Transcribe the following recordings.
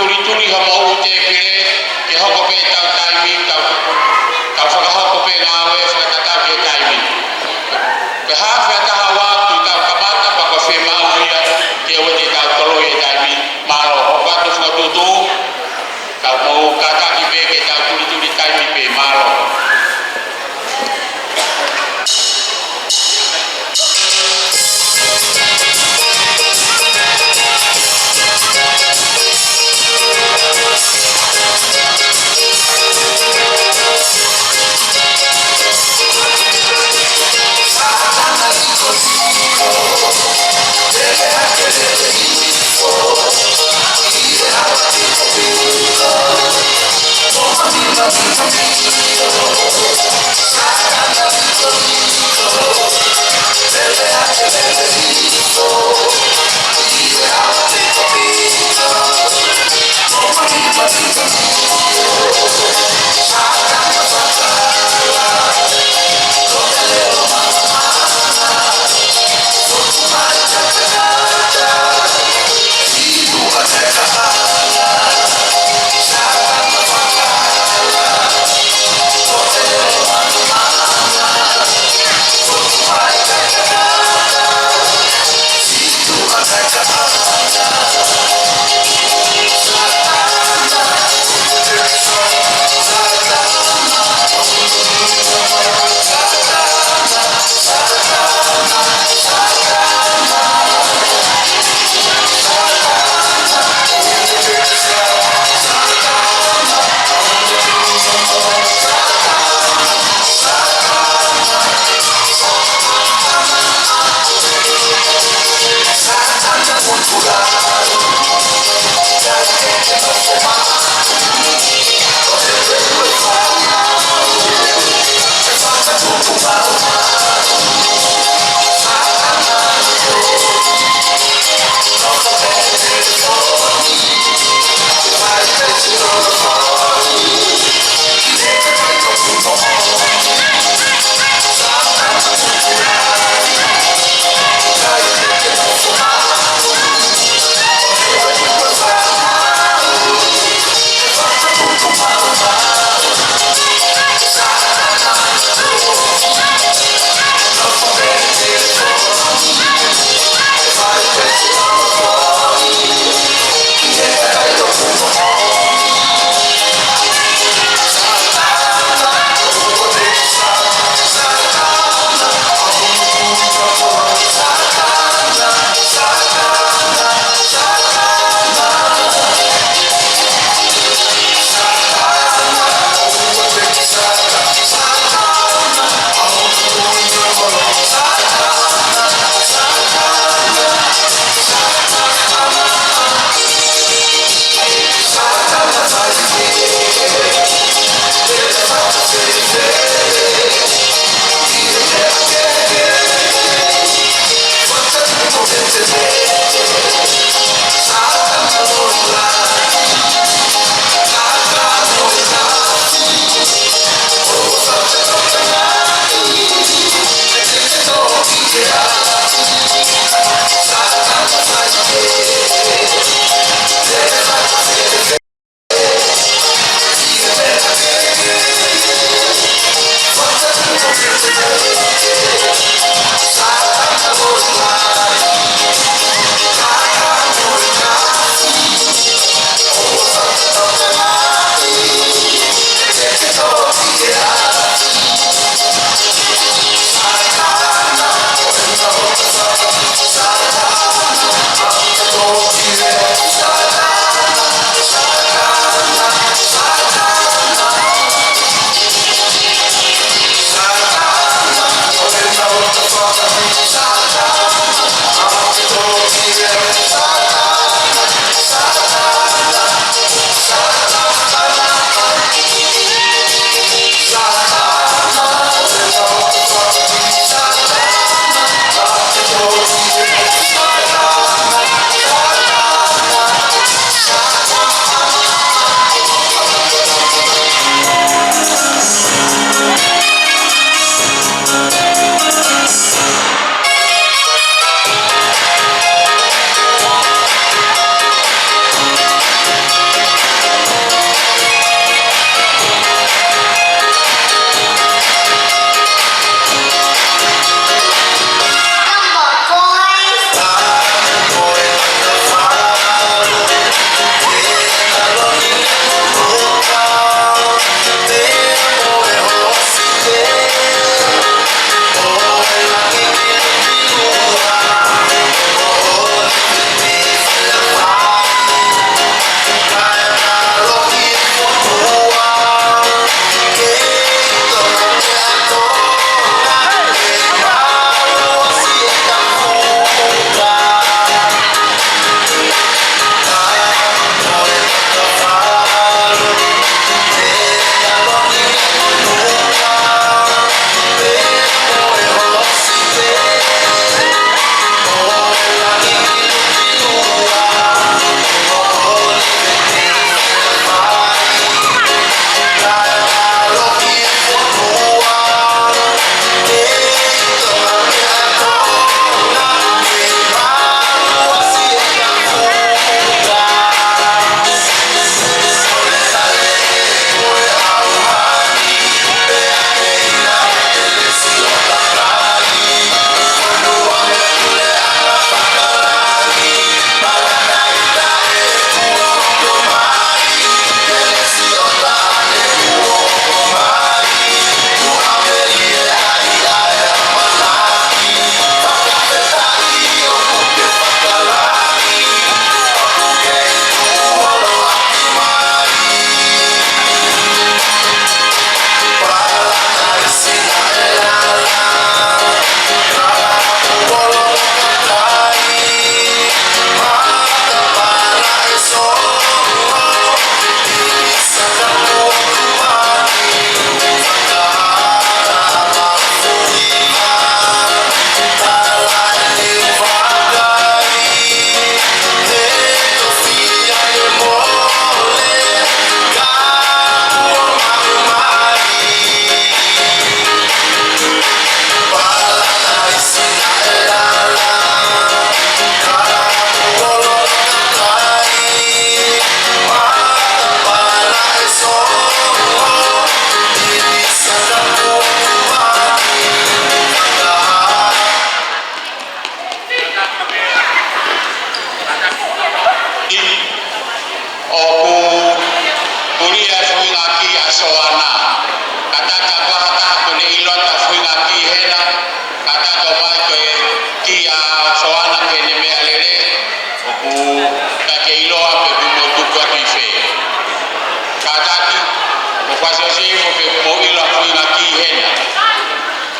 turi ha mau te pire ke hoko pe tau taimi tau whakahoko pe ngā we whakatau ke taimi. Pe hawhia taha wātu tau kamata pako whi mauia ke ue te tau tolo e taimi maro hokatu whakatutu tau mau kataki pe ke tau turi taimi pe maro.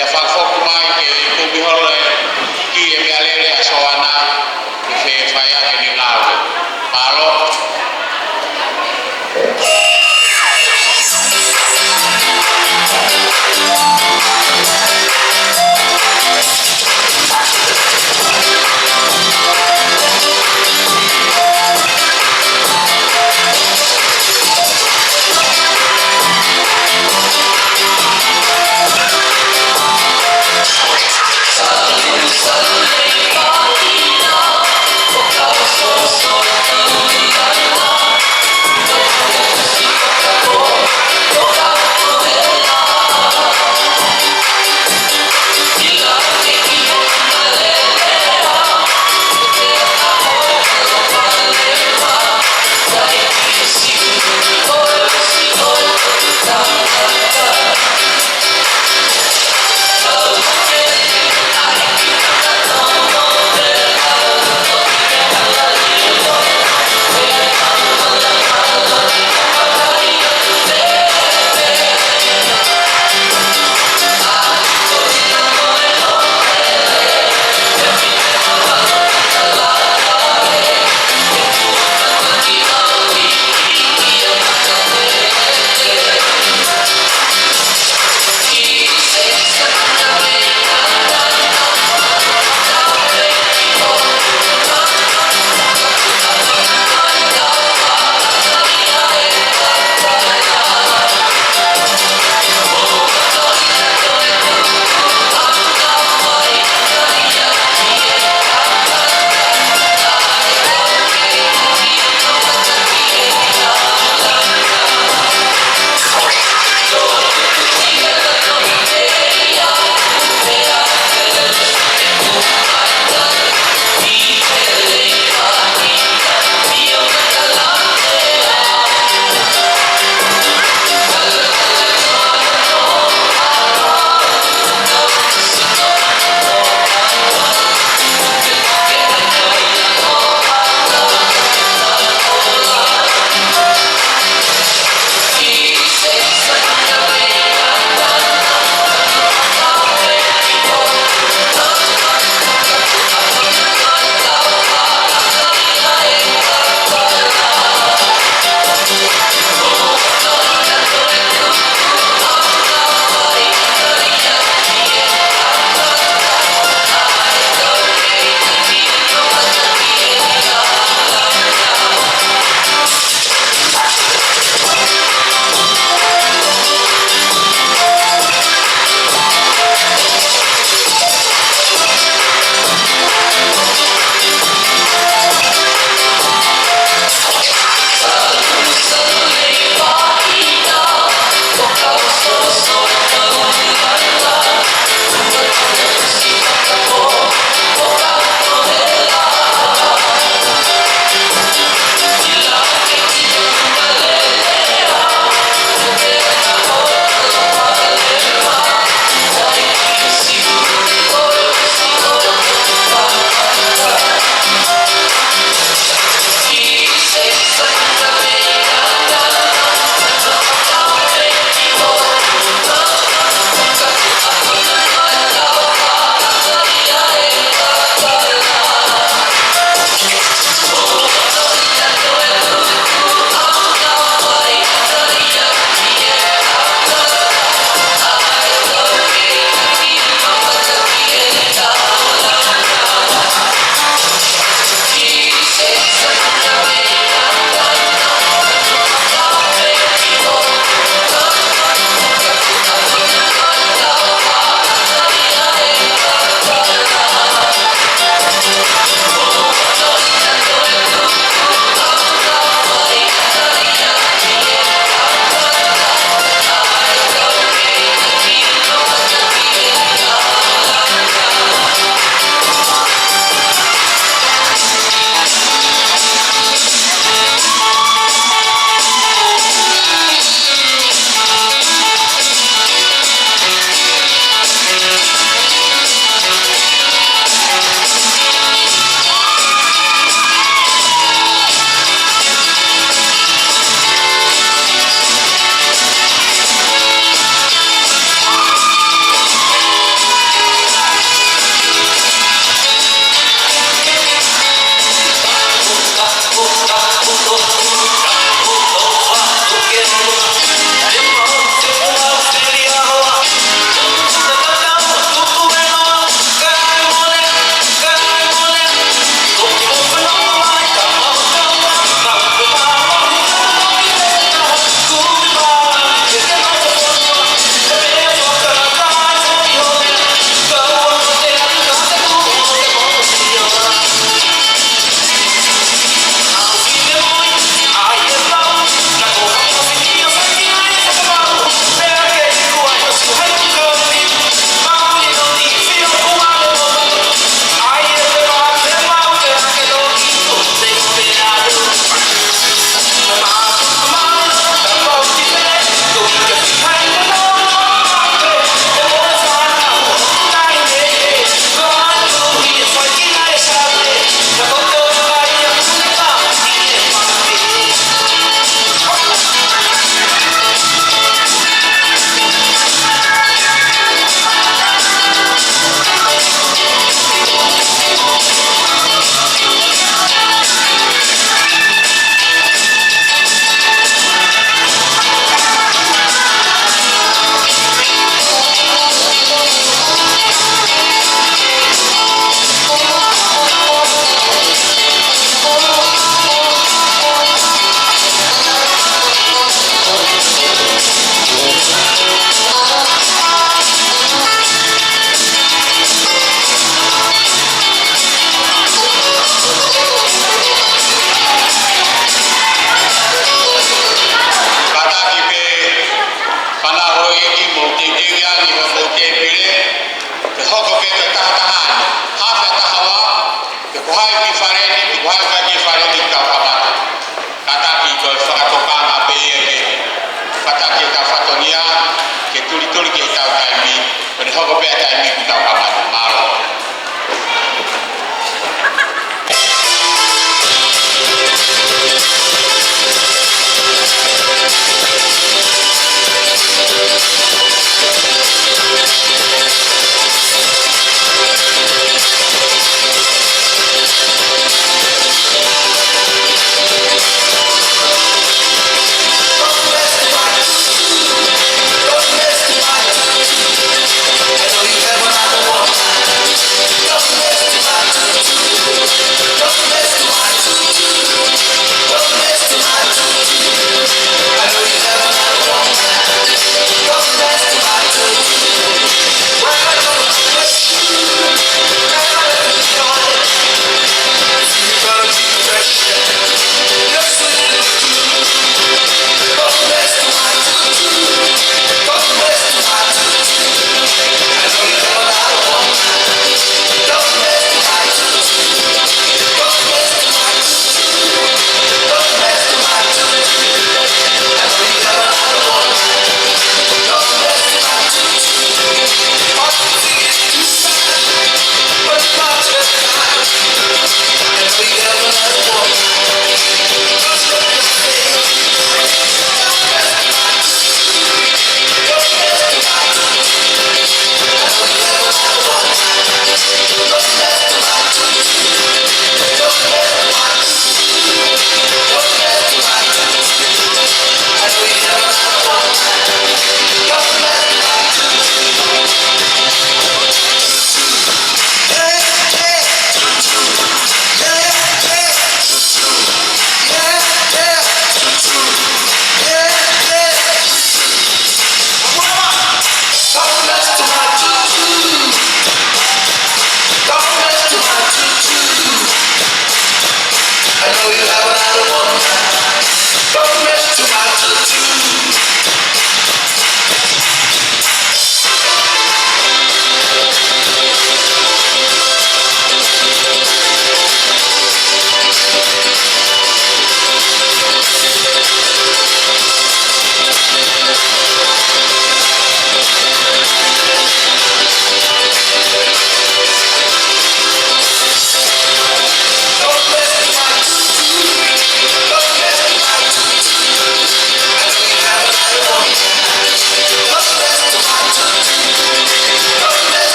ya whakfoku mai ke i kumiholo ki e mea lele a soana e whewhai ake ni ngāwe. Mālo. Sunday, Sunday, Kuhai ki fareni, kuhai ka ki fareni ka kamata. Kataki ko whakatopanga pe ke pataki ka whatonia ke turi ke tau taimi kone hoko pea taimi ku tau kamata malo. When I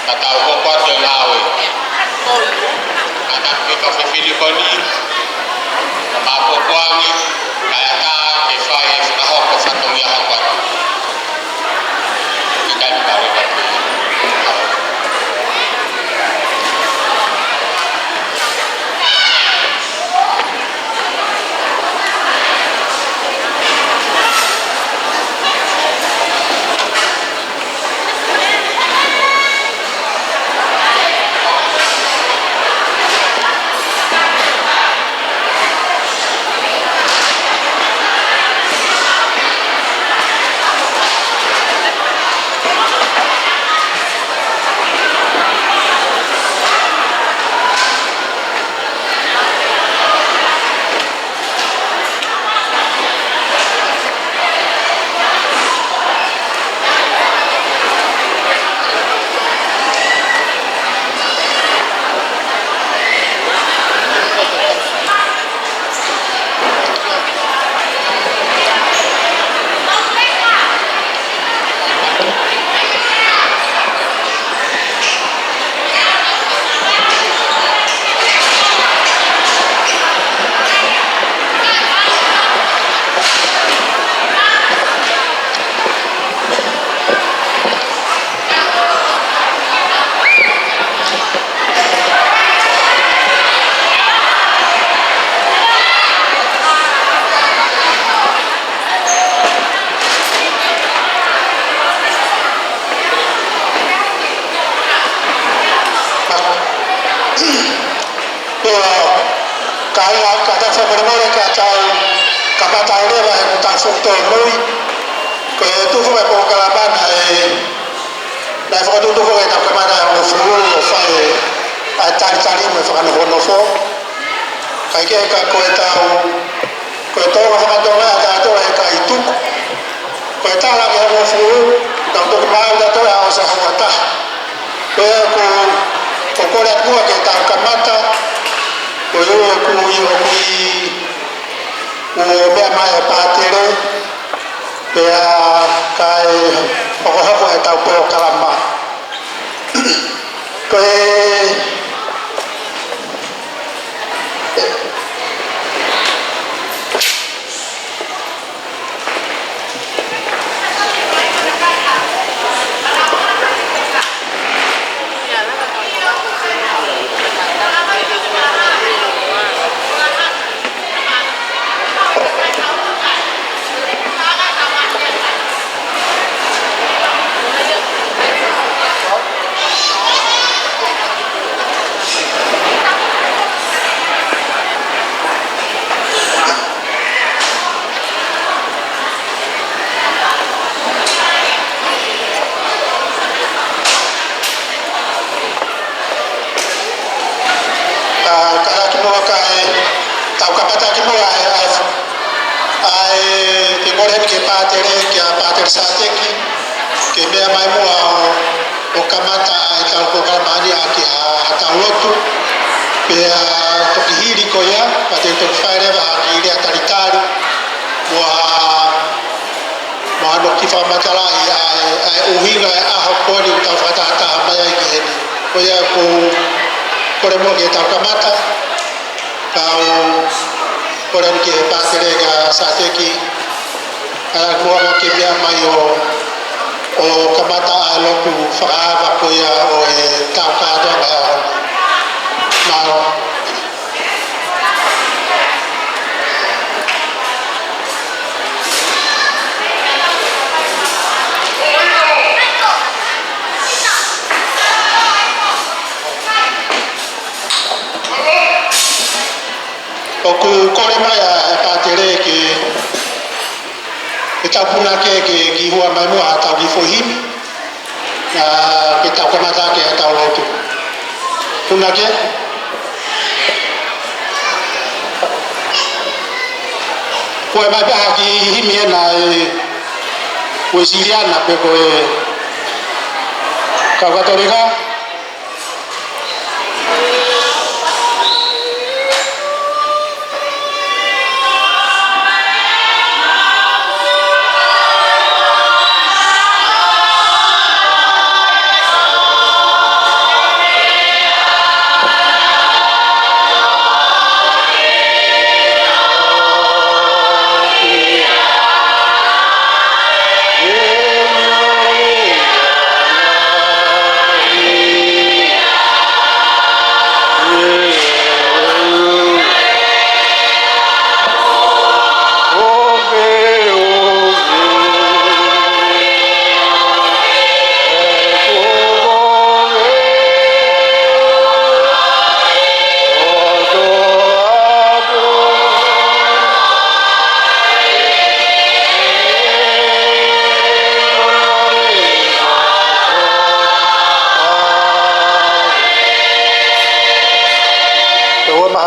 Katau ko kwa te lawe. Anak kita fifili koni. Mapo kwangi. Kaya ta ke fai kaho ko fatong ya kwa. Kita baru batu.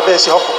be si hoko.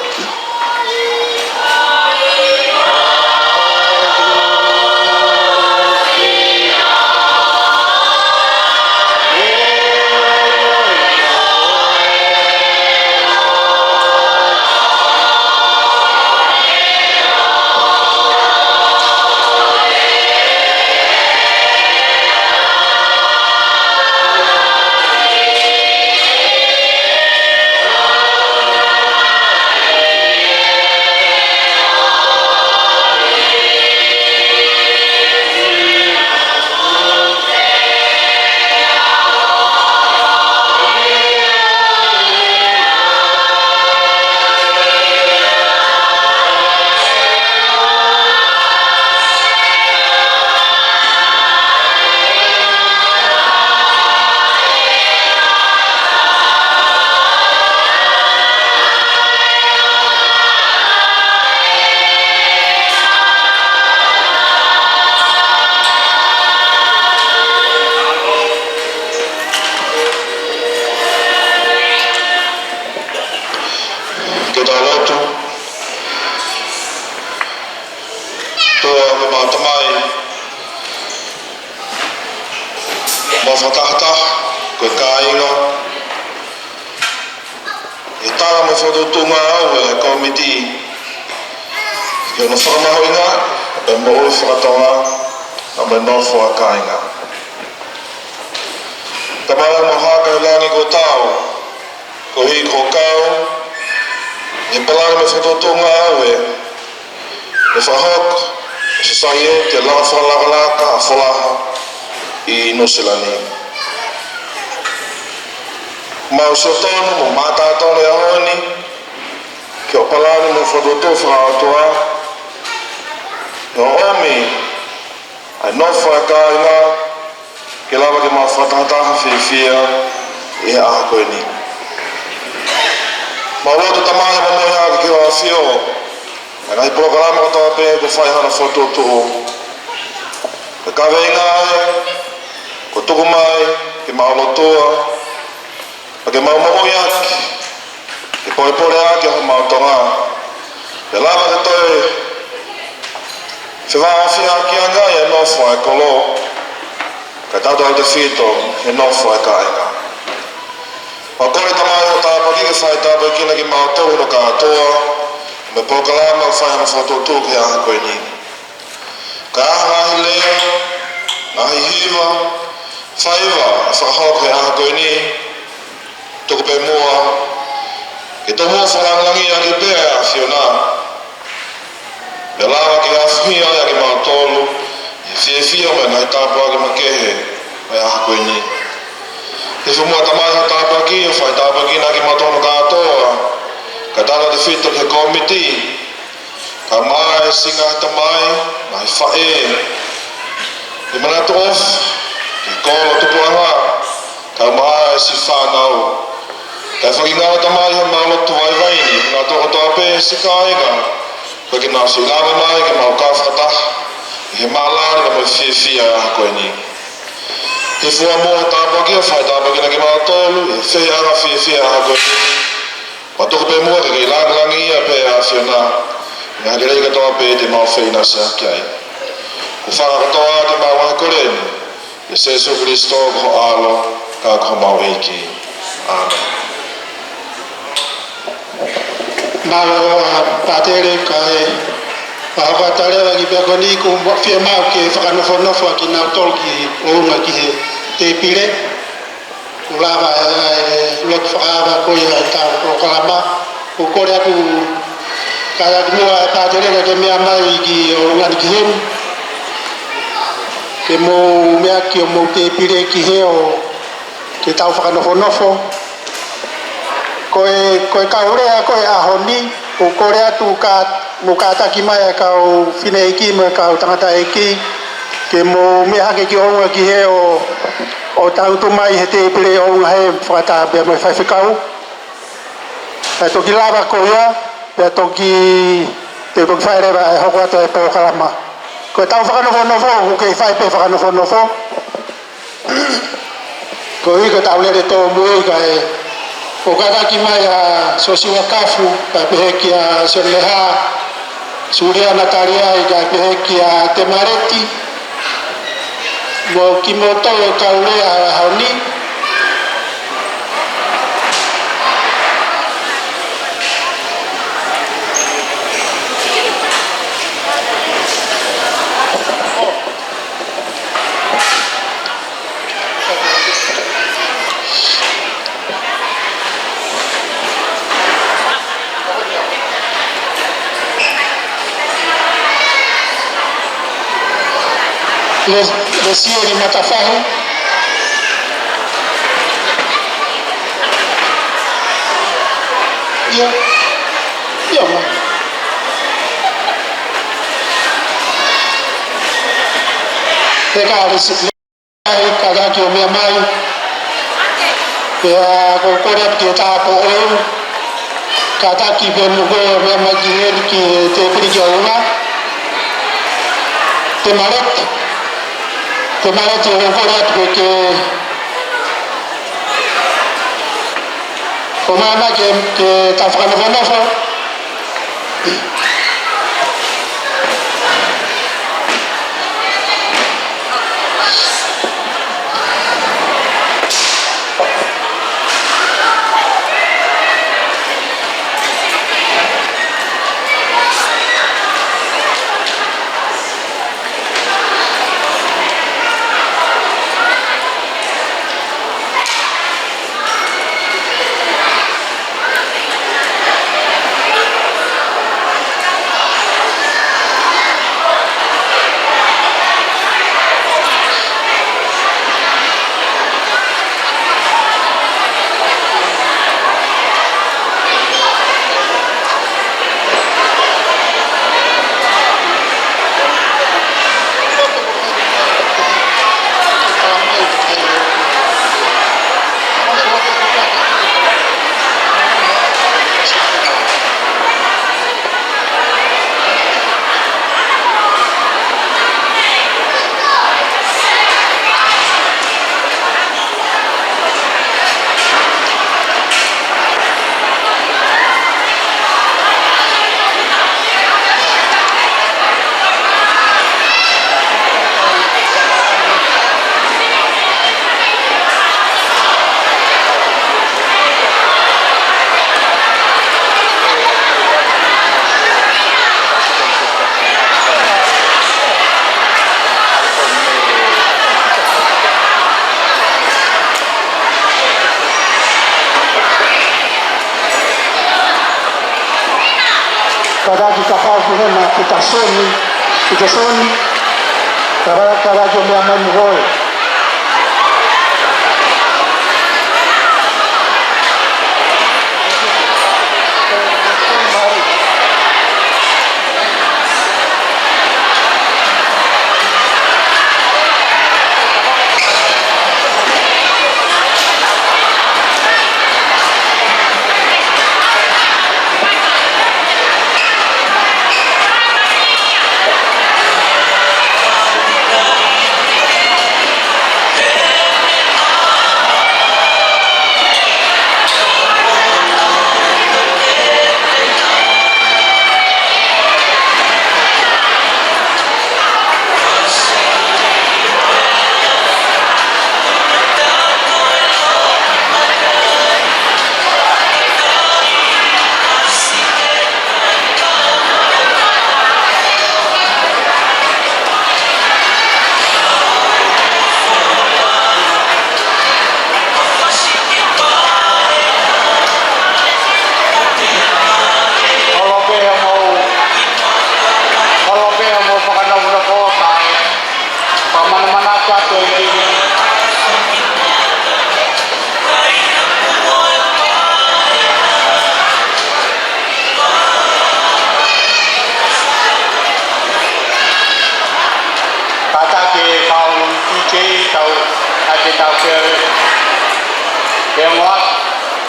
Whakahata, koe kāinga. E tāra mo whakautunga au e komiti. Ki ona whakamahoinga, e mo oi whakatonga, a me no whakāinga. Tamara mo haka e langi ko tāu, ko hi ko kau, e palana me whakautunga au e whahok, e saie te la whalakalaka a whalaha i Nosilani. Mau sotonu mo mātātone ahoni, ki o palani mo whadoto whakatoa, e o omi, ai no whakainga, ke lawa ke mau whatataha whiwhia, e aha koe ni. Mau loto tamāia mo moi hake ki o a whio, e ngai prokarama katoa pe ko whaihana whadoto o. Ka kaweinga e, ko tuku mai, ke mau lotoa, ke mau mamoi aki, ke pore aki ho mau tonga. Ke lava ke toi, se waafi aki anga e nofo e kolo, ka tatu au te whito e nofo e kāinga. O kore tamai ho tāpaki ke whai tāpaki kina ki mau tohu no kātoa, me pokalama whai hana whatotu ke aha koe ni. Ka aha ngahi leo, ngahi hiva, whaiva, whahok he aha koe ni, toko pe mua, ke to mua wharangangi a ki pēa a whiona. Me lawa ki awhia a ki mau tolu, e whia me ngai tāpua ki makehe, mai aha koe ni. Te whamua tamai ho tāpaki, o whai tāpaki na ki mau tono kātoa, ka tala te whito ke komiti, ka mai singa tamai, mai whae, ke manatu of, ke kolo tupuanga, ka mai si whanau, ka whakingawa tamai ho maulotu waiwaini, ngā toko toa pē si kāinga, koe ki nāsi lawa mai ke mau kāwhakataha, he mālāri ka mai whiwhia aha koe ni. He fua mua tāpaki o whai tāpaki na ki mau tolu, he whea anga whiwhia aha koe ni. Wa toko pē mua ke langi ia pē a whiona, ngā hake reika toa pē te mau whina se hake ai. Ko whakatoa te mau aha kore ni, e Jesu Christo ko alo, ka ko mau eiki. Amen. Malo patere ka e whakatare wa ki peko ni ku whia mau ke whakanofo ki nau tol ki o unga ki he te pire. Ulawa e lot whakawa koe a tau prokalama. Ku kore aku kaya ki mua e patere ka ke mea mai ki o unga ki he. Ke mo mea ki o mo te pire ki he o te tau whakanofo. Koe kaurea koe ahoni, o kore atu mo kātaki mai ka o whine eki me ka o tangata eki, ke mo mea hake ki onga ki he o tautu mai he te pire onga he whakata bea mai whaiwhikau. Pea toki lava koea, pea toki te toki whairewa e hoko ato e pōkalama. Koe tau whakanofo, ko kei whai pe whakanofo. Koe hiko tau lere tō mui ka e o kataki mai a sosi wakafu ka peheki a Soleha Suria Natalia i ka peheki a Temareti mo kimoto e kaule a hauni Resia di Matafahu iya iya ma teka harus kada ki o mea mai ya ko kore kita po kada ki be mo go mea mai ki te pri ki ona te maret Kemarin orang ke kemana ke Tafkan Vanova kada kita kafu na kita soni kada jo mea mai mgoi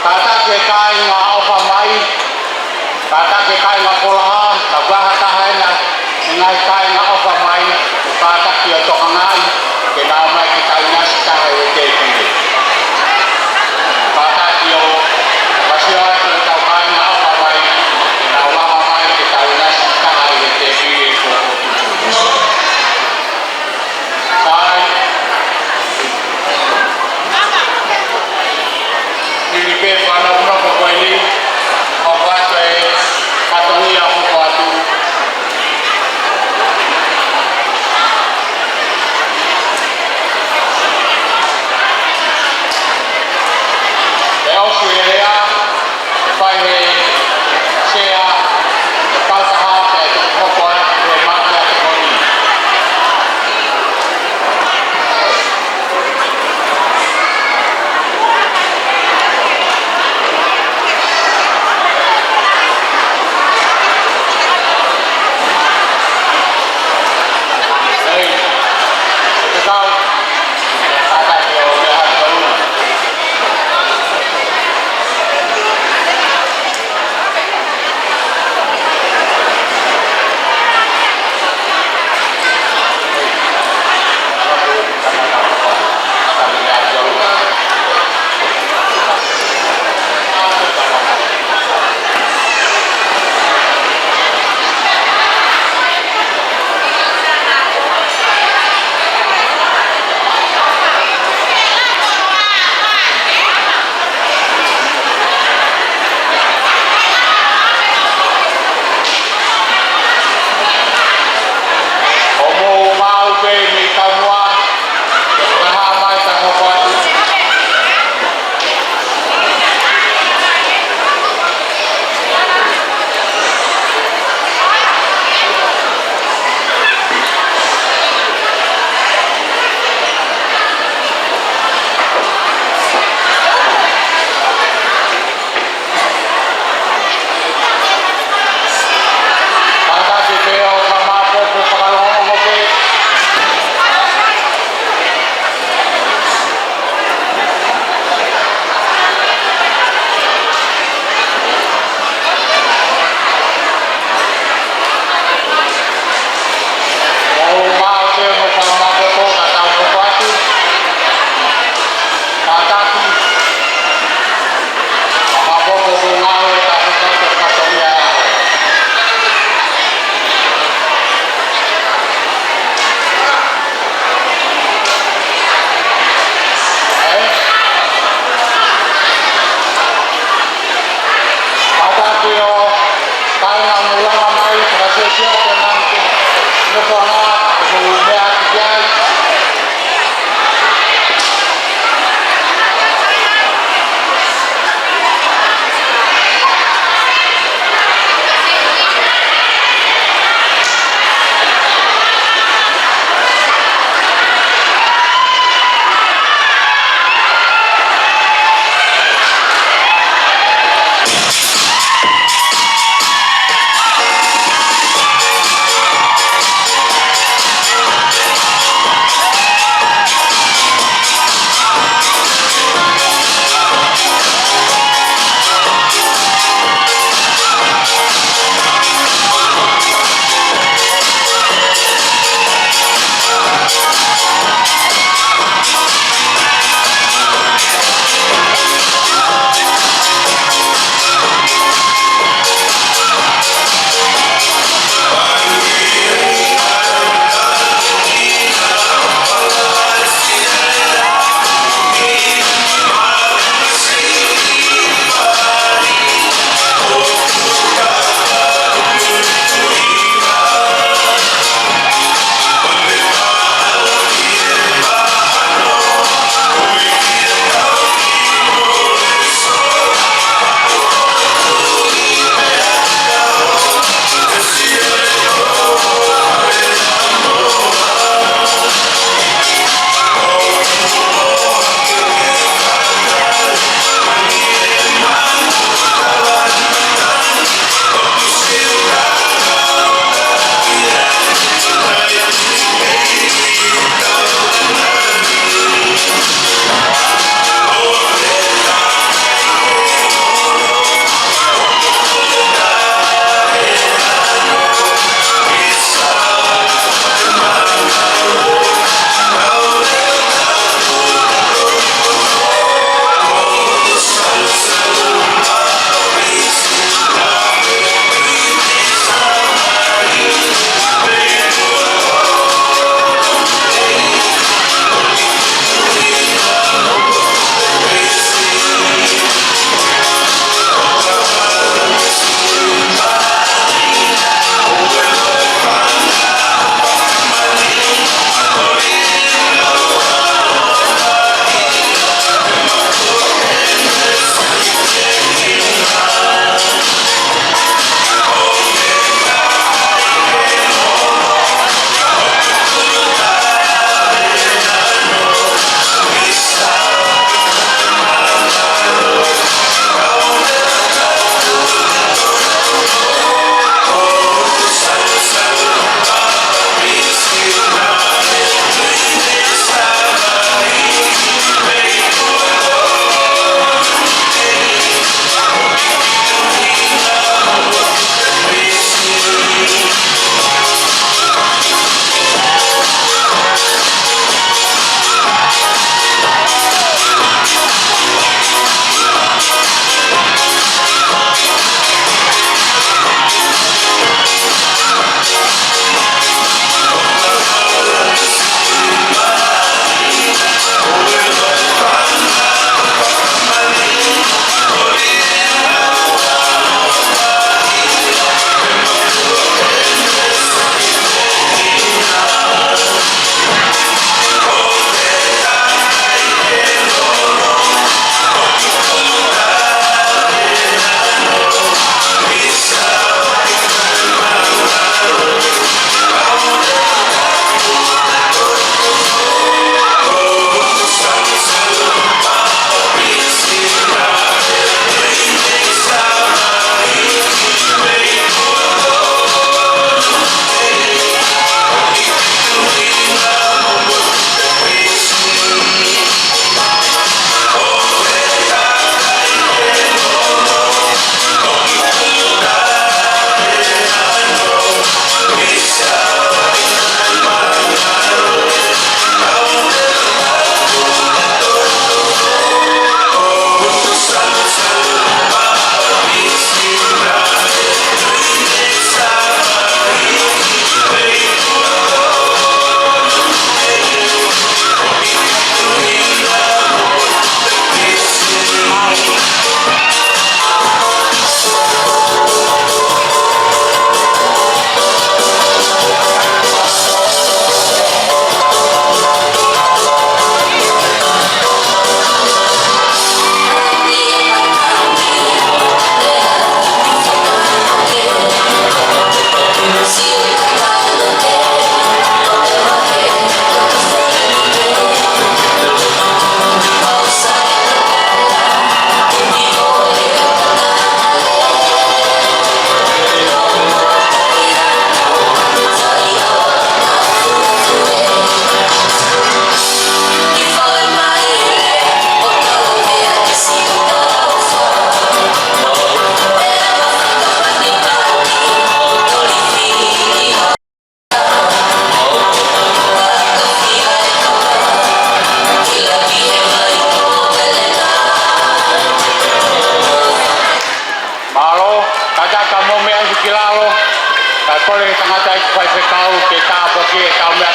kata ke kai nga alfa mai kata ke kai nga pola ka baha tahena ngai kai nga alfa mai kata ke to ngai ke na mai ke kai nga sa he te ki kata ke o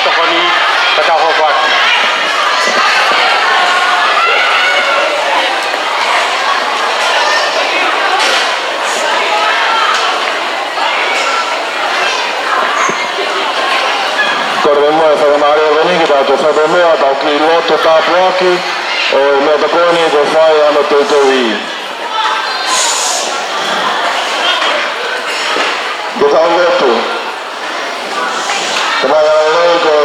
tokoni kata hobat. Koremo e whakamare wani ki tātou whapemea tau ki loto tāpu aki o mea takoni ko whai ana tautou i. Ko tau loto. Ka mai ana rei ko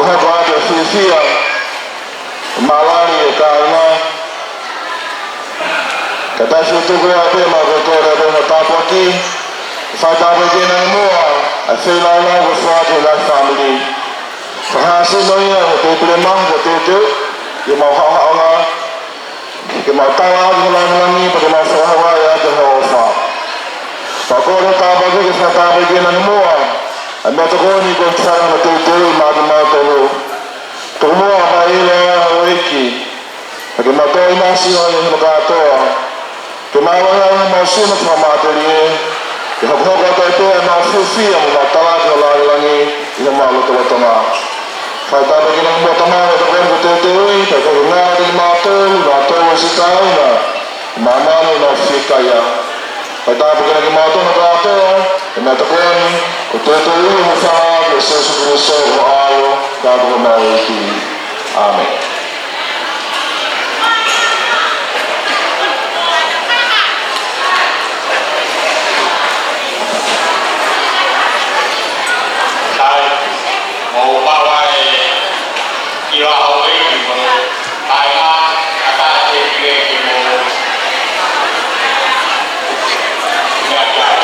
hako ate whiwhia malani e kāna. Ka tashi o tuku ea pēma ko tōre rona tāpu aki. Whai tāpu ki nai mua. I feel I love with God in that family. Perhaps no ia o te prema o te te, i mau haonga, i mau tawa o langi, pa ke mau whahawa i a te hofa. Pa kore tāpa ki ke whatāpa ki nani mua, a mea te koni ko tara na te te i mātu mau tolu. Tō mua pa i lea o eki, pa ke mau tō i nasi o i hino kātoa, ke mai wanga i mau suna whamāteri e, ke hokohoka tai pēr nā whiwhia mo nā taraki o langi i na mālo tala tama. Whai tāpa ki nā mua tamāra ta kwenko te te ui, tai koko ngāri i mātou, nā tōu si tāuna, nā māno nā whikaia. Whai tāpa ki nā ki mātou na kātoa, e mea ta kweni, ko te te ui mo whaa, ke sesu ki so o aio, kātoa mea e ki. Amen. Mau bawa kira awal ini mau ayah kata dia mau belajar.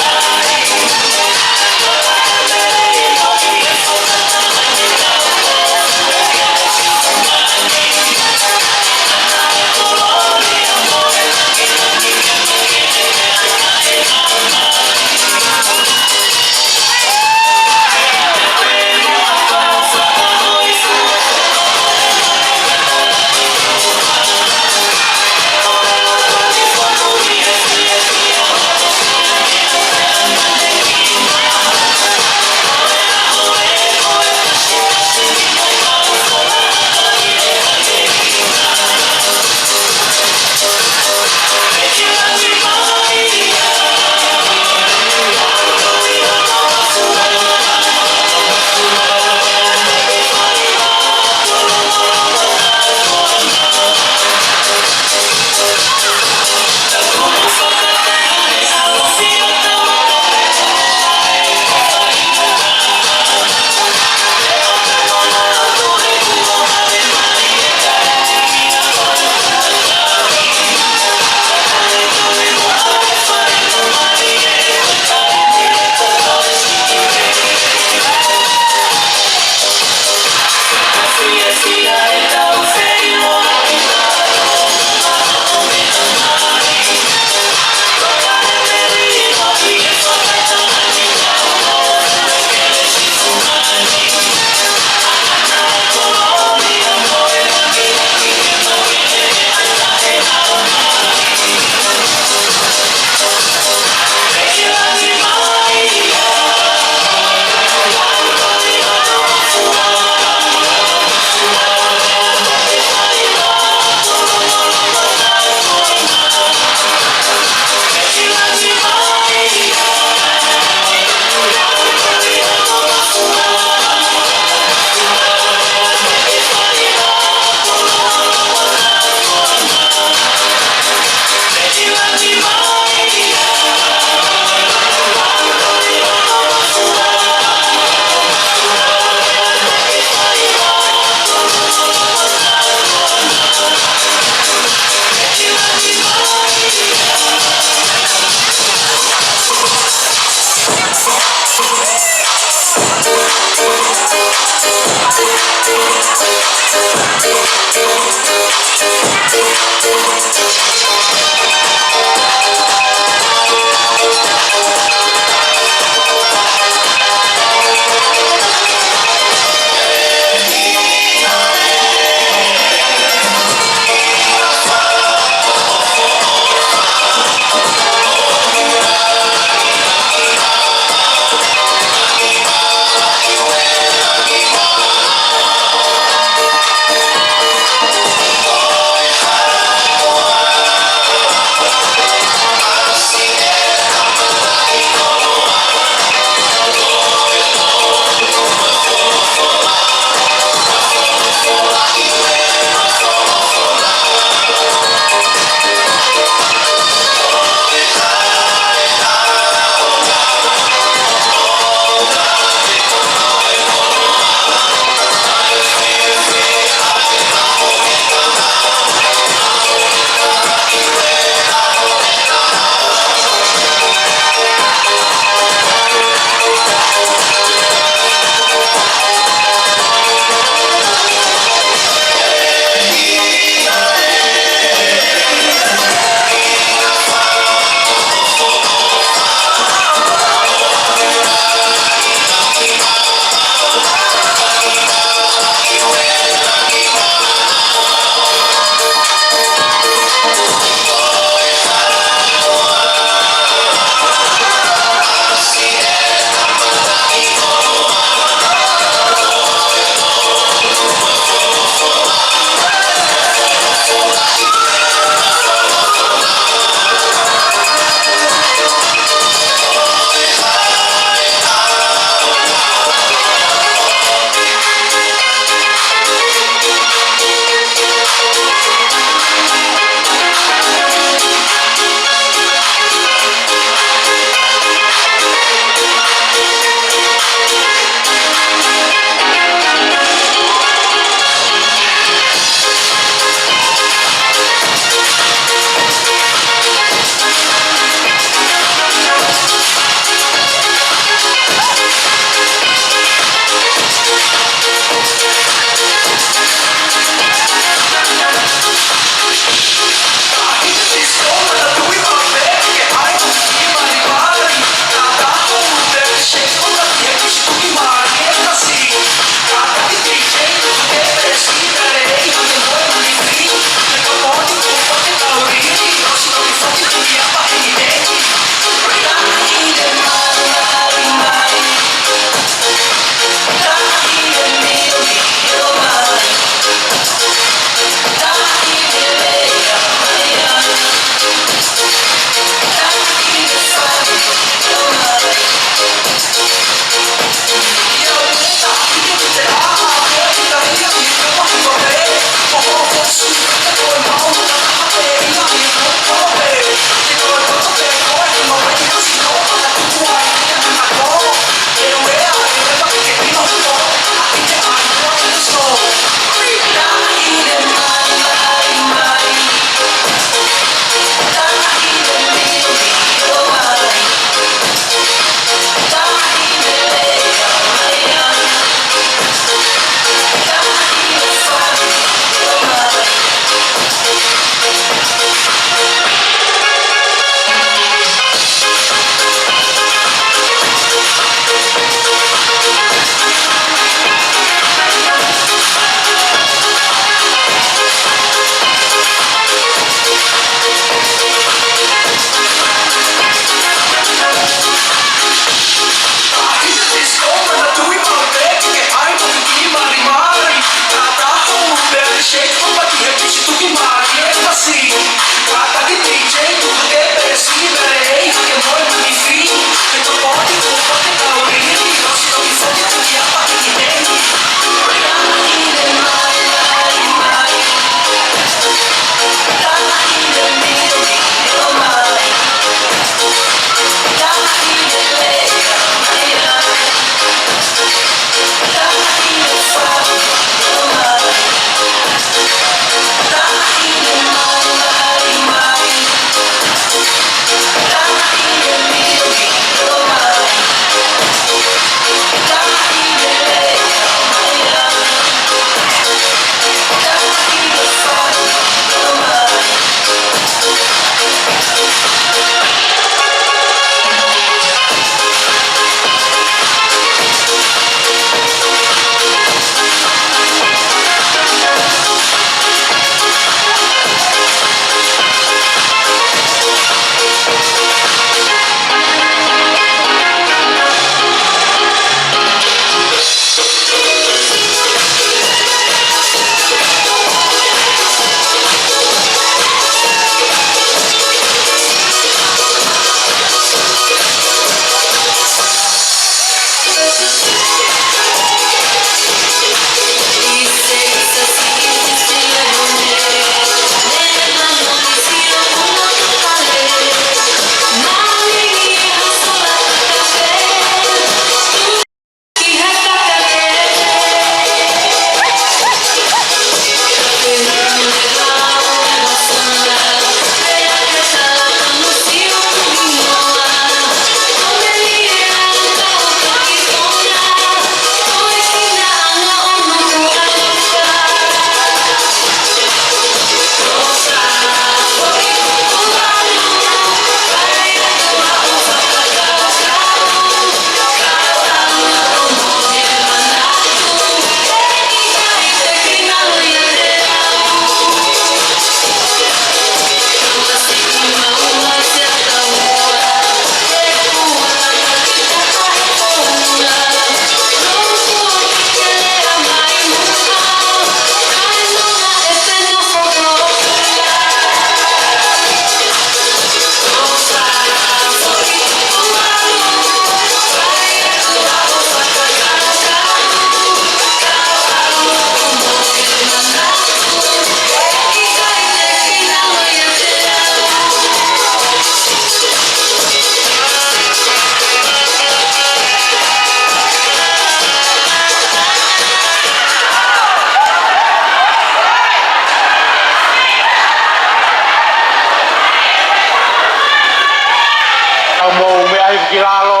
mea i kilalo,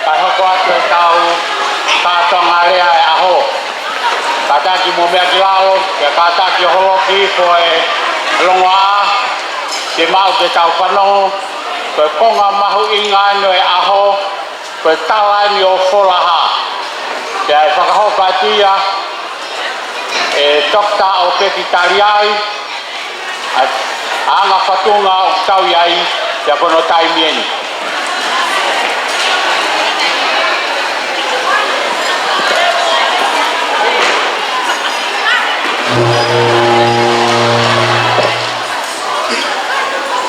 kai hoko atu e tau kātonga rea e aho. Kātaki mo mea kilalo, kia kātaki holoki po e longa, te mau te tau whanongo, koe konga mahu inga no e aho, koe tawani o wholaha. Kia e whakahoka tia, e tokta o peki tariai, anga whatunga o tau iai, kia pono taimieni.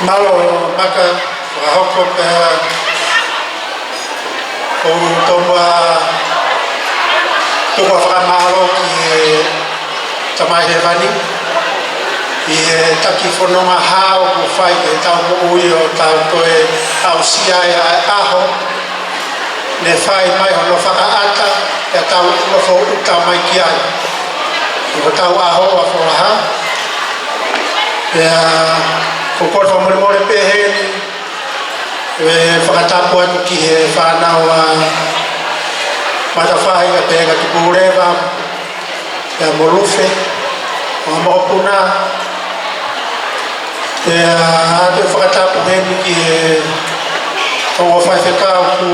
Malo maka whakahoko pēha o tonga whakamahalo ki tamai he wani i he taki whanonga hao ku whai ke tau mo ui o tau koe au sia e aho ne whai mai hono whakaata e tau lofo uta mai ki ai i ko tau aho a wholaha ko kore whamore pēheni e whakatapu atu ki he whanau matawhai ka pēga ki pūrewa e moruwhe o mohopuna e atu e whakatapu heni ki he tongo whaiwhekau ku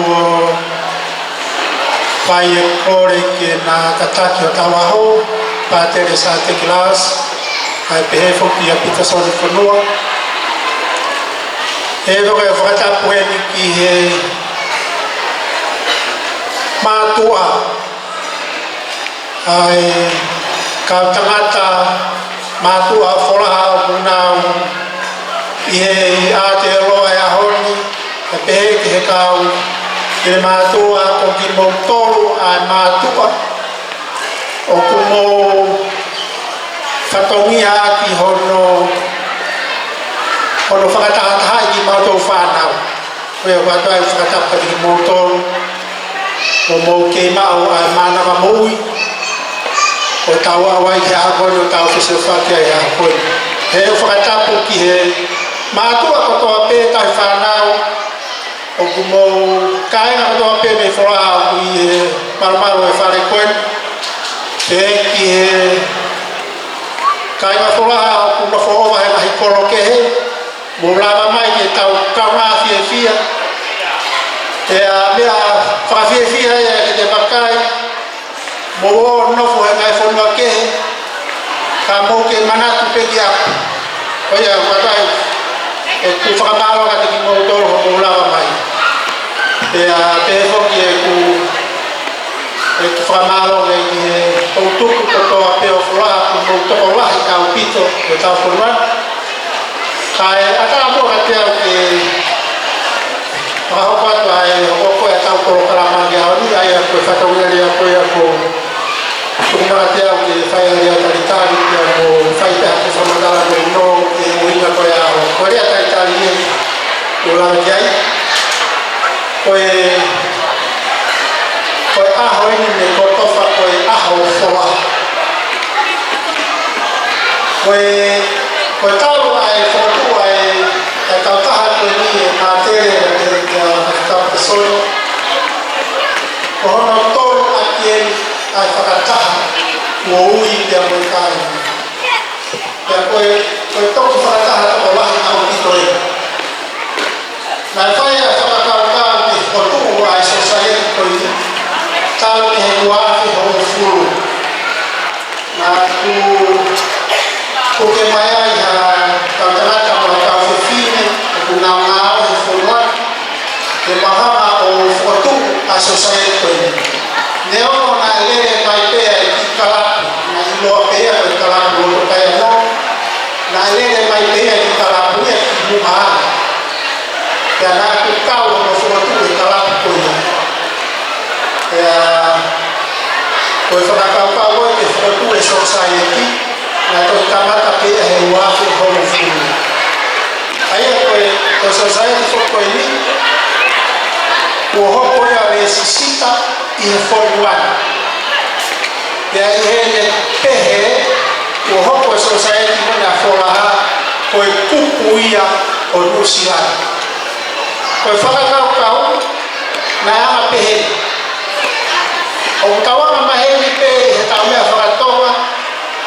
whai e kore ki nā tataki o tawaho pātere sa te kilas ai pehe foki a pita sori whanua. E roka e whakatapu heni ki he mātua ai ka tangata mātua whoraha o punau i he Aotearoa e ahoni e pehe ki he kau i he mātua o ki mou tolu ai mātua o ku mou whatongia ki hono whakatahataha ki mātou whanau. Koe watu ai whakatapa ki mou tolu o mou kei mao ai mānama moui o tau awai ki haponi o tau whisewhaki ai haponi. He whakatapu ki he mātua katoa pē tai whanau o ku mou kāinga katoa pē me whoraha o i he marumaru e whare koen. He ki he kāinga whoraha o ku nofo owa he mahi koro ke he mo lava mai ke tau kaunga fia fia. E a mea whakawhia fia e ke te makai mo o nofo he ngai whanua ke he ka mou ke manatu peki aku. Oia, watai e ku whakamalo ka te ki mou toro ho mo lava mai. E a pehe whoki e ku whakamalo e ki he tautuku kotoa peo whuraha ku mou toko lahi ka upito o tau whanua. Kai ata mo ka te au ke whakahoko atu ai o koe a tau koro karamangi haoni ai a koe whakawina rea koe a ko tukumaka te au ke whai area taritari ki a ko whai te hake whamadala koe no ke uhinga koe a ho koe rea taritari e o lana ki ai koe aho ini me koe tofa koe aho whoa koe tau ai whakatu ai tau taha koe ni e nā tere e tau te sono ko hono toro aki eni ai whakataha ua ui te amoi kāre ia koe toku whakataha toko lahi au pito e nai whai a whakatau kāre te whakatu ai society koe tau ki he kuafi hongo furu nā ko ke mai ai ha tau tanata mo tau whiwhine o ku ngau ngau he whanua ke mahama o whatu a society koe ne ono na lere mai pēa e ki kalapu na iloa pēa e kalapu o kai anō na lere mai pēa e ki kalapu e ki muhaa kia nā ku kau no whatu e kalapu koe koe whakakau kau e ke whatu e society na koe kamata pēa he uafi hono furu. Aia koe society whako ni, kua hoko ea re sisita i he whoruana. Pea i he ne pehe, kua hoko e society mena whoraha, koe kupu ia o New Zealand. Koe whakakau na anga pehe. O tawanga maheni pe he tau mea whakatonga,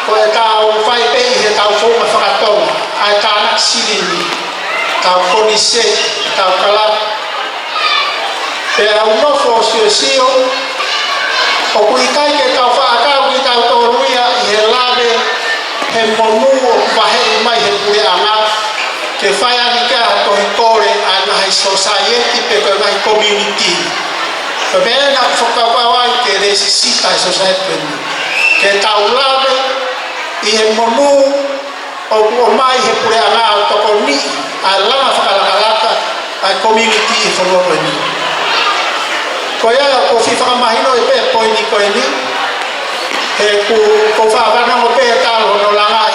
ko e tau whai pe i he tau whonga whakatonga, ai tānak silini, tau konise, tau kalapa. Pe au nofo sio, o kui kai ke tau whaakau ki tau tōruia i he lawe, he monu o wahei mai he pui anga, ke whai ani kia tohi kore a ngahi society pe koe ngahi community. Pe mea na whakawawai ke resi sita e society ke tau lawe i he monu o mai he pui anga o toko ni, a lama whakalakalaka a community i whanoko ni. Ko ia ko fifa mahino e pe poini ko ni e ko whaakana mo pe talo no langa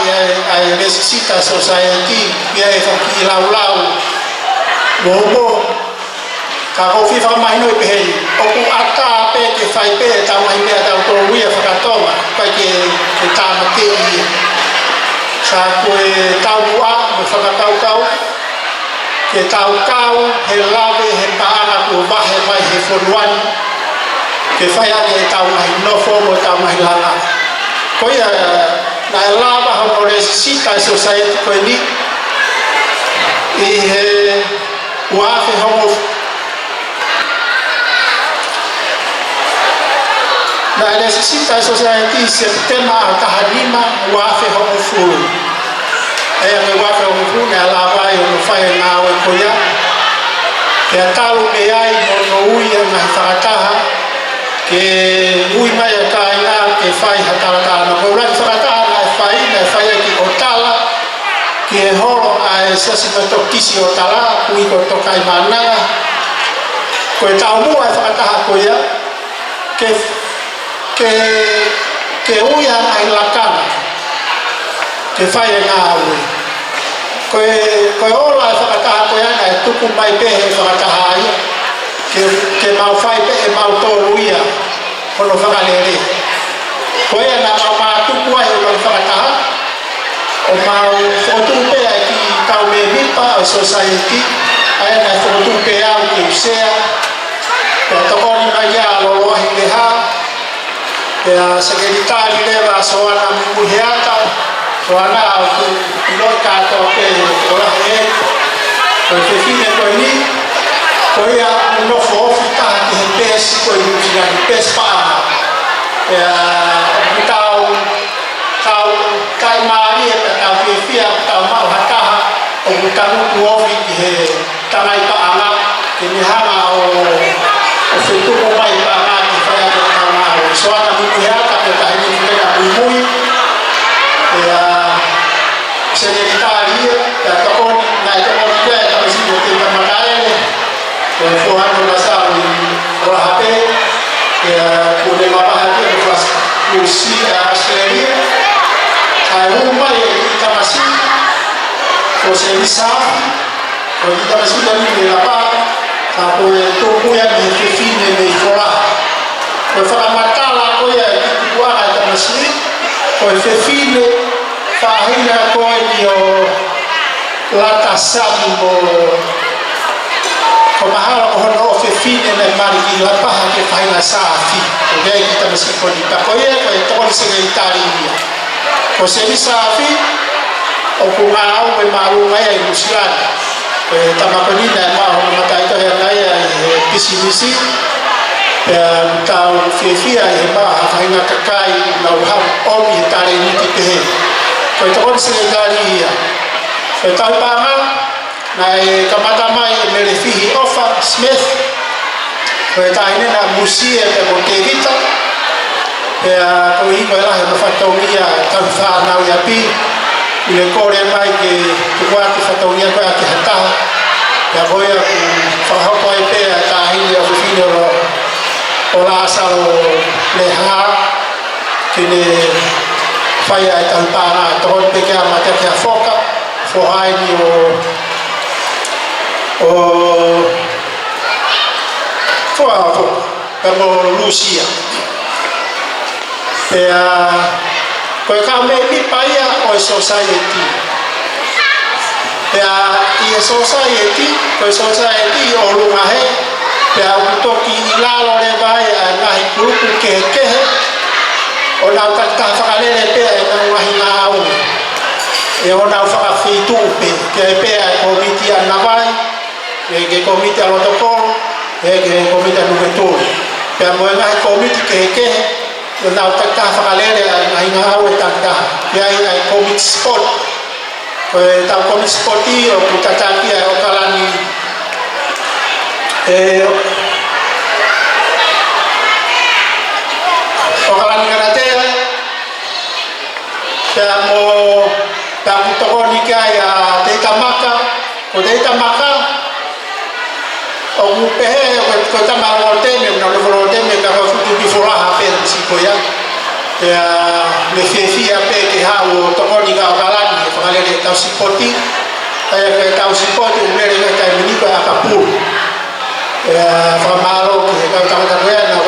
ai resisita society ia e whaki lau mo ka ko fifa mahino e pe hei o ku ata pe ke whai pe tau mai mea tau tō wia whakatonga pai ke tāma te i sa koe tau mua mo whakakau ke tau kau, he lawe, he paanga kua wahe mai he whoruani, ke whai ake he tau mahi nofo mo tau mahi langa. Ko ia, na e lawa hono resisita society koe ni, i he uafe homo. Na e resisita society September a kahanima uafe homo furu. Ea me wafe o mfune ala vai o mfai ngawe koia ke atalu me ai no ui e mahi whakataha ke ui mai a kāinga ke whai hatarata na kourati whakataha na e whai ki o tala ke e horo a e sasi me tokisi o tala ui ko tokai mananga ko e tau mua e whakataha koia ke ui a mai lakana ke whai e ngā ui. Koe ola e whakataha koe ana e tuku mai pehe e whakataha ia. Ke mau whai pehe mau tōru ia, kono whakalere. Koe ana mau mātuku ai o mau whakataha, o mau whotu pehe ki tau me mipa o society, ai ana e whotu pehe au ki usea, pea tokoni mai ia alolohi leha, pea sekeritari lewa soana muheata, soana au ku iloi kātoa pe ora he ko te fine ko ni ko ia no fofi ta ki he pes ko i usia ni pes pa tau kai mari e tau fia tau mau hataha o butanu ku ofi ki he tangai pa anga ki ni hanga o fitu ko mai pa anga ki faya ko tau mau soana mu ia ka te tahi ni ka mui secretaria da tokoni na tokoni ke ta mesigo te mamakai e foano basau rahape e kule mapahati e fas kursi Australia kai rumba e ta masi ko se visa ko ta masi ni la pa ta ko to ko ya ni fine ni fora ko fa matala ko ya ki kwa ta masi ko fine Fahina koe ni o lata sabu mo ko mahara ko hono o fefine na mari ki la paha ke fahina saafi o gai kita masi ko ni ta koe ko e tokon secretari ia ko se ni saafi o ku ngau me maru mai ai musian ko e tamakoni na ma hono matai to ya ngai ai pisi tau fefia e ma fahina kakai na uha o mi tare ni te pehe ko tokon secretari ia e tau panga na e kamata mai e merefihi ofa Smith ko e taine na musie e Montevita e ko i ko ela he mawhataunia tau whanau ia pi i le kore mai ke tukuati whataunia koe a ke hataha e a koe a ku whahoko e pēa e tāhine a whiwhine o la asaro le hā ke ne whai ai tau pāna tohon peke a mate ke a whoka whohai ni o whoa mo Lucia e a koe ka me mi paia o society e a i society koe society o lunga he pe a toki lalo le vai ngai kuku ke o na ta whakalere pea e na ngahi ngā au e o na whakawhitu pe ke pea e komiti a nawai e ke komiti a lotokoro e ke komiti a numeturi pea mo e ngahi komiti ke o na ta whakalere a ngahi ngā au e tangta pea e komiti sport ko e tau komiti sporti o kutataki e o kalani o kalani karatea pea mo pea kutokoni kia ia teita maka o teita maka o ngupehe ko tamaro teme na loro teme ka futu ki furaha pe siko ya pea me fefia pe ke ha o tokoni ka o kalani fangale de tau sipoti kaya ke tau sipoti o mere ka kai miniko a kapuru famaro ke ka tanga rea na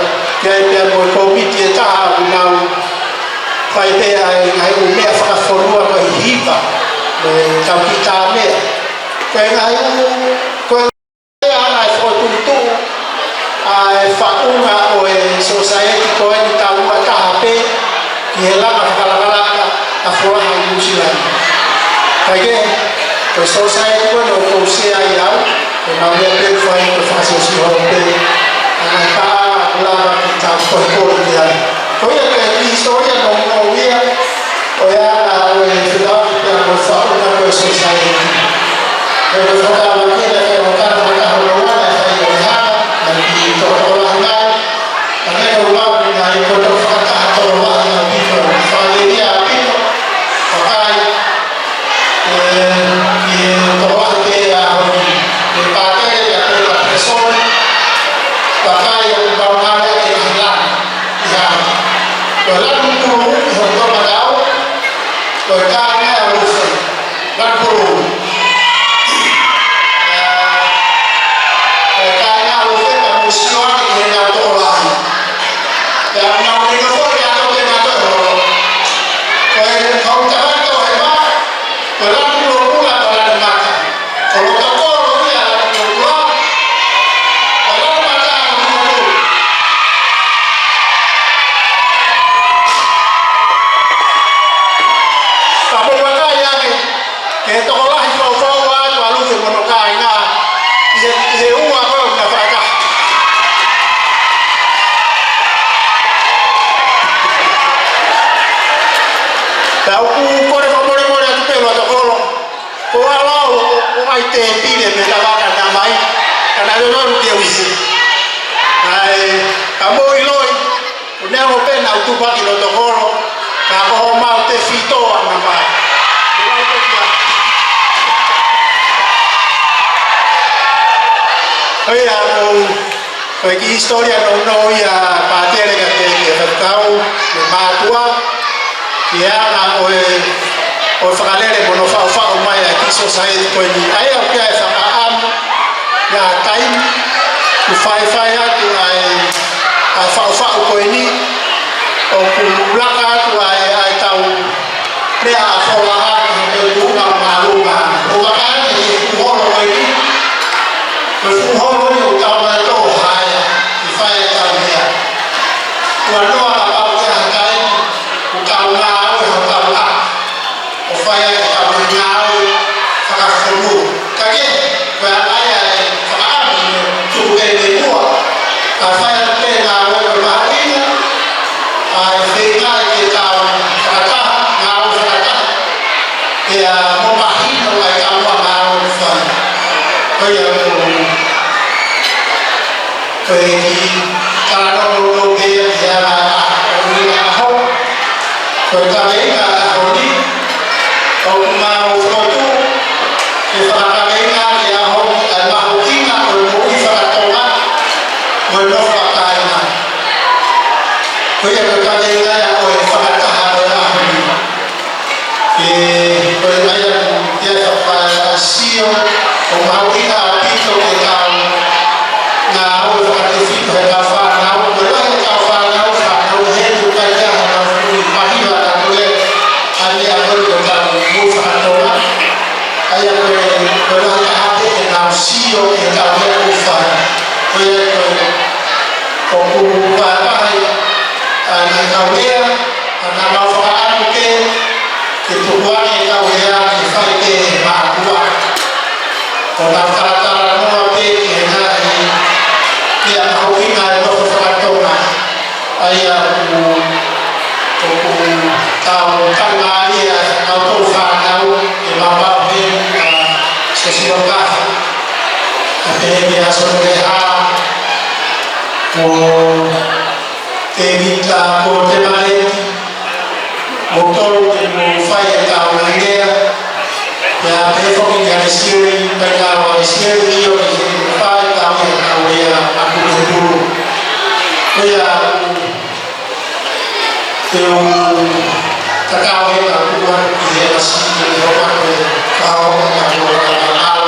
ke pe mo komiti eta na pai pe ai o mea whakaforua ko i hiva tau ki tā mea koe ngai koe ana e whakututu ai whakunga o e society koe ni tau ua taha pe ki he langa whakalakalaka a whoraha i Musilani kai ke koe society koe no kousea i au e maumea pe whai koe whakasesi horo pe anai paa langa ki tau koe kore ki ai koe e ki historia no ia o ia na o e whilawi pia koe whakunga koe society e koe whakalakalaka e o kana whakaharoana e whai o e hana na ki tokotola hangai na neka ulawi na i koe tau whakataha tolo wahi na pito whaleria a pito whakai ki tolo wahi ke a honi e pātere a koe la presone whakai o baunare e hilani i hana koe lanu kuru i hongoma dao koe kāne a rufe lanu kuru koe kāne a rufe ka musioani i he ngau toko lahi e a ngau rino fori a tau ke ngā toi horo koe kau takanto he maa koe lanu kuru kula koe lanu mata koe loka koro ia lanu kuru kula koe lanu mata a lanu kuru Kamu wakai ake ke toko lahi whau a tu alu ke mono kai ngā i he ua koe na whaka Pea uku kore whamore more atu pelo ato koro ko alau o mai te pire me ta waka na mai kana dono ke wisi ai kamo iloi o nea mo pena utupa ki loto koro ka koho mau te fitoa na mai Oia koe ki historia no ia pātere ka te whakau me mātua ki ana o whakalere mono whau mai a ki society koe ni ai au kia e whakaamu ia taimi ku whai atu ai whau koe ni o ku laka atu ai tau mea a wholaha ki he unga marunga o wakane e kuhoro koe ni koe kuhoro ni o tau mai tō haia i whai e tau mea kua noa a pau te hakai o tau ngā au e ho tau a o whai e tau ngā au e whakawhonu ka ke koe anaia e whakaamu ni tuku e me mua ka whai atu pe ngā au e o mahina ai whengai ke tau whakataha ngā au whakataha e a mo mahina ai tau ngā au e whai koe a koe ki karano no pea ki a rina aho koe kawenga a honi o kumau whotu ke whakawenga ki a honi a mahukina o mui whakatonga koe no whakainga koe a koe kawenga a koe whakataha o a honi koe aia kia whakasio o mahukina a pito ke tau ngā au e whakatewhito he ka whanau koe lahi ka whanau he tu kai kaha na whuri mahiwa a koe ane a koe o tau mō whakatoa aia koe lahi ka hate e ngā sio e tau he o whana koe ai kawea ana mau whakaatu ke tukuane e kawea ke whai te maakua. O nā taratara noa pe ki he nā i a haukinga e toko whakatonga ai a ku tau kanga ia au tau whanau e mambau he se siwakahi. A te hemi a sono le haa o te mita ko te mareti o tolu te mo whai e tau nangea ia te whoki ki ane siuri pai tau ane siuri i o te whai tau e tau ia aku te turu ia te o kakao e tau kua i he nasi i te hokako e kao e tau o tau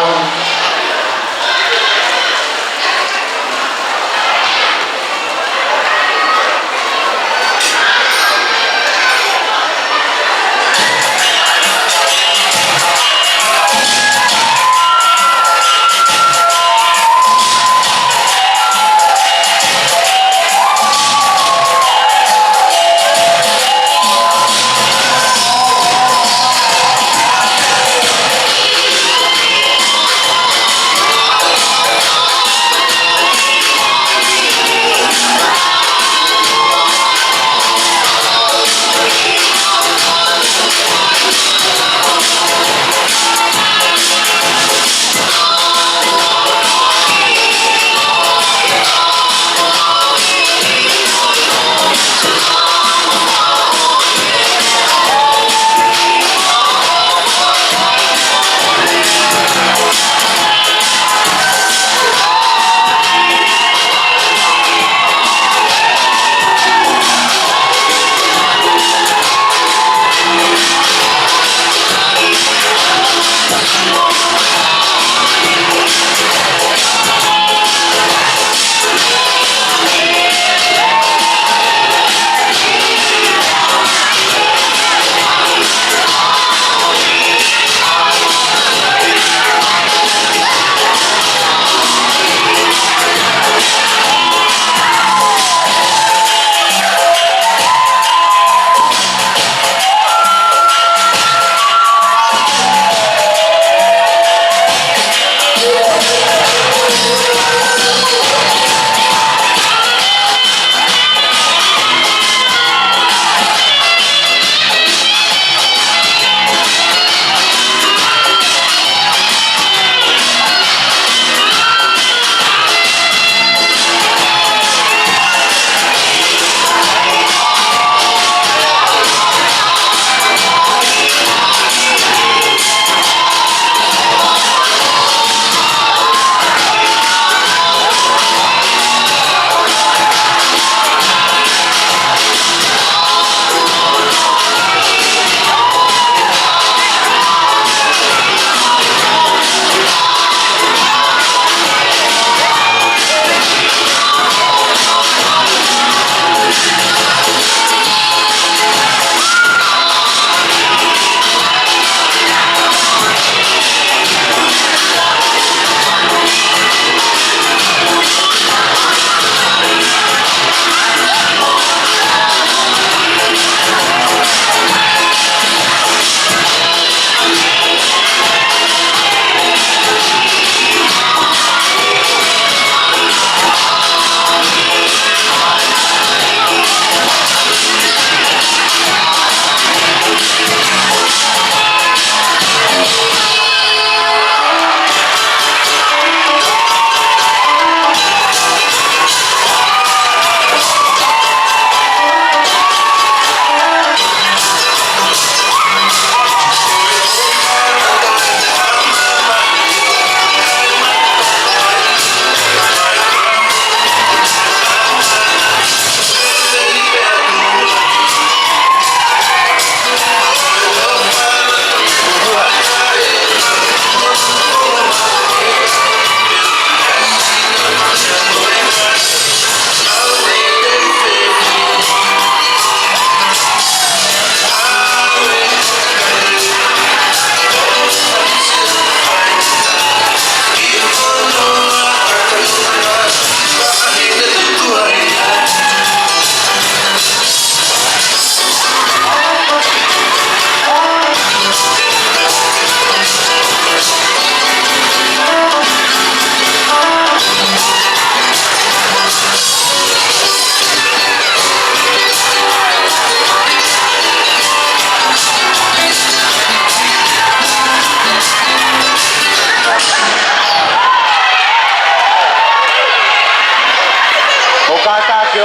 kata ke o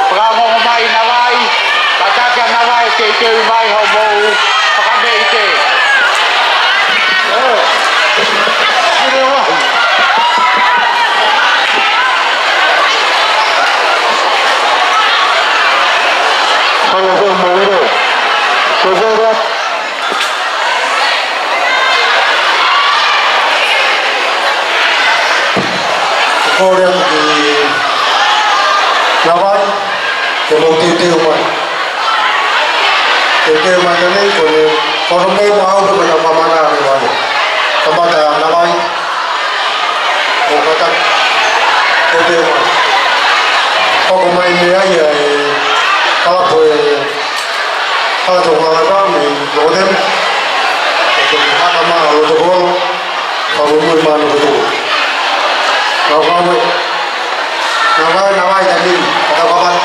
prango mai na vai kata ke na vai ke mai ho mo pakamei te Orang di Lawan, kemudian tiup mai ni kalau mai mau tu pada pamana ni mana, kamada Lawan, kata tiup mai, kalau mai ni aja kalau tu orang ni loden, jadi apa mah lo tu kalau mai mana tu. Nawai tadi kata kawan.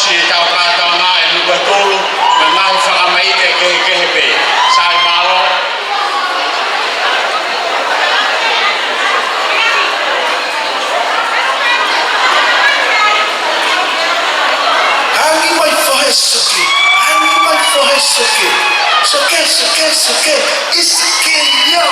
si tau kātau ngā e lupa tōru, me ngāhi whakamaite ke pe. Sai mālo. Hangi mai whahe sake, hangi mai whahe sake. Sake, sake, sake, isake ia.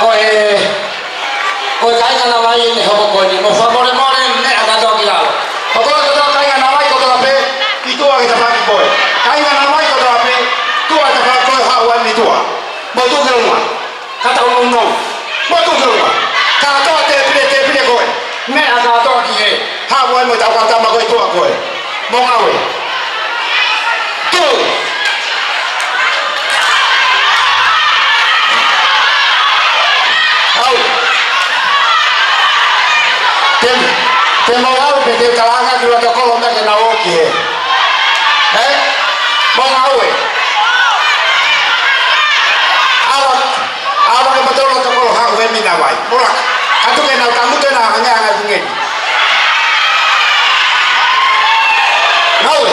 koe kainga na mai ni hoko koe ni mo famore more ne aga to ki lao ko ko to kainga na mai ko to pe ki to aga ta ki koe kainga na mai ko to pe tu aga ta koe ha wa ni tua mo tu ke uma kata no mo tu ke uma ka to te pile koe ne aga to ki he ha wa mo ta ka ta ma koe tu koe mo ngawe tu Te mau pe te kalanga ki waka kolonda ke na oki he. Mo ngawe. Awa ke patolo ka kolo ha we mina wai. Morak. Atu ke na kamu te na hanga hanga kungen. Ngawe.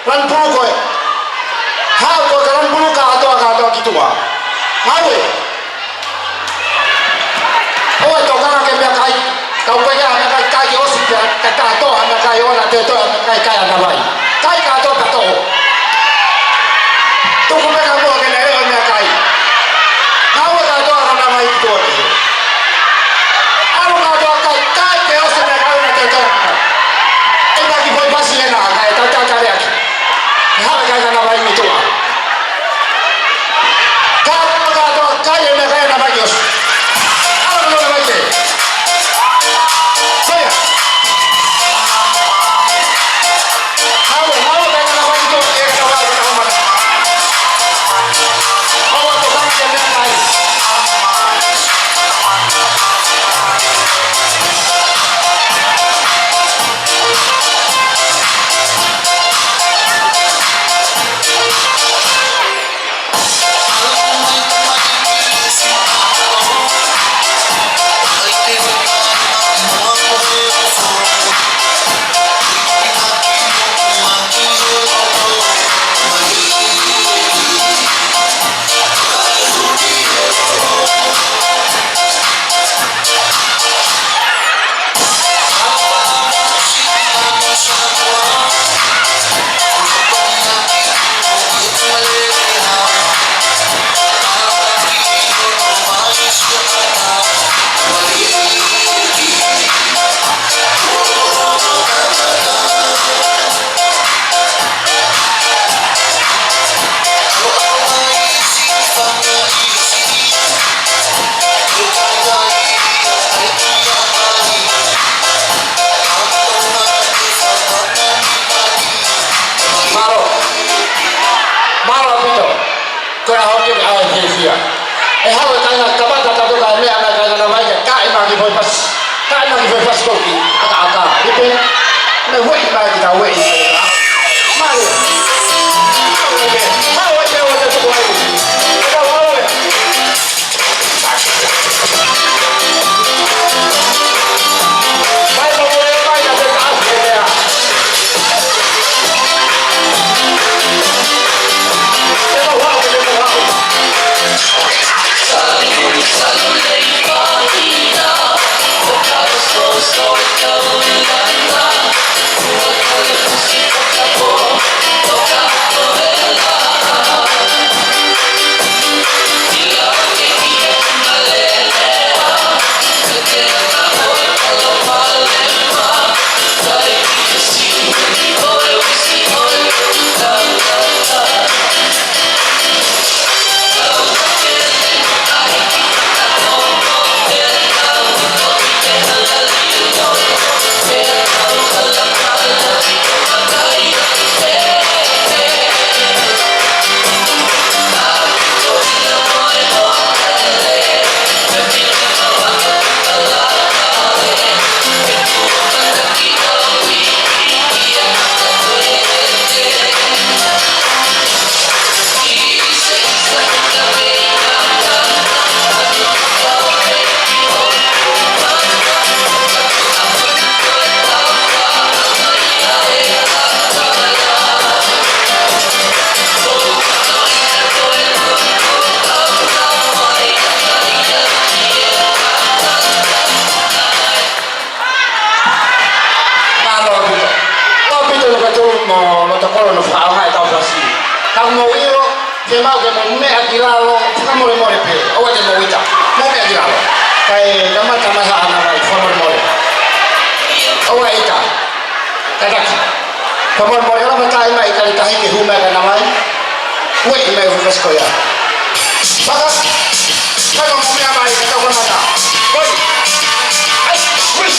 Ran pulu koe. Hau koe ka ran pulu ka atoa ki tua. Mawe. Oe to kara ke mea kai. Kau pega me kai osi ka atoa me kai ona te toa me kai ana vai. Kai ka atoa ka to. Tu ko pega mo ke ne me kai. Hau ka atoa ana vai ki tua. Alu ka atoa kai ke osi me kai ona te toa. Ai ba ki foi pasi na kai ta kare aki. Hava kaga na vai mitua. Kaga kaya na kaya na vai os. Ala no vai ter. Saya. Hava kaga na vai mitua e ka vai na homa. Hava to kaga na vai. protokolo no whaonga e tau whasi. Tau mo iro, te mau ke mo mea ki lalo, whakamore more pe, oa te mo ita, mo mea ki lalo. Kai kamata maha ana mai, whamore more. Oa ita, tataki. Whamore more, ora matai mai, kari tahi ke hume ka namai, ue i mai whakasko ia. Whaka, whaka mo mea mai, ka tau whamata. Oi, ai, ui.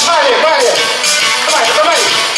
Mare, mare, tamai, tamai.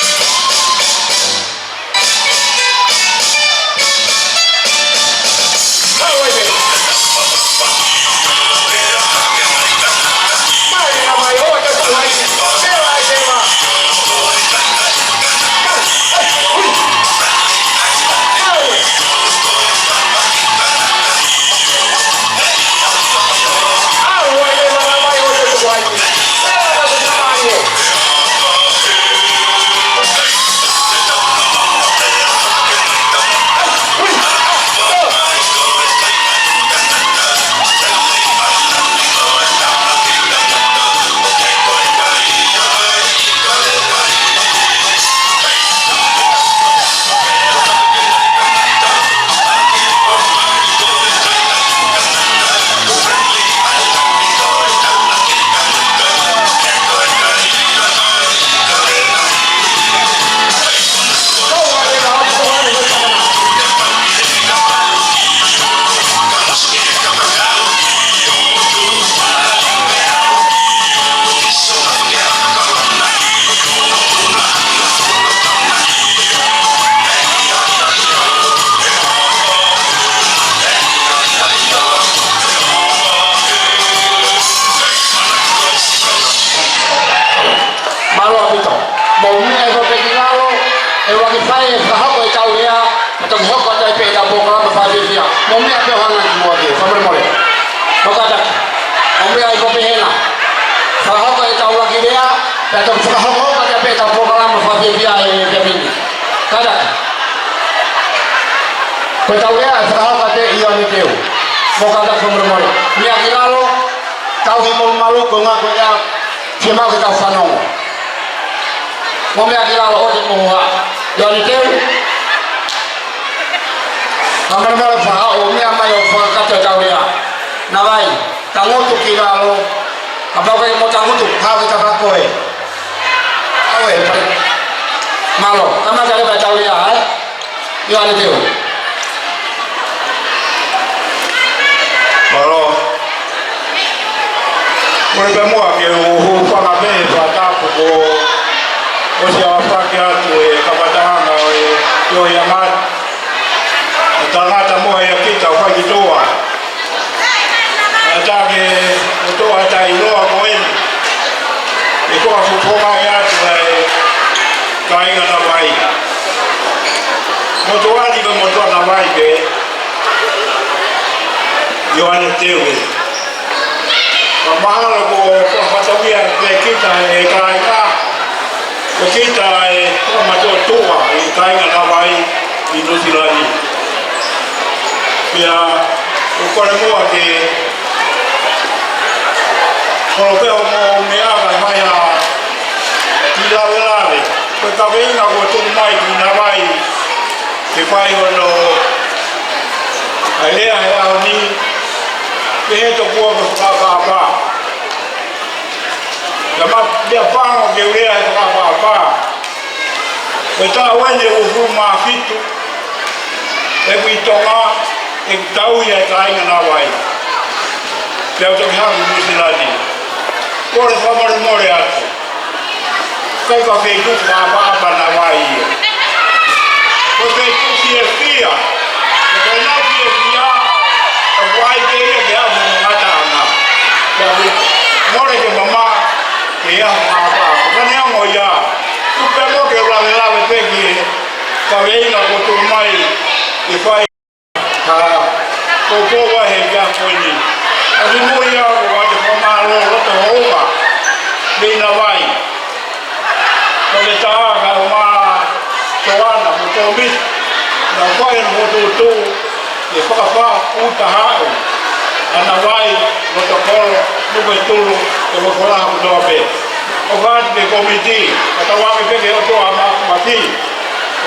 o vai ke komiti kata wa ke ke o to ama mati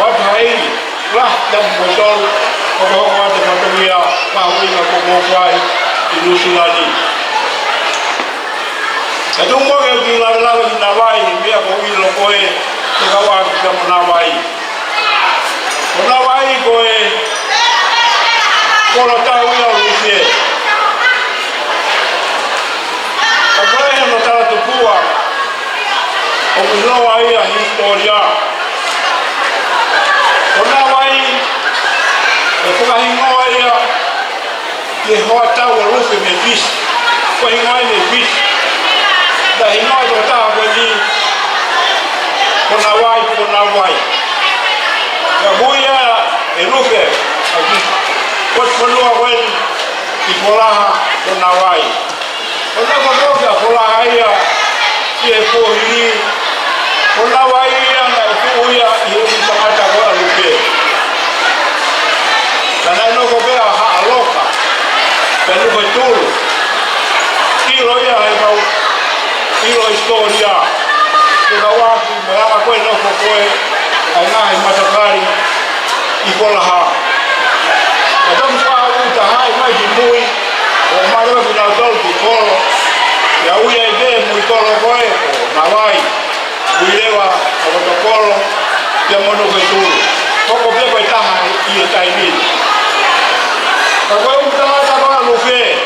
wa thai la dam botol o ko wa de matomia pa wi na ko mo kwai ilusulani atu mo ke ki la na vai mi ko wi lo ko e ka wa ka mo na vai ko e ko lo ta wi o li se agora no ta tu pua o no vai a historia o na vai e ko ga hingo vai a ke ho ta o lu se me fis ko hingo ai me fis da hingo ai ta ko ni ko na vai ka buia e lu se aqui ko ko lu a wen ki pola ko na vai o na ko ka pola ai a ki e ko ni ona vai ana kuya iyo mtamata kwa luke kana no ko bea ha loka pelu ko tulu kilo ya eba kilo historia kwa watu mara kwa no ko ko ana matakari ikola ha kama kwa uta hai maji mui o mara bila dol ko ya uya ide mu kolo ko na vai uilewa a protokolo ya mono kwetulu koko pia kwa taha iyo taimini kwa kwa umtamata kwa lufe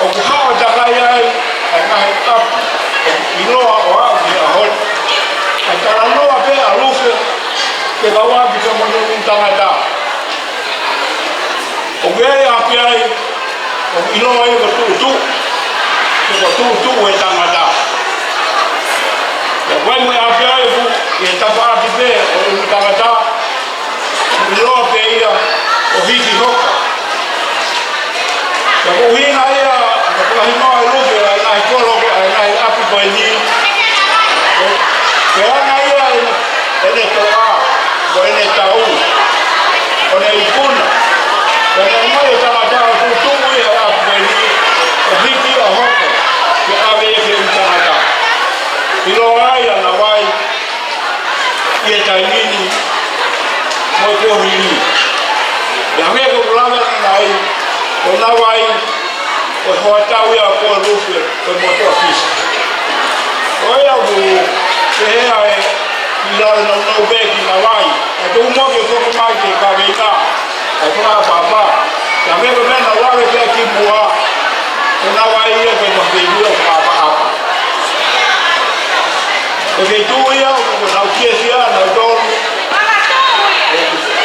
okuhawa takaya anahe kapu iloa oagu ya hoti ataranoa pia lufe kega wabi kwa mono umtamata ogere apiai iloa iyo kwa tutu wetamata ya kwa mwe afya yetu yatafaa be utakata lote ile ofisi hoka ya kuhina ile kwa himo iluge na ikolo na api kwa ni ya na ile toa kwa ile tau kwa ikuna kwa mwe tamata tutumu ya api kwa ni ofisi hoka ya ave yake mtamata ilo haya na wai ye taimini moto hili ya mego kulanga nai ona wai o hotau ya ko rufe o moto ofisi oya bu sehera e ila no beki na wai atu moge soko mai ke kabina akuna baba ya mego mena wale ke kibua ona wai ye ke mafedio baba hapa porque tu ia na ukesia na dor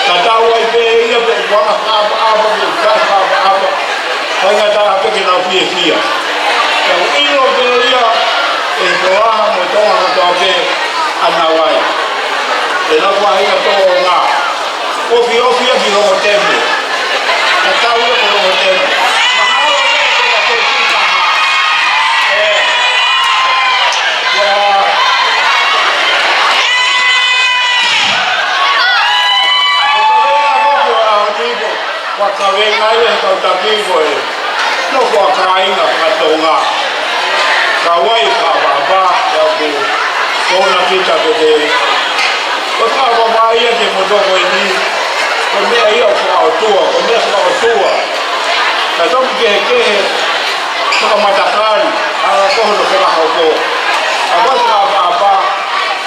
tata wai pe ia pe wana aba kanga ta pe ke na ukesia ka ilo pe ia e doa mo toa no toke ana wai e na kwa ia to na ofia ki no tempo tata wai ko no tempo wakawenga ile kautakivo no kwa kainga katonga kawai ka baba ya ku kona kita kede kwa baba ile ke mdogo ni kwa hiyo kwa otua na toki ke kwa matakari ala kono kwa hoko abasa baba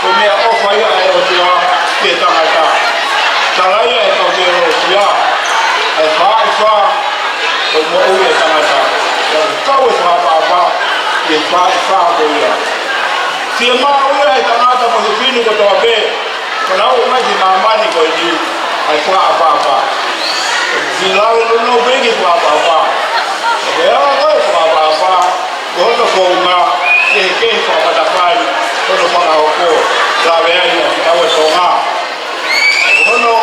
kwa ofa hiyo otua kita hata talaya kwa sia fa o mo o ya tamata ka o fa papa ye fa go ya si ma o ya tamata mo fini ko to be ko na o ma di mama ni ko ni ai fa papa si la no be ki fa papa ya ko fa papa go to ko ma ke fa pata pai ko no fa na ko la ve ai na ka o so ma no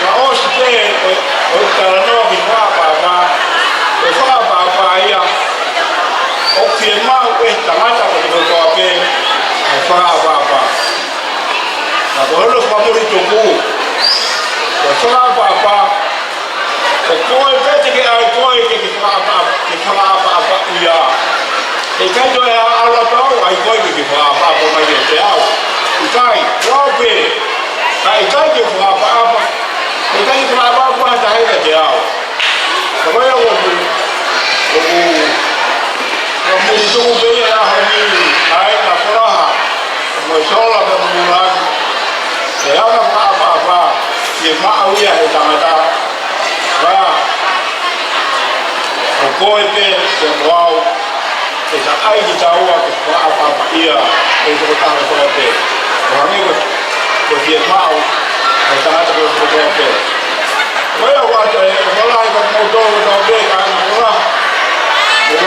na oste o tarano ki papa ia o firma o tamata ko ko ke fa papa na ko lo fa mo to ku ko fa papa ko ko e pete ke ai ko e ke fa papa ia e kai to e ala tau ai koi ki fa pa po mai te au i kai rope kai ki fa pa pa e kai ki fa pa pa ta hai te au ko mai o mo tu be ya ha ni ai na fora mo sola pe mo la e ala pa pa ki ma au ya e tamata va o koi pe se mau e sa ai di taua ke fa apa ia e ko ta ko te o amigo ko ti mau e ta ta ko ko te o ya wa te o la ko mo do do be ka na o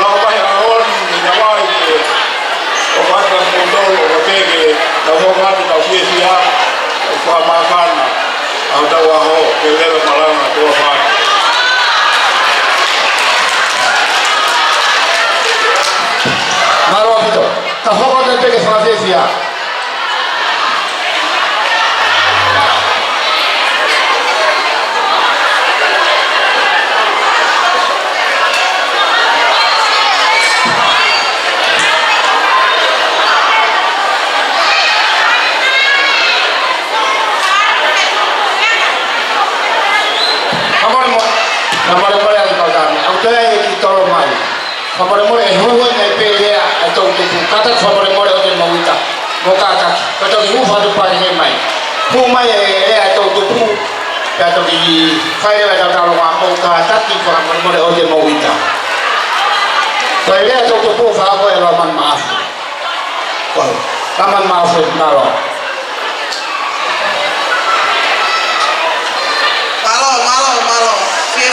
la ba ya on ni na wa e o wa ta mo do o be ke ta ho wa ta fi sia o fa ma kana au ta wa ho ke le ma la na to fa Maro apito, ka hoko te peke francesa. Kamar mo ang kagami. Ang kaya ikitoro mai. Kamar mo e huwa na pelea ato tu kata kamar mo o den mawita. Boka ka kato hu fa du pa ni mai. Hu mai e ato tu pu. Kato di fai la ta lo ma mo ka ta ki kamar mo o den mawita. Ko e ato tu pu fa ko e lo man maaf. Ko kaman maaf na lo.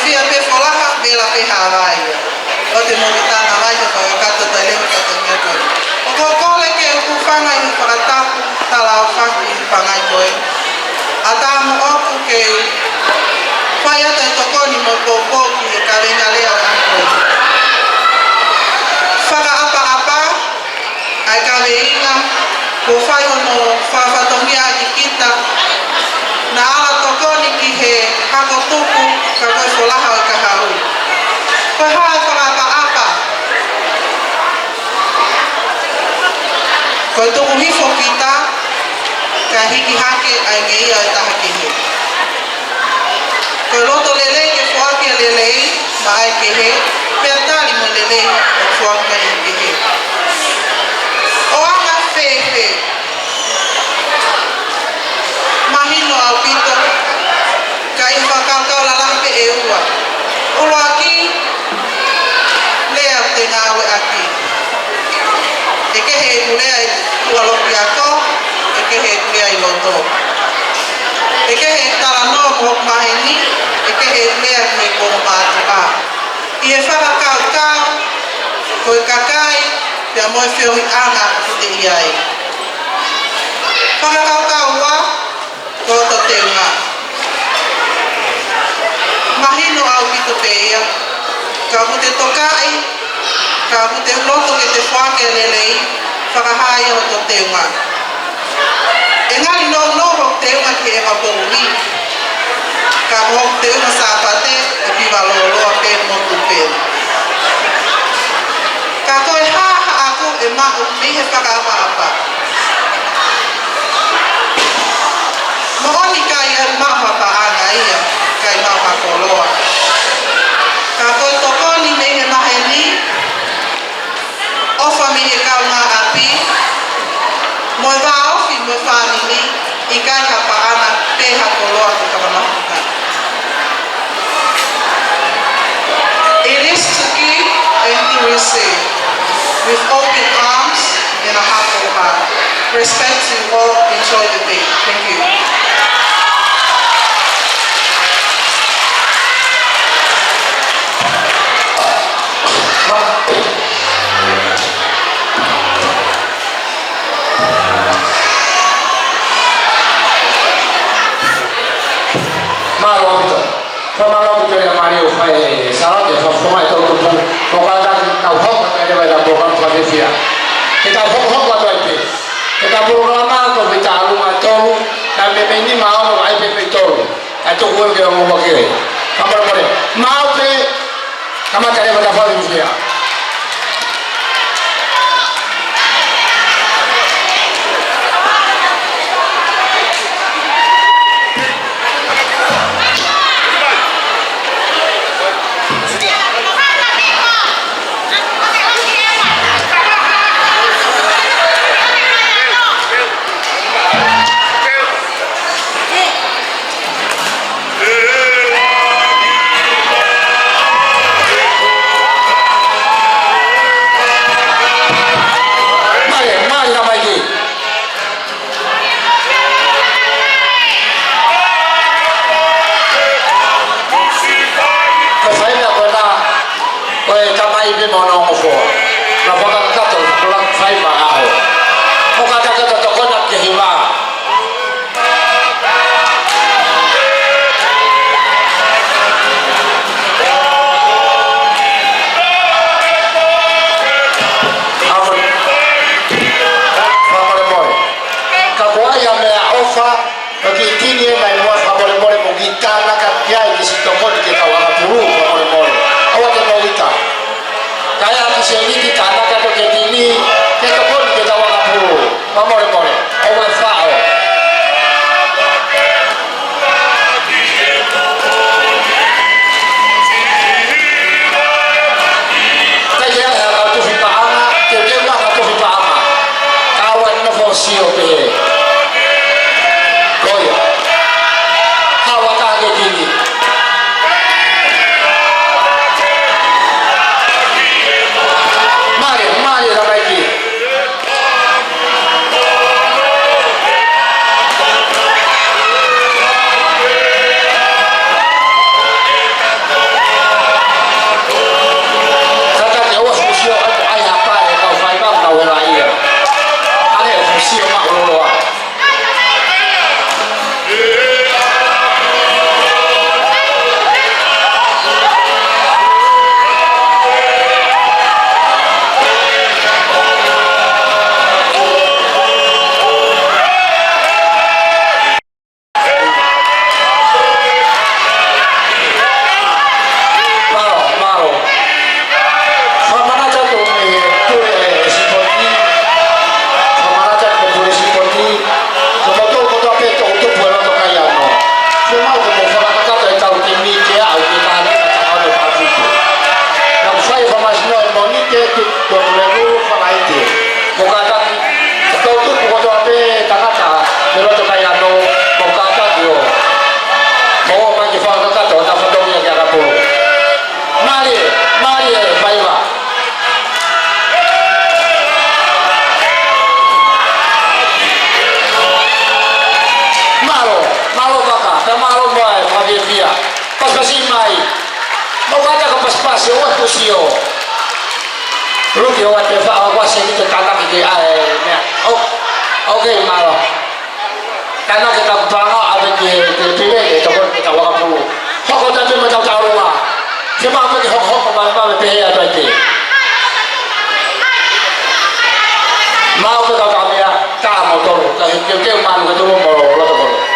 Fia pe folaha bela pe harai. O te movita na vai ko ka to tele ko to me ko. O ko kole ke ku fanga i para tapu tala o faki fanga joy. Ata mo o ku ke faya te to ko ni mo popo ki ka venga le o ko. Faka apa ai ka venga ko fai no fa tongia kita na ala to ko ni ki he ha ko tupu ka ko folaha o ka hau ko ha apa ko to hi fo kita ka hiki hake ai ngei ai ta hake he ko lo to lele ke fo ke lele ma ai ke he pe ta li mo lele ko fo ke he o anga fe mahino au pito kai whakakau la lampe e ua. Ua aki, lea te ngāwe aki. E ke he kulea i ua lopi ako, e ke he kulea i loto. E ke he tala noa mohok maheni, e ke he kulea ki me kono mātu a. I e whakakau kau, koe kakai, pia moe whiohi anga ki te iai. Whakakau kau ua, ko to te unga. Mahino au ki to peia, ka mute tokai, ka mute loto ke te whake lelei, whakahai o to te unga. E ngari no ho te unga ki e mapouri, ka mo te unga sāpate, e piwa loloa pe mo tupe. Ka koe haha aku e mahu ni he whakaapa-apa. Mohoni kai e maha paanga ia, kai maha koloa. Ka koe tokoni me he maheni, ofa me he kaunga api, moe wā ofi moe whānini, i kai ha paana peha koloa te kawamahuta. It is to give and to receive, with open arms and a humble heart. Respect to all, enjoy the day. Thank you. Malo apito. Malo apito ya Mario fai salon de forma de todo tu. Ko ka da ka ho ka de ba da program fa de fia. Kita ho ka da pe. Kita programa ko vita aluma to na me me ni ma o ai pe pe to. A to ko ke mo ba ke. Kamar pare. Ma pe kama tare ba da fa de fia. ki ai ne okay malo karena kita bangga ada ki pilih ke to kita wa pu hok ko ta pe ma chao lo ma se ma pe hok hok ma pe ya tai ti mau ke ta ka ya ka mo to ka ke ma lu ke to mo lo to ko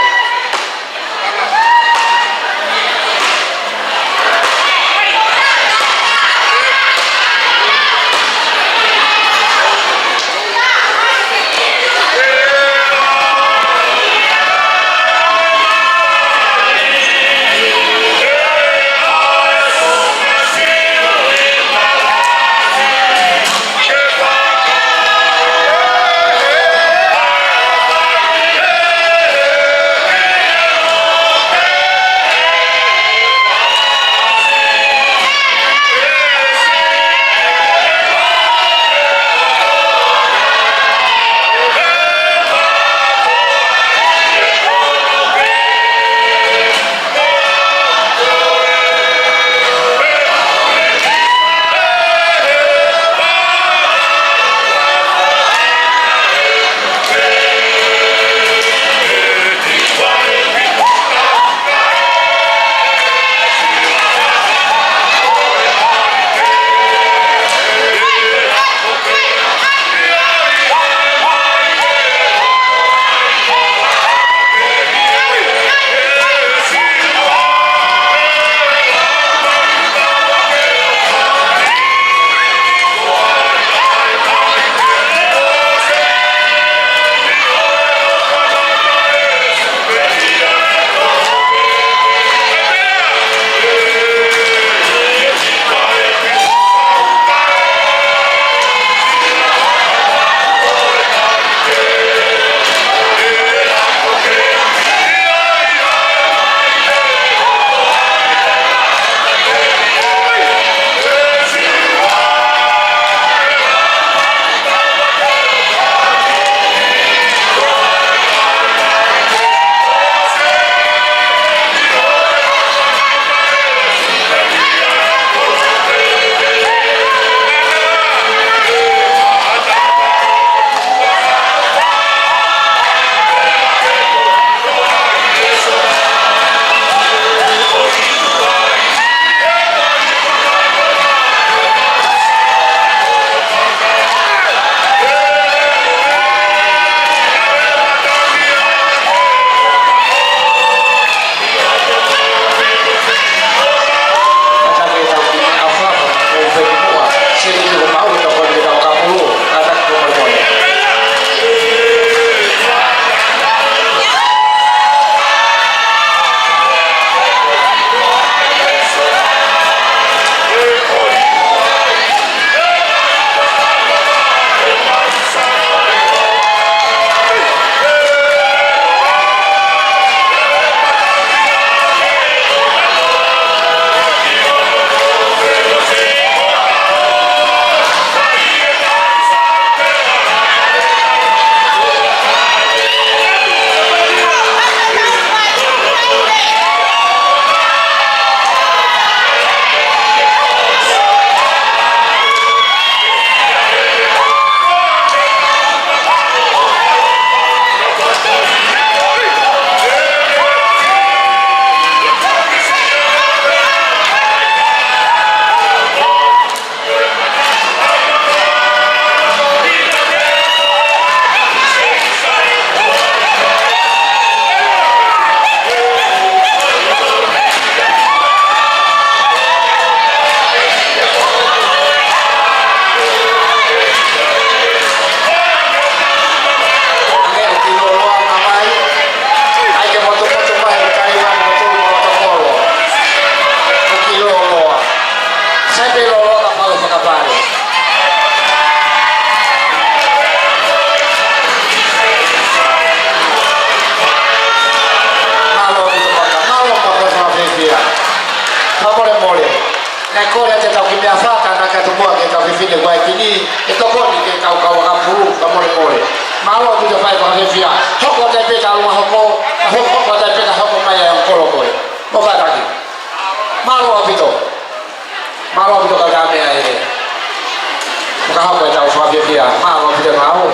ngáo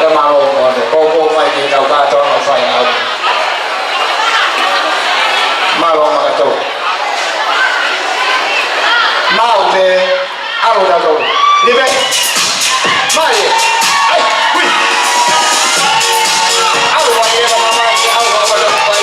cái mà lô còn để cô quay đi đâu ra cho nó phải nào mà lô mà cái tụ mau về alo ra rồi đi về mai ai ui alo quay đi mà mai alo quay quay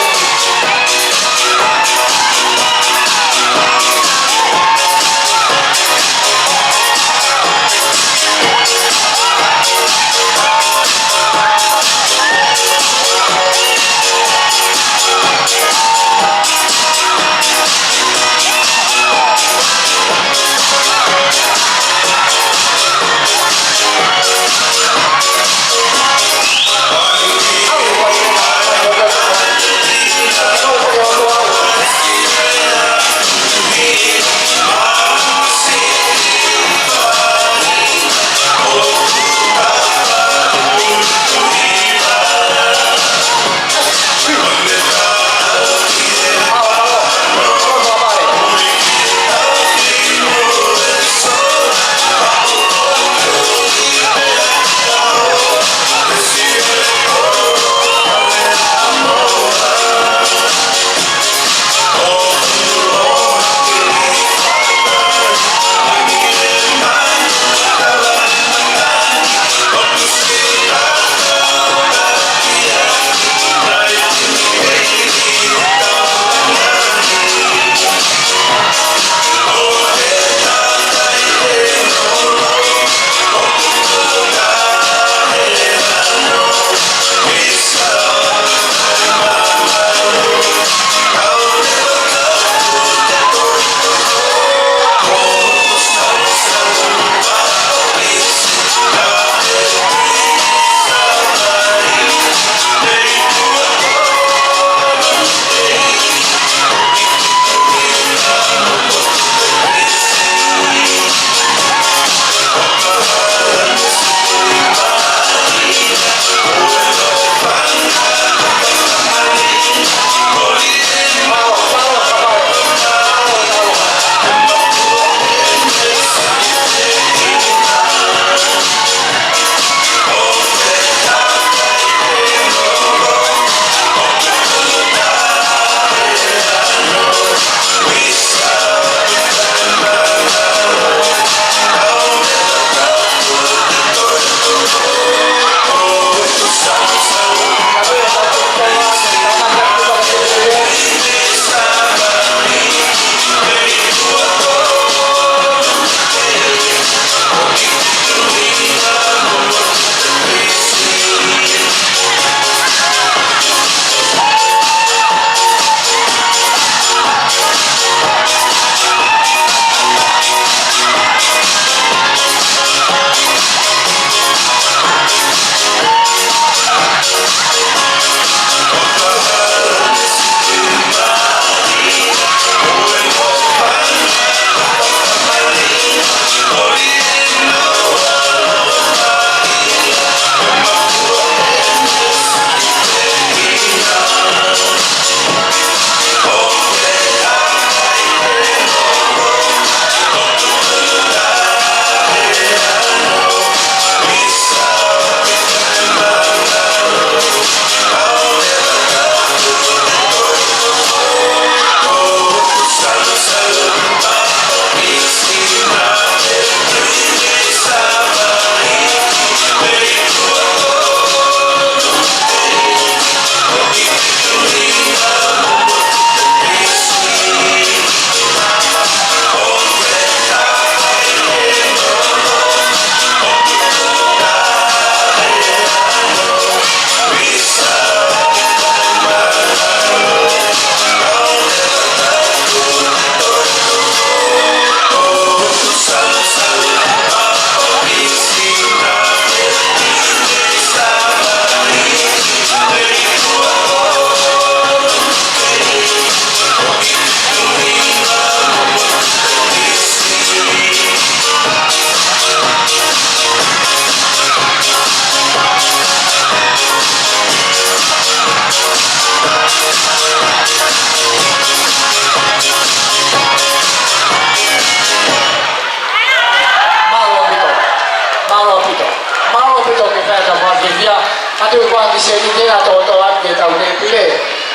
tu kwa kiseni tena to at ke tau te pile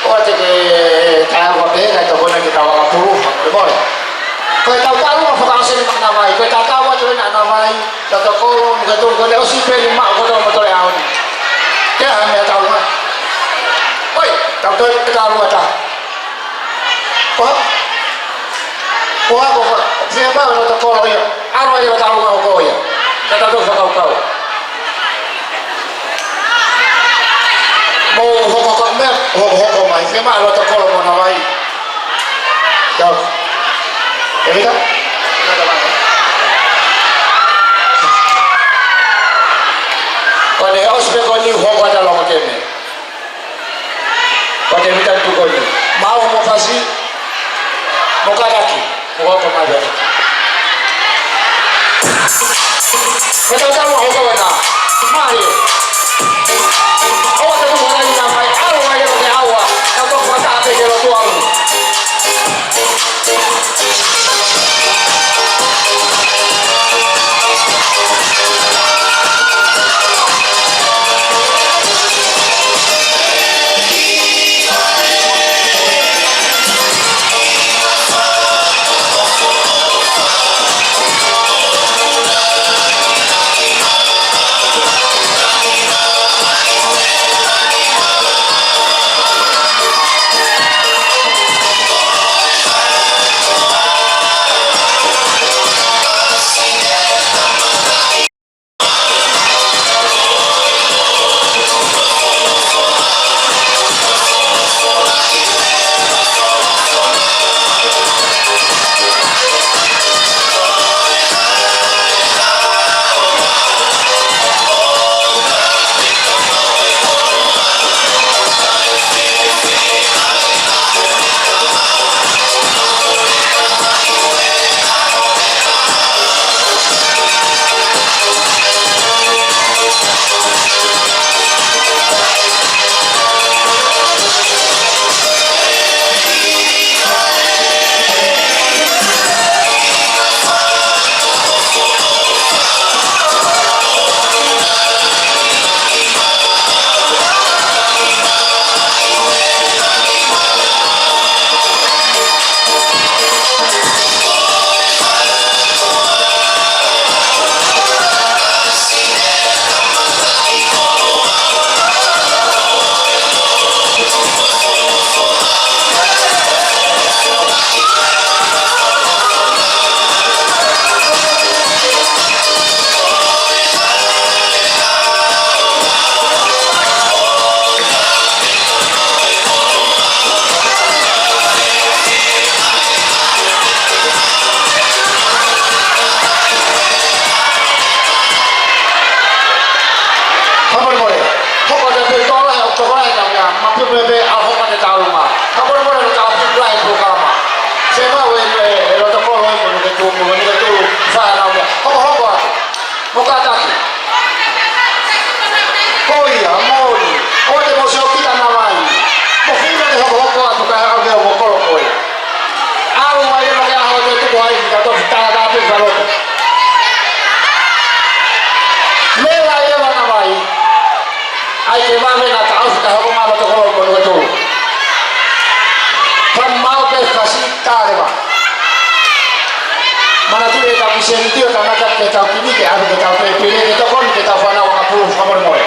o te ke ta wa pe na to kona ke ta wa puru de mo ko ta ta wa fa ka se ni na mai ko ta ta wa to na mai ta to ko mo to ko le o si pe ni ma ko to mo to le a ni ke ha me ta wa oi ta to ta wa ta ko ko se ba no to ko yo a ro yo ta wa ko yo ta to fa ka mo hoko me hoko mai se ma lo to ko mo na vai ya evita kone ospe ko ni hoko da lo ke me kone evita tu ko ni ma mo fasi mo ka daki mo ko ma ya ko ta mo hoko na Mario awa tu mana ni namai awa ya ke awa ta ko ta te ke lo tu amu sentido karena kita kini ke ada kita pilih kita kon kita fana waktu kabar mulai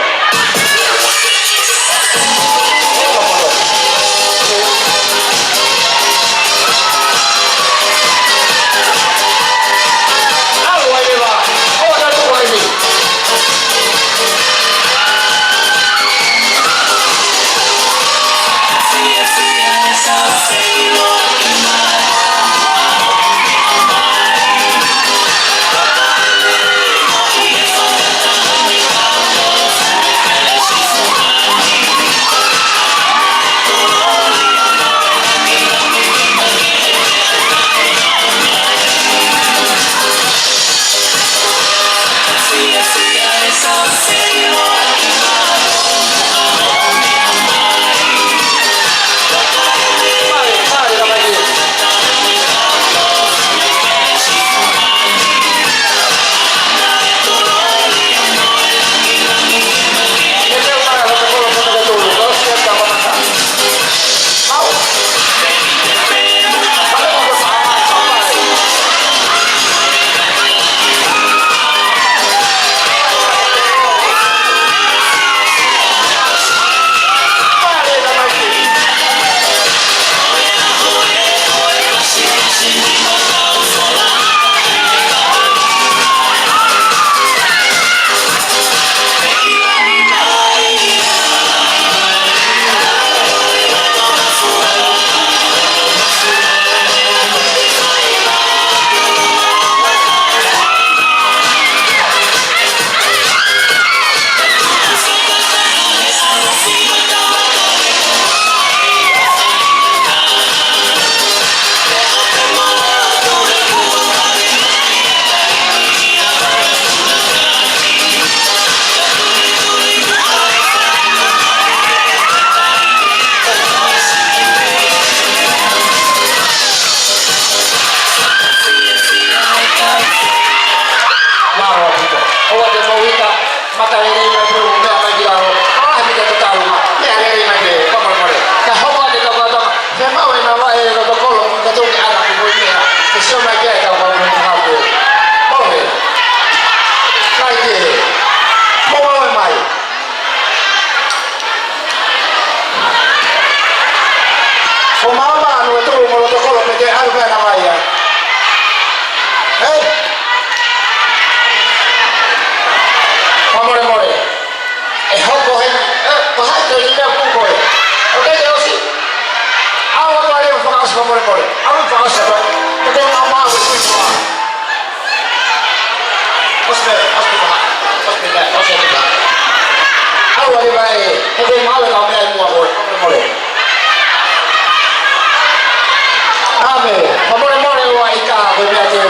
more. Alu pa sa ba. Kaya ang mga wala ko. Ospe ba. Alu ay ba eh. Kaya mga wala ka mo ako. More. Ame, more wa ika ko biya te.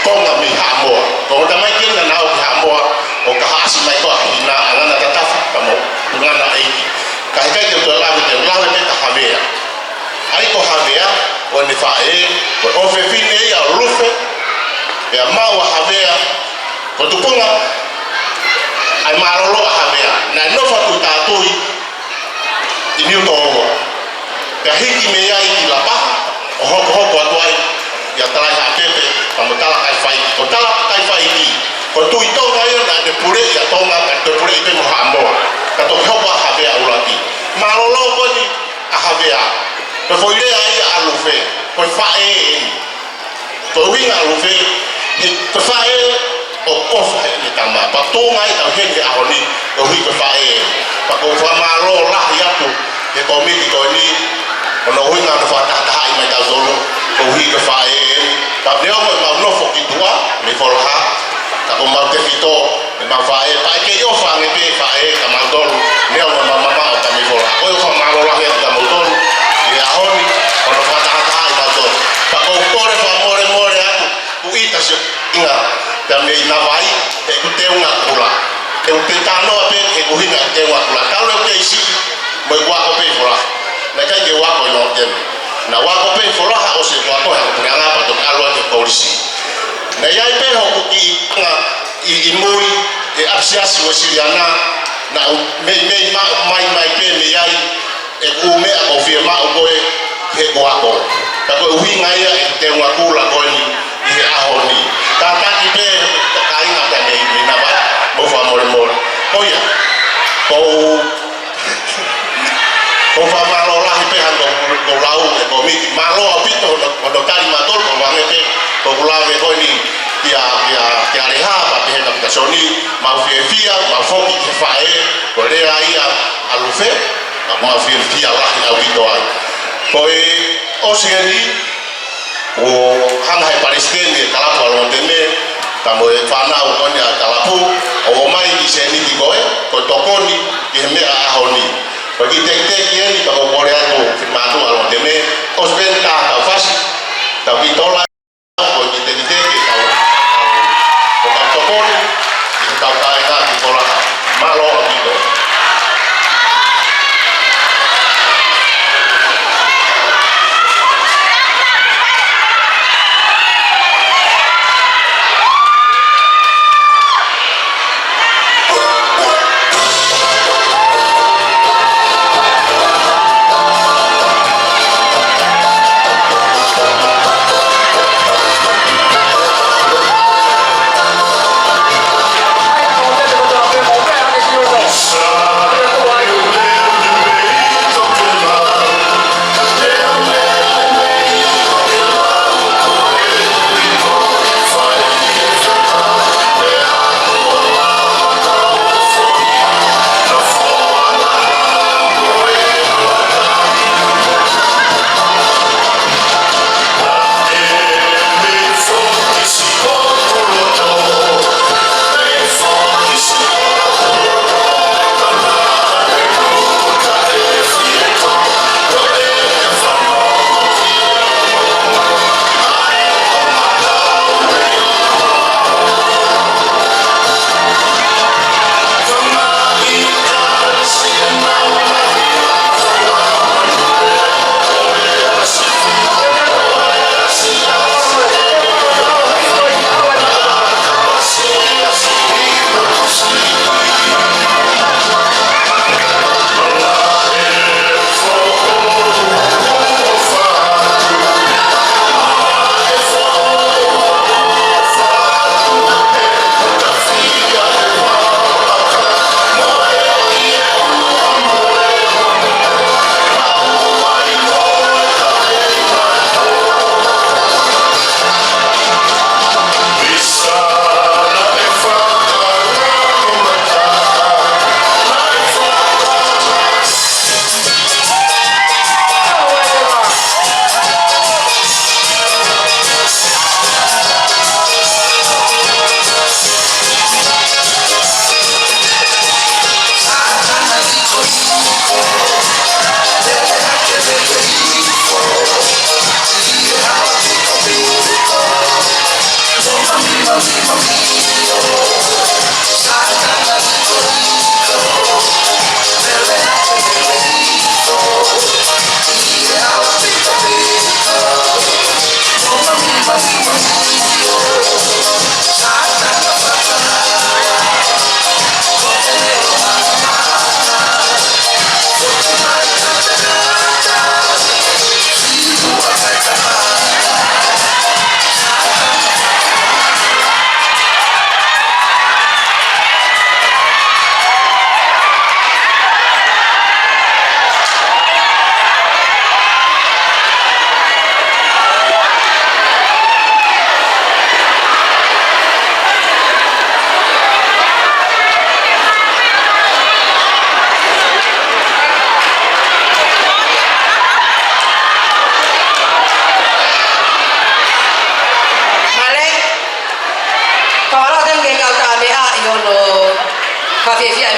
konga mi hamoa ko da mai kin na o hamoa o ka hasi mai ko ina ana tatafa kamo ngana aiki ka kai ke to la me ka havea ai ko havea o ni fa o fe fine ya rufe ya mau havea ko tupunga ai marolo havea na no fa tu tatui ini to ya hiki me ya iki la pa o hoko atuai ya tala ya pepe pamutala kai fai ko tala kai fai ni ko tu ito na yo na de pure ya tonga ka de pure ipe mo hambo ka to hoko havea ulaki marolo ko ni havea ko foi le ai alufe ko fa to winga alufe ko fa o kofa ni tama pa to ngai ta henge ahoni o wi ko fa pa ko fa maro la ya tu ke ko mi ko ni ono winga no fa ta ta ai mai ta zolo o wi ko fa pa leo mo no fo ki tua mi fo ha ta ko ma te fito ma fa pa ke yo fa nge pe fa ka ma dolo leo mo mama ta mi fo ha o fa maro la ya ta mo dolo ya ahoni ono fa ta ta ai ma to pa ko kore fa more atu ku ita se inga tambe ina vai te ku te unga kula te te tano ape e ku hinga te wa kula ka lo ke isi mo wa ko pe fora na ka ke wa ko no ke na wa ko pe fora ha o se wa ko ha ku nga pa to ka lo ni polisi na ya pe ho ku ki nga i moi e apsiasi wo siliana na me mai pe me ya e ku me a ko fi ma o ko e he ko ko ka ko wi nga ya e te wa kula ko ni i ahoni tata ki pe kai nga ta me na ba mo fa more oya ko fa ma lo la pe han ko lau e ko mi ma lo apito no kali ma tol ko wange pe ko la me ko ni ya le ha pa pe na soni ma fia ma fo ki fa ko le ai a lu fe ma fia la apito ai ko o seri o hang hai Palestina ni kala palo teme tamo e fana o konya kalapu o mai di seni di goe ko tokoni di me a honi bagi te kieni ka ko koreano firmatu alo teme o spenta ta fasi tapi tola ko di te ke ko ka tokoni di ta ta ina di tola malo abito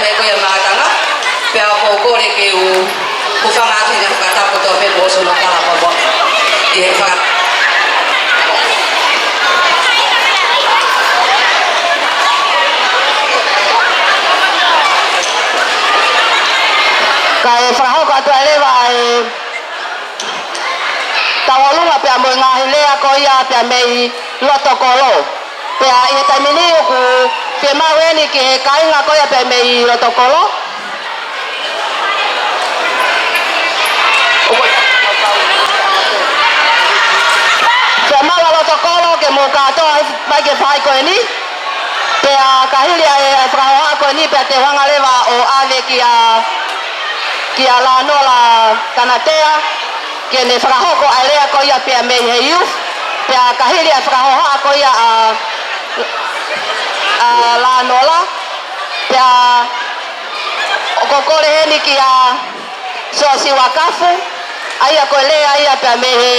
mai ko ia matanga pe a ko ko le ke u whanga atu nga whakatapo tō pe ko solo ka hapa bo i he whaka ka e whahoko atu a lewa e tawalunga pia mo ngahi lea ko ia pia mei loto kolo pia i he taimini uku pia maweni ki he kainga ko ia pia mei loto kolo pia mawa loto kolo ke mo katoa mai ke whai koe ni pia kahili e whahoa koe ni pia te wanga lewa o ave ki a la nola kanatea ke ne whakahoko a lea ko ia pia mei he youth pia kahiri a whakahoha ko ia a la nola pia o kokore heni ki a sosi wakafu aia ko lea ia pia mei he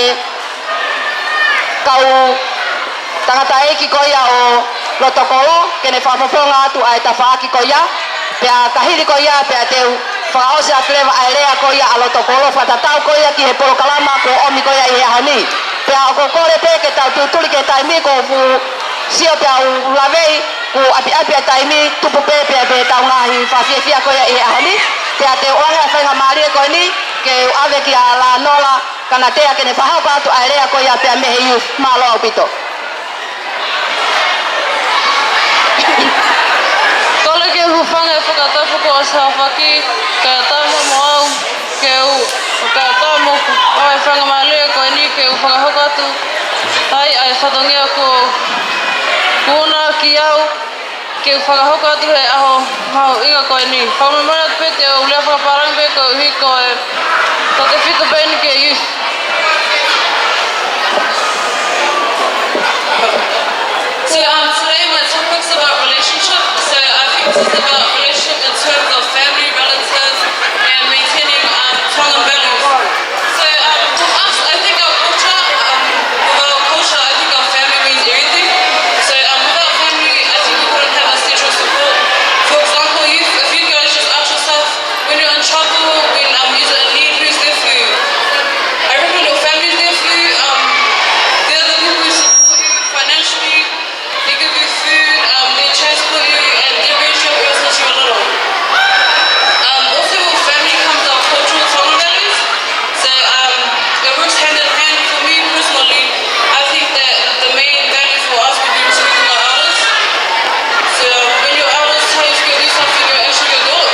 kau tangata eki ko ia o lotokolo ke ne whafafonga atu a eta whaaki ko ia pia kahiri ko ia pia teu whakaose a kleva a lea ko ia a lotokolo whatatau ko ia ki he porokalama ko omi ko ia i he ahani pia o kokore pe ke tau tutuli ke taimi ko fu sio pia u lavei ku api a taimi tupu pe pe tau ngahi whasiefia ko ia i he ahani pia te oanga whainga maria ko ni ke u ave ki a la nola kana tea ke ne whahauka atu a lea ko ia pia mehe youth malo au pito Kole ke hufanga whakatapu ko asa whaki ka tamo mo au ke u ka tamo ai whanga malea ko ni ke u whakahoka atu ai ai whatongia ko kuna ki au ke u whakahoka atu he aho mau iga ko ni whamamana pe te u lea whakaparang pe ko hui ko e tate whika pe ni ke youth So today my topic's about relationship. So I think this is about relationship in terms of family, relatives, and maintaining Tongan values. So for us, I think our culture, without culture, I think our family means everything. So without family, I think we wouldn't have a central support. For example, if you guys just ask yourself, when you're in trouble, when you're in need, who's there for you? I reckon your family's there for you. They're the people who support you financially. They give you food, they transport you, and they raise you up ever since you're little. Also with family comes our cultural Tongan values. So it works hand in hand. For me personally, I think that the main value for us would be respecting our elders. So when your elders tell you to go do something, you're actually going to do it.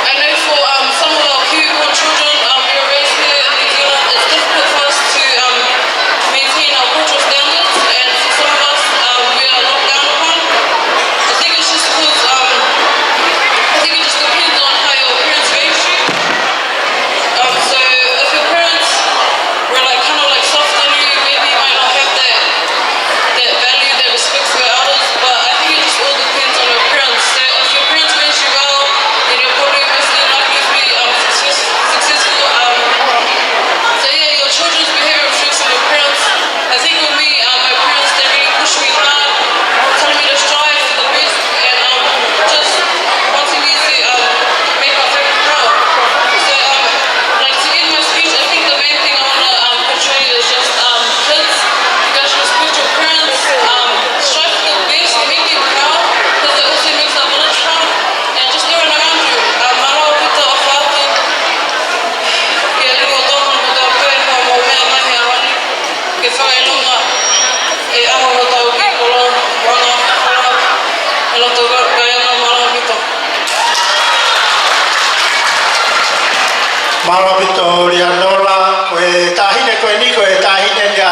I know for some of our Kiwi-born children, we were raised here in New Zealand, it's difficult for us to maintain our cultural standards, and for some of us, we are looked down upon. I think it's just because, I think it just depends on how your parents raised you. So if your parents were like kind of like soft on you, maybe you might not have that value, that respect for your elders. But I think it just all depends on your parents. So if your parents raised you well, then you're probably most likely to be successful. So yeah, your children's behavior reflects on your parents. I think with me, my parents, they really pushed me hard, telling me to strive for the best, and just wanting me to make my family proud. So like to end my speech, I think the main thing I want to portray is just kids, you guys should respect your parents, strive for the best, make them proud, because it also makes our village proud, and just everyone around you. Maro pita o whātu, kia ringo tōhon mo tau pēr, mo mō mea mahi ahani, ke whakailunga e aho mo tau ki kolo, wanga, e loto kaianga maro pita. Marapito Rianola, koe tahine koe ni koe tahine nia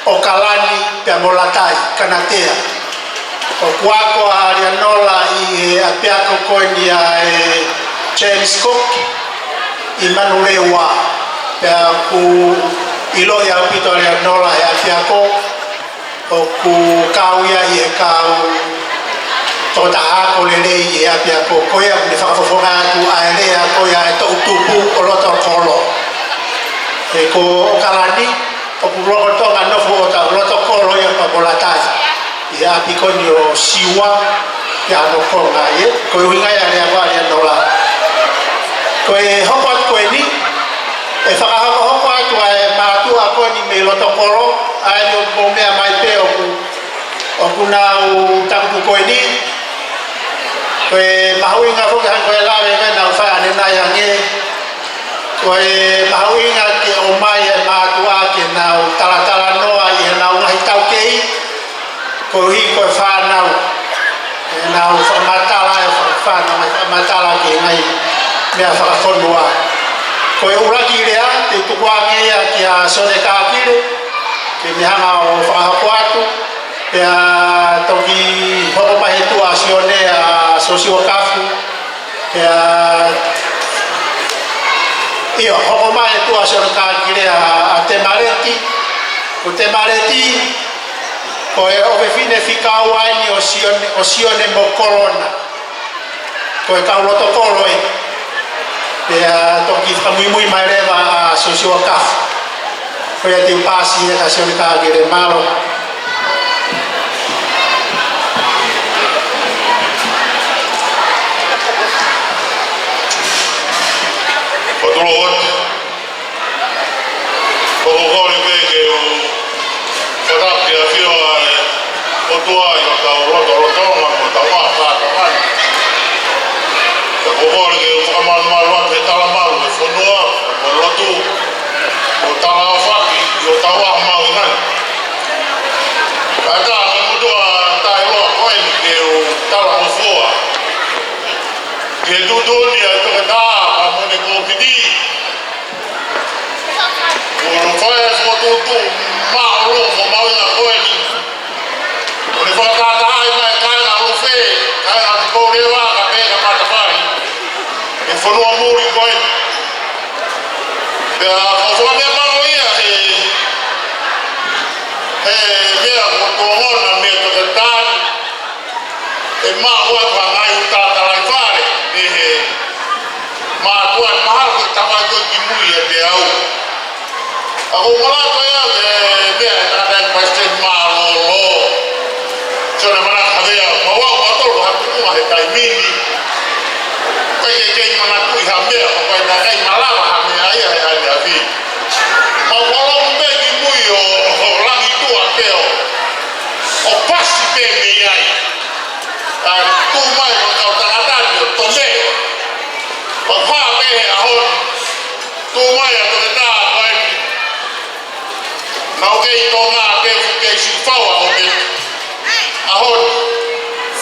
o kalani pia molatai kanatea. O kuako a Rianola i apiako koe nia e James Cook i Manurewa pia ku ilo ia pito Rianola e apiako o ku kauia i e kau tō taha ko lele i ea pia ko koea ni whakafofonga atu a elea koea e tō tupu o roto kolo. E ko o karani, o puroko tonga nofo o ta roto kolo i a papolatai. I a piko ni o siwa, ya no ko ngai ko winga ya ya ba ya no la ko e hopa ko ni e fa ha ho pa tu e ma tu a ko ni me lo to koro ai no bo me mai pe o ku na u tang ku ko ni ko e ma hu nga fo ka ko la me na fa ne na ya ni ko e ma hu nga ke o mai e ma tu a ke na u tala no a i na u ngai tau ke ko hi ko fa na u na u fa matala e fa na matala ke ngai me fa ko no a ko e ura ki rea te tukua ngia ki a sone ka kire ke me hanga o whakahakoatu pe a toki hoko mahi tua sione a sosio kafu pe a iyo hoko mahi tua sione ka kire a te mareti o te mareti ko e ove fine fika waini o sione mo korona ko e kauloto koro e ya toki famui mai reva a sosio kaf foi a te pasi e tasio ka gere malo Patrolot o gole be ke o kada ke afio o tua yo ka o roto ma ko ta wa pa ta mai o gole ke o ma ma te tala malu e whanua, o rotu, o tala awhaki, o tawa mau ngai. Ka tā, me mutua tai roa koeni ke o tala o fua. Ke tutuni a toke tā, a mone kōpidi. O no whae fua tūtū, maa ro, mo mauina koeni. O ne whakatata ai mai kaina rofe, kaina te kōrewa, ka pēka matawhai. E whanua mūri koe. Pea whawha mea maro ia he mea o tōngona mea toka tāni. E maa ua kwa ngai u tātarai whare. E he maa tua mahara ki tawai koe ki mui e te au. A ko malato ia ke mea e tātai paisten maa lo. Tōne mana kawea, mawau matoro hapukunga he tai mini. Kai kei mana tui ha mea, o kai na kai malawa ha mea ia he ai mea vi. Ma wala mbe ki mui o rangi tua peo. O pasi pe me ai. Tu mai o kau tangatani o tome. O wha pe he ahon. Tu mai a toke tā koe. Nau kei tō ngā pe kei si whaua o pe. Ahon.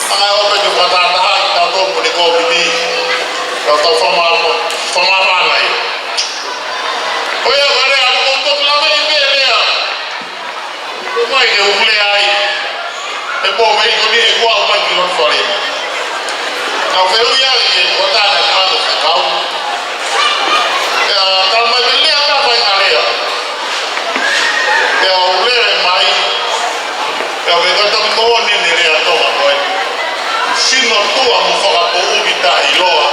Angai o pe tu whatataha ki tau tōmu ni kōpini. Tau whamamana i. Oia kare atu ko toku lawe i pē lea. Ko mai ke ukule ai. E pō mei ko ni e kua umai ki hot whare. Nau wheru ia i e o tāna kāno te kau. Tau mai pe lea tā whai ngā lea. Pea o lere mai. Pea me kata mō nene lea toka koe. Sino tua mo whakapo umi tā i loa.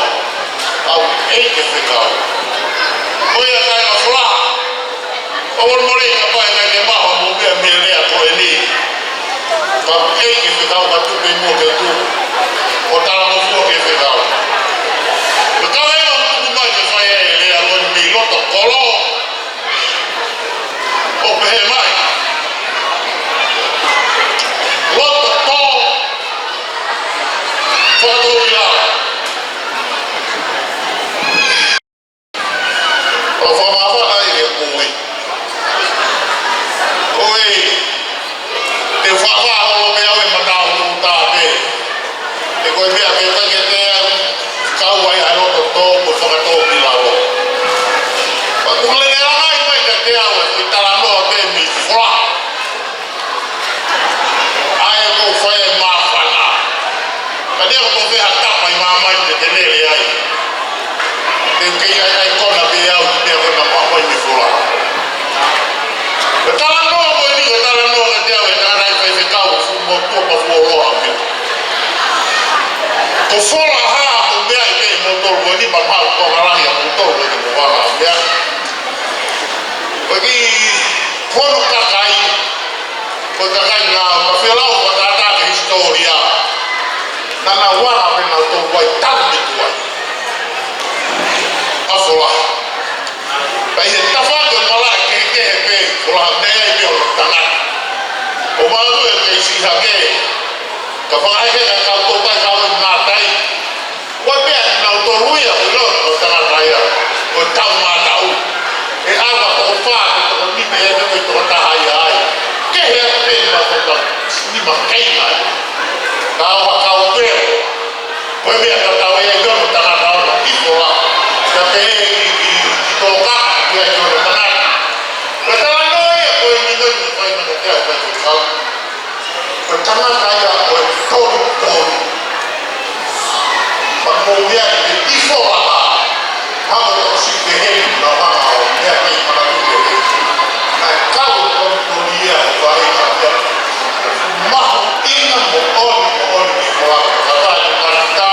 Au eike whekau. Oia kai ngā whulaha. Awar more ka pai ngai ke maha mo mea mea rea koe ni. Ka eike whekau ka tupe mua ke tu. O tala mo fua ke whekau. Ka kau ea o tuku mai ke whai e rea koe ni loto kolo. O pehe mai. Loto tō. Whakatō ki lau. O whamawhaka i e koe. Koe, te whawaholo me au e matau tū tāpe. Te koe mea ke take te kau ai ai roto tō ko whakatō ki lau. Pa kukulenge rangai mai ka te au e kui tala noa te mi whra. Ai e kou whae e maa whana. Ka nea ko wheha tapa i maa mai te nere ai. Te kei ai kona pe au ki mea kona mahoi mi whura. Ka tala noa koe ni, ka tala noa ka te au e tārai whai whekau o fumo tua pa fua roa au mea. Ko whora haa mo mea i kei motoru koe ni pa mau konga rahi a motoru koe ni mo wanga au mea. Koe ki kono kakai, koe kakai ngā mawhialau pa tātā ke historia. nana wara pe na to wai tau ni tua afola pai he tafa ke mala ke pe ola nei me o tanga o ma do e ke si ha ke ka fa he ka to pa ka na tai wa pe na to ruia o tanga raia o tau ma tau e agua o fa ko ni me e ko to ta ai ke he pe ma ko ta ni ma kai ma ka wa ka o pe ko me ta ta e ko ta na ta o ki ko la ka pe ki to ka ye ko ta na ko ta no e ko ni no ni ko ma ta ka ka ko ta na ka ya ko to pa mo ya ki fo la ha mo si ke he na ha ya ki ma na ku ke na ka o ko ni ya va e ka ya ma ina mo on ni mo la ka ta ka ta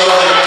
Thank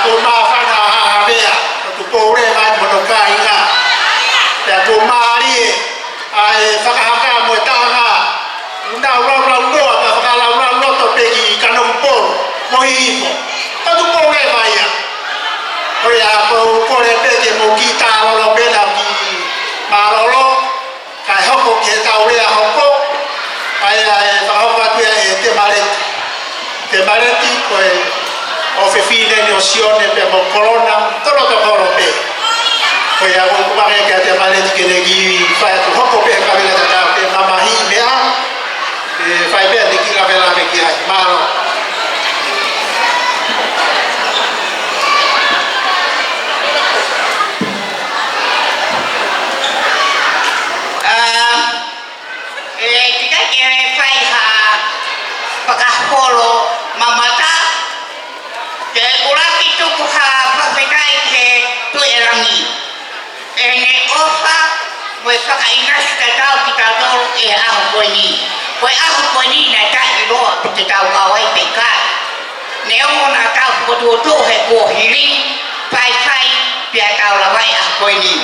ko mawhana hawea, tu pōre mai monoka inga. Pea ko maari ai whakahaka mo tāna, una urau noa, pa whakalau noto pegi kanong pōru, mohi ifo. Tu pōre mai ia. Hoi a ko pōre pegi mo ki tālolo pena ki marolo, kai hoko ke taurea hoko, ai whakahoko atu e te mareti. Te mareti koe o fefine ni o sione pe mo corona tolo to koro pe koe a ko kumare ke te mareti ke negi fai tu hoko pe ka vela ta pe mama hi mea fai pe de ki la vela me ki ai malo kita kere fai ha pakaholo mamata ke uraki tu kuha papekai ke tu erangi ene ofa we saka inas ka tau kita tol e ahu koini we ahu koini na ta ilo kita tau kawai peka ne o na tau ko tu he ko hili pai pai pia tau la vai ahu koini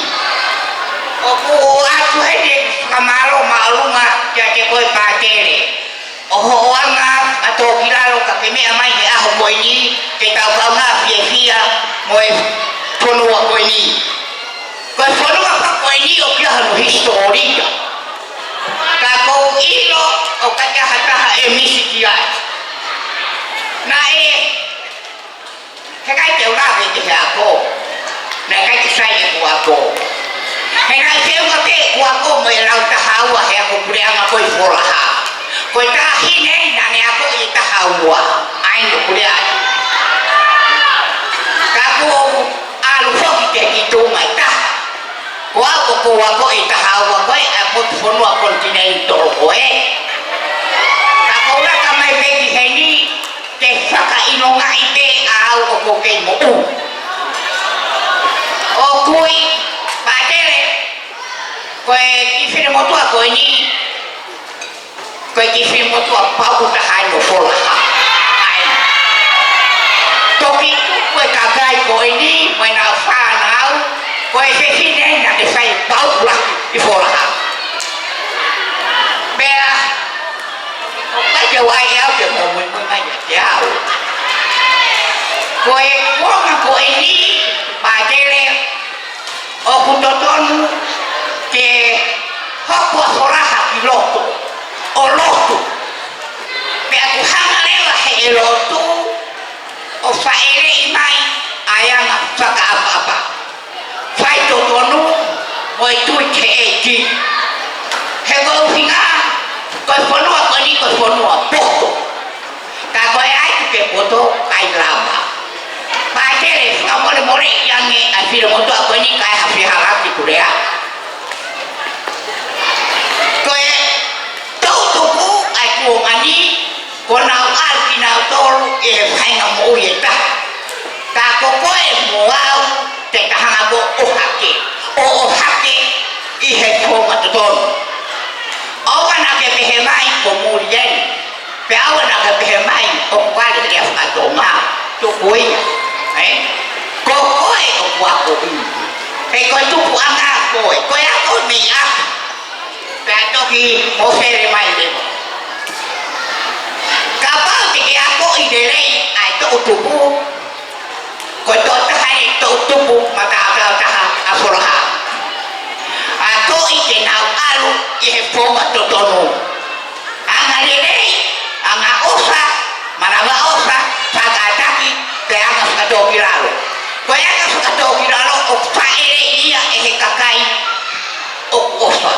o ku atu he de kamaro malunga ya ke koi patere oho anga ato kilalo ka keme amai de aho koini ke tau kau na fia moe fonua koini koe fonua ka koini o kia hanu historia ka kou ilo o ka kia hataha e misi ki ai na e he kai te urawe te he ako na kai te sai e ku ako he kai te unga te ku ako mo e rau taha ua he ako kureanga koi folaha koe taha hine na ne ako i taha ua ai no kurea ka ko alu foki te ki tō mai taha ko ako ko ako i taha ua koe a potu fonua kontinentol koe ka ko raka mai peki heni te whaka inonga i te au o ko kei mo u o kui pātere koe ki whine motua koe ni koe ki whine motua pau tahai no folaha ai toki koe kakai koe ni moe nau whanau koe whine na te whai pau laki i folaha bea o kai te wai au te mo mui mai te au koe kuonga koe ni pātere o kutotonu ke hoko foraha ki loto o loto pea ku hanga lewa he e loto o whaere i mai ayanga whaka apa whai totonu mo i tui te e ki he kou hinga koe whanua koe ni koe whanua poto ka koe aitu ke poto kai lama pātere whamore more iange a whira motoa koe ni kai hawhi haraki kurea koe tau tuku ai kuongani ko nau alki nau tolu e he whainga mo ui e taha ka ko koe mo au te tahanga ko ohake o ohake i he kuonga tutonu awa na ke pehe mai ko muri eni pe awa na ke pehe mai o kuale te whakatonga tuku ia ko koe o kuako ui e koe tuku anga koe ako mei aku pea toki mo where mai lewa ka pau te ke ako i de rei ai to utupu koe to tahare to utupu maka taha a foroha a to i te nau alu i he whonga totonu anga le rei anga osa manawa osa whakataki te anga whakatoki raro koe anga whakatoki raro o whaere ia e he kakai o osa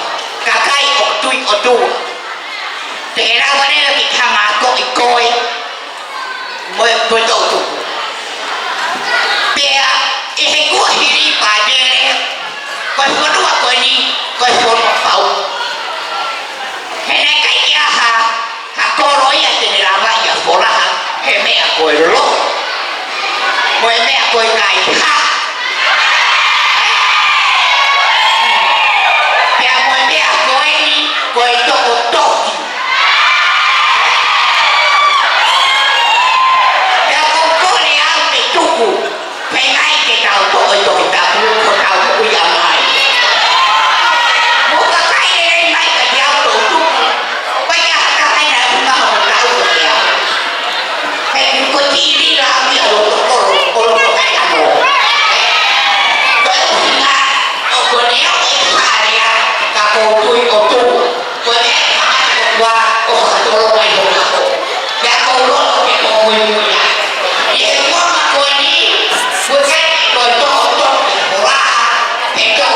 kakai o tui o tua te e rau anera ki tanga ako i koe moe koe tau tuku pea i he kua hiri pātere koe whanua koe ni koe whanua pau he nei kai ki aha ka koro ia te ne rawa ia whoraha he mea koe lo moe mea koe kai ha pea moe mea koe ni koe toko toki pea ko kore au te tuku ini lah dia orang kaya mo. Kaya ogonia ikaria kapotoy oto. Kaya wa o katoro may ako. Ya ko lo ke mo mo ya. Ye mo ma ko ni bukan ko to ora ito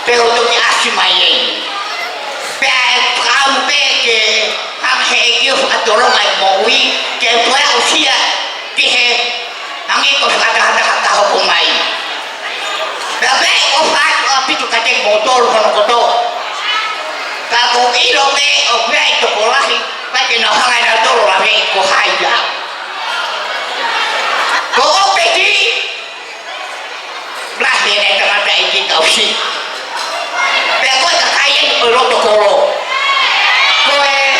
pero to ki asimaye pe kam pe ke ham he ki atoro mai mowi ke toa usia ki he angi ko kata ho mai pe be o fa o pitu kate motor kono koto ka ko ilo be o pe to kolahi pa ke no hanga na toro la be ko haya ko o pe ti brahe ne tamata iki kausi pero esta calle el otro coro pues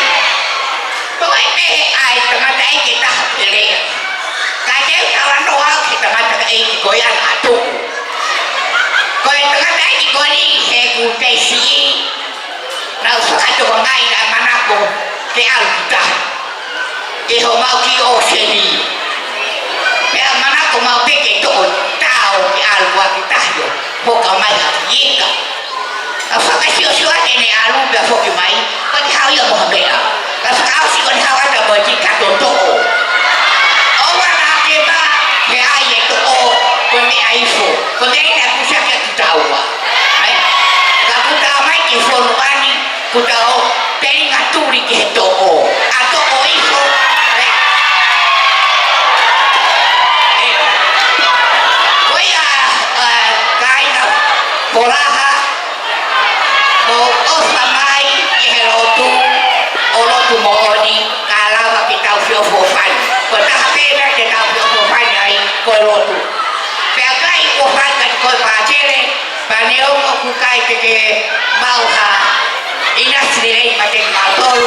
ay tamata ay kita hapile kaje kawan doa kita mata ay goyang atu koi tamata ay goni he kutesi na usaka to ngai na manako ke alta ke ho mau ki o seni ya manako mau ke to tao ke alwa kita yo poka mai yika Apakah siapa ini alu biasa gimai? Kau tahu ya mohonnya. Kalau si kau tahu ada baju kadoto. Orang nak kita dia ayat tu kau ni iPhone. Kau ni aku siapa tu tahu? Kalau tahu mai iPhone ni, kau tahu tadi ngaturi gitu. Atau iPhone. Kau ya kain pola. Samai ehelotu olotu mohoni kalau kita usio fofan kota hapena kita usio fofan ai kolotu pekai fofan kan koi pacere paneo kukai ke mauha ina sire mate matol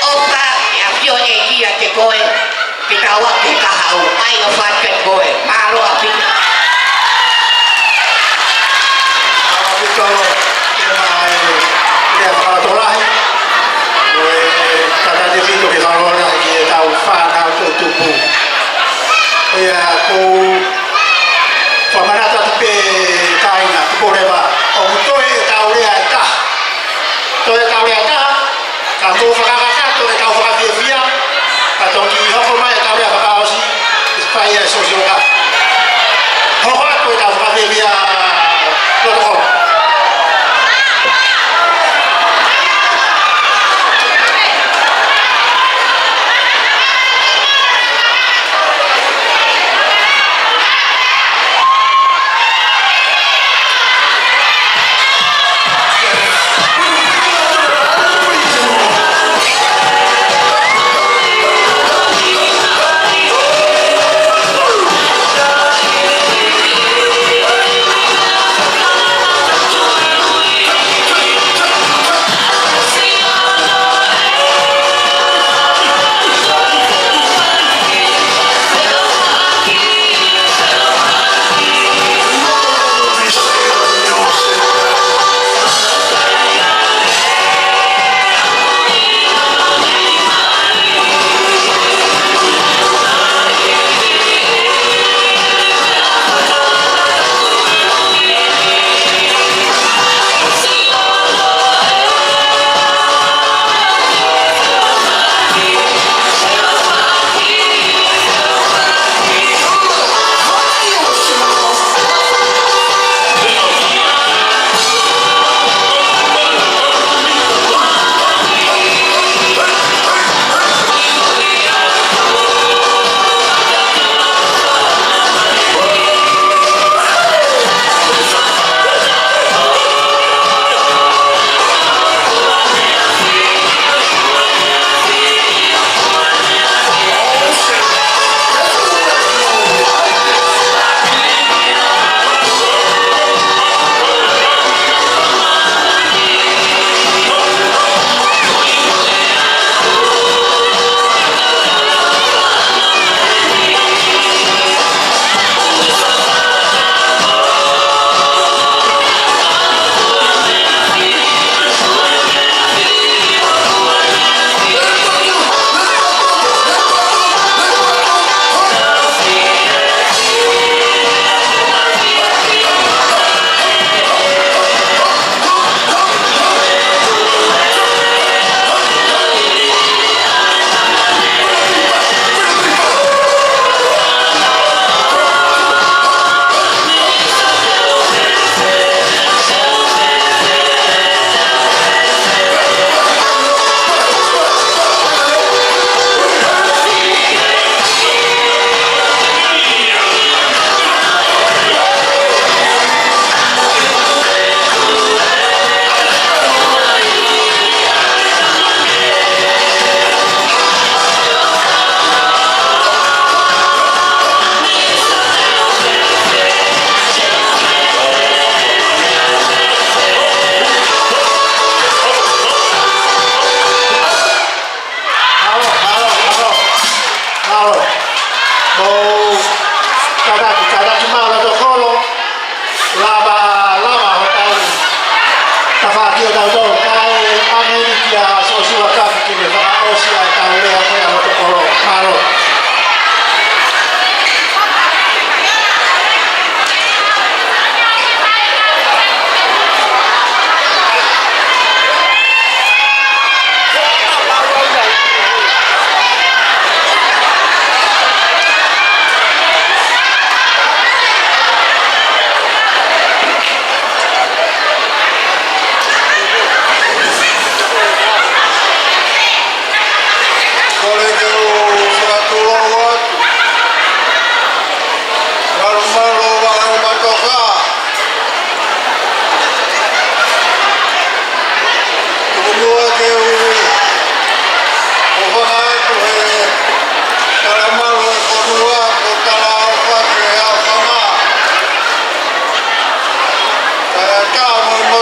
opa ya pio eki ya ke koi kita wa ke kahau ai fofan kan koi malo api ya ko famana ta pe kaina ko reba o to e taure ata ka mo fa ka to e ka fa ke via ka to ki ho ko mai taure ka o si spaya so so ka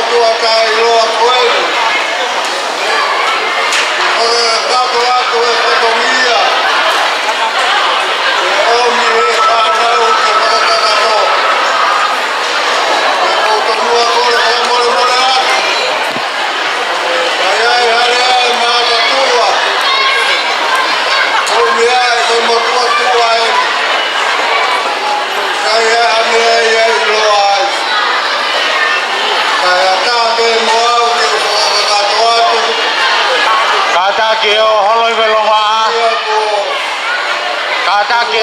tua kai loa koelu. Kato aku e whatongia. E omi e whanau ke whakatakato. E koutonua kore whamore more atu. Kai ai hare ai maata tua. Omi ai koe motua tua e. Kai ai hane ai ai loa ai. Kai atate moau ke whakatakato atu. Kata ke o holoi velonga. Kata ke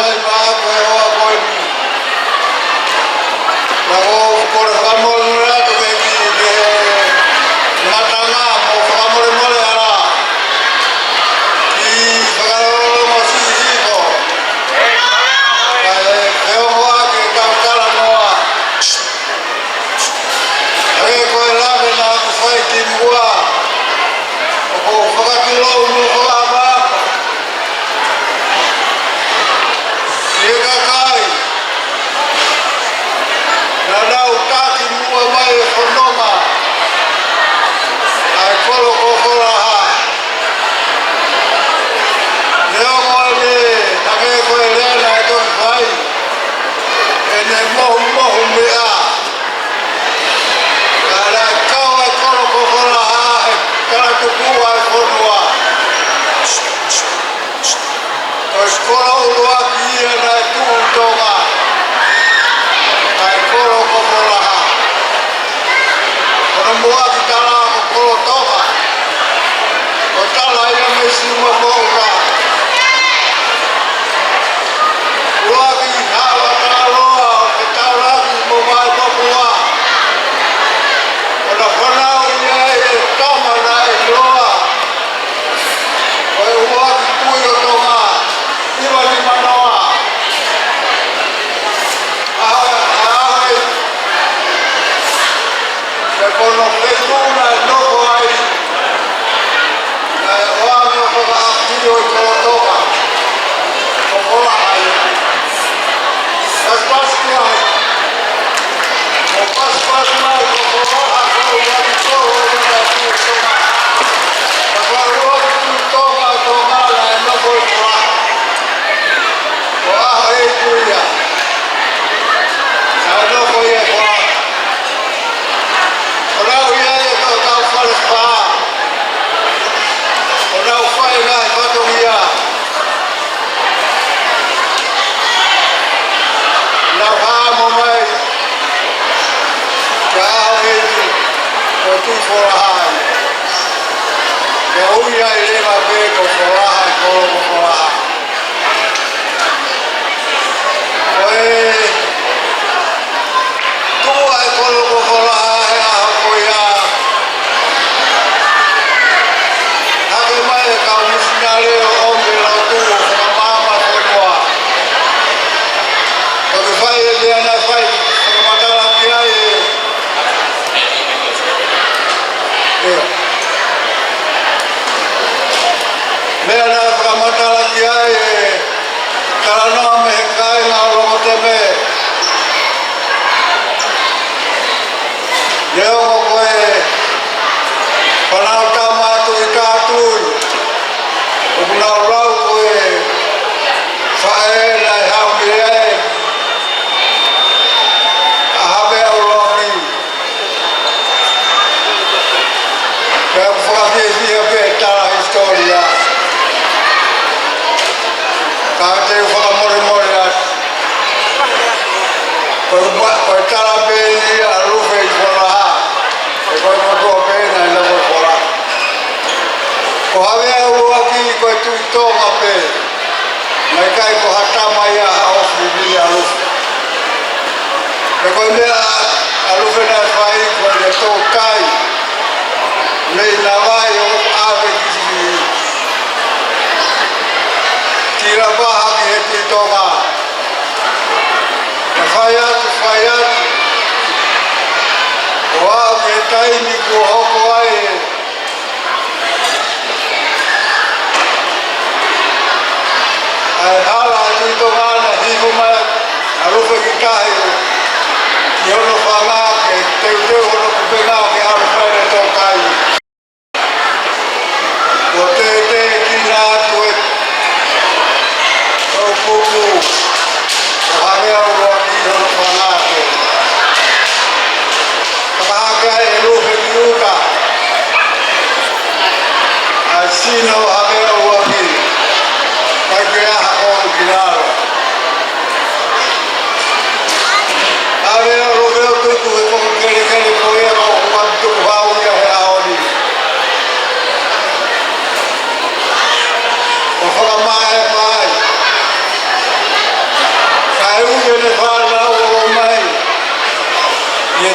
Yo no fala que te hono pegado que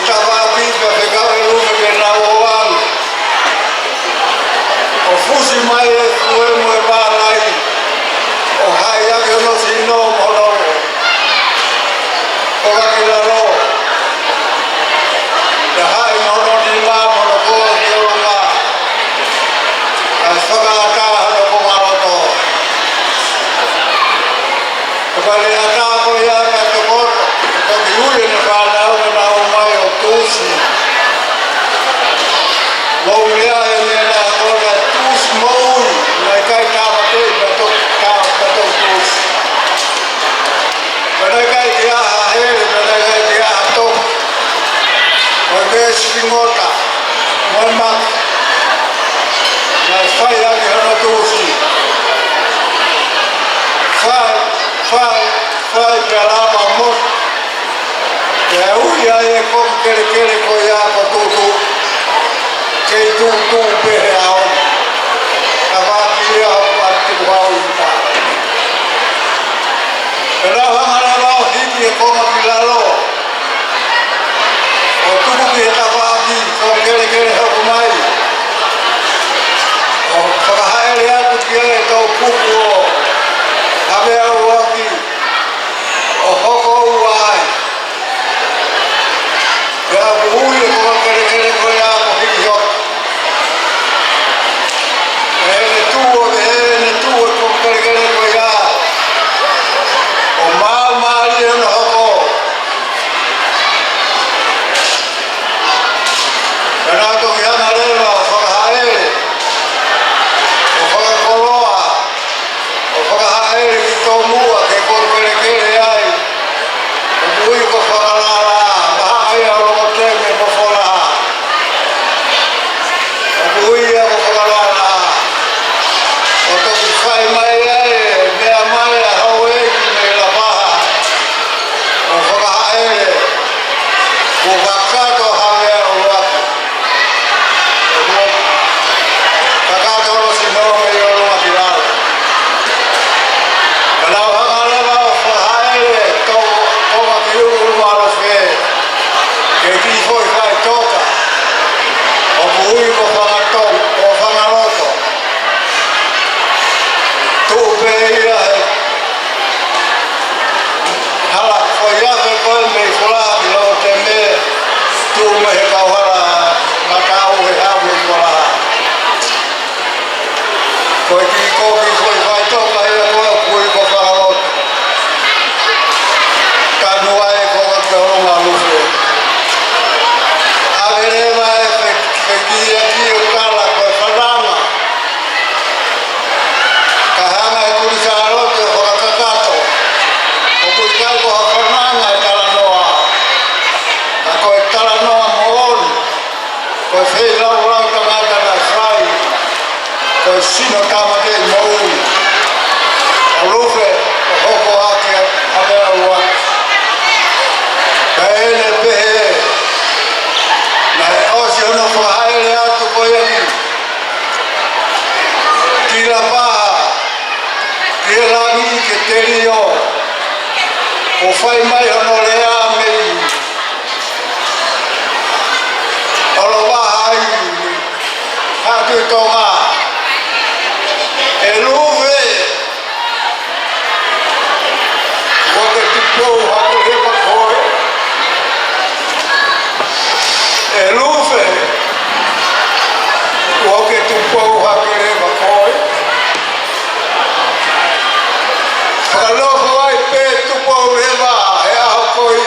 tava pipa pe kau e lume ke na oan. O fusi mai e kue mo e wālai. O hai ake no sino mono. O kaki laro. Te hai mono ni mā mono koa ki o ngā. Kai whakaata hana ko maroto. Te pare ata ko ia ka te koto. Te ki ui ne whanau me nā o mai o tūsi. Mau mea e mea nā kona tūsi maui. Nai kai tāma te pato tūsi. Penai kai ki aha here, penai kai ki aha toku. Moi mea spingota. Moi maki. Nai whai ake hana tūsi. Whai pia lama motu. Te ui ai e kom kere ko ia ko tūtū. Kei tūtū pehe ao. Ka wāki ea hau ati kuhau i tā. E rau hangara rau hiki e koma ki lalo. O tuku ki he ta wāki kom kere hau mai. O whakahaere atu ki e tau puku o. Hame au waki. O hoko uai. Ia ui e koma kere ko ia ko hiki hok. E ne tuo e koma kere ko ia. O maari e no hoko. E nā toki hana rewa o whakahaere. O whakakoloa. O whakahaere ki tō mua ke kore kere ai. O ui ko whakarara. Ai au o teme mo fora. O ui a ko whakarara. O toki whai mai ai, mea mai a hau eki me la paha. O whakahaere. Ko wakato hawe au waka. O ko wakato no si no me i oro maki rara. Ka lau hangarewa o whakahaere, tō maki uru maro whee. Ke ki foi whai toka. O puhui ko whangatau, o whangaroto. Tūpe ia he. Hala, ko iawe koe me i whalahi lo te me. Tū me he kauhara, na kau he hawe i whalaha. Koe ki kōki foi whai toka ia koe o puhui ko whangaroto. Ka nua e ko ka ronga luwhe. Avereva e whekia ki o kala koe whanama. Ka hanga e kuri whakarote o whakakakato. O kui kai ko ha whananga e tala noa. Ka koe tala noa mooni. Koe whei lau tangata na whai. Koe sino tamate i mouni. O ruwhe o hoko ake hamea ua. Ka ene pehe. Nai osi hono whahaere atu koe aki. Ki la paha. Ki e langi ke teri o. O whai mai hono lea mei. Olo waha i. Hatu i tonga. E luwe. Koke tipou hake hepa koe. E luwe. Koke tipou hake hepa koe. Whakalofo ai pe tupou hepa. He aho koe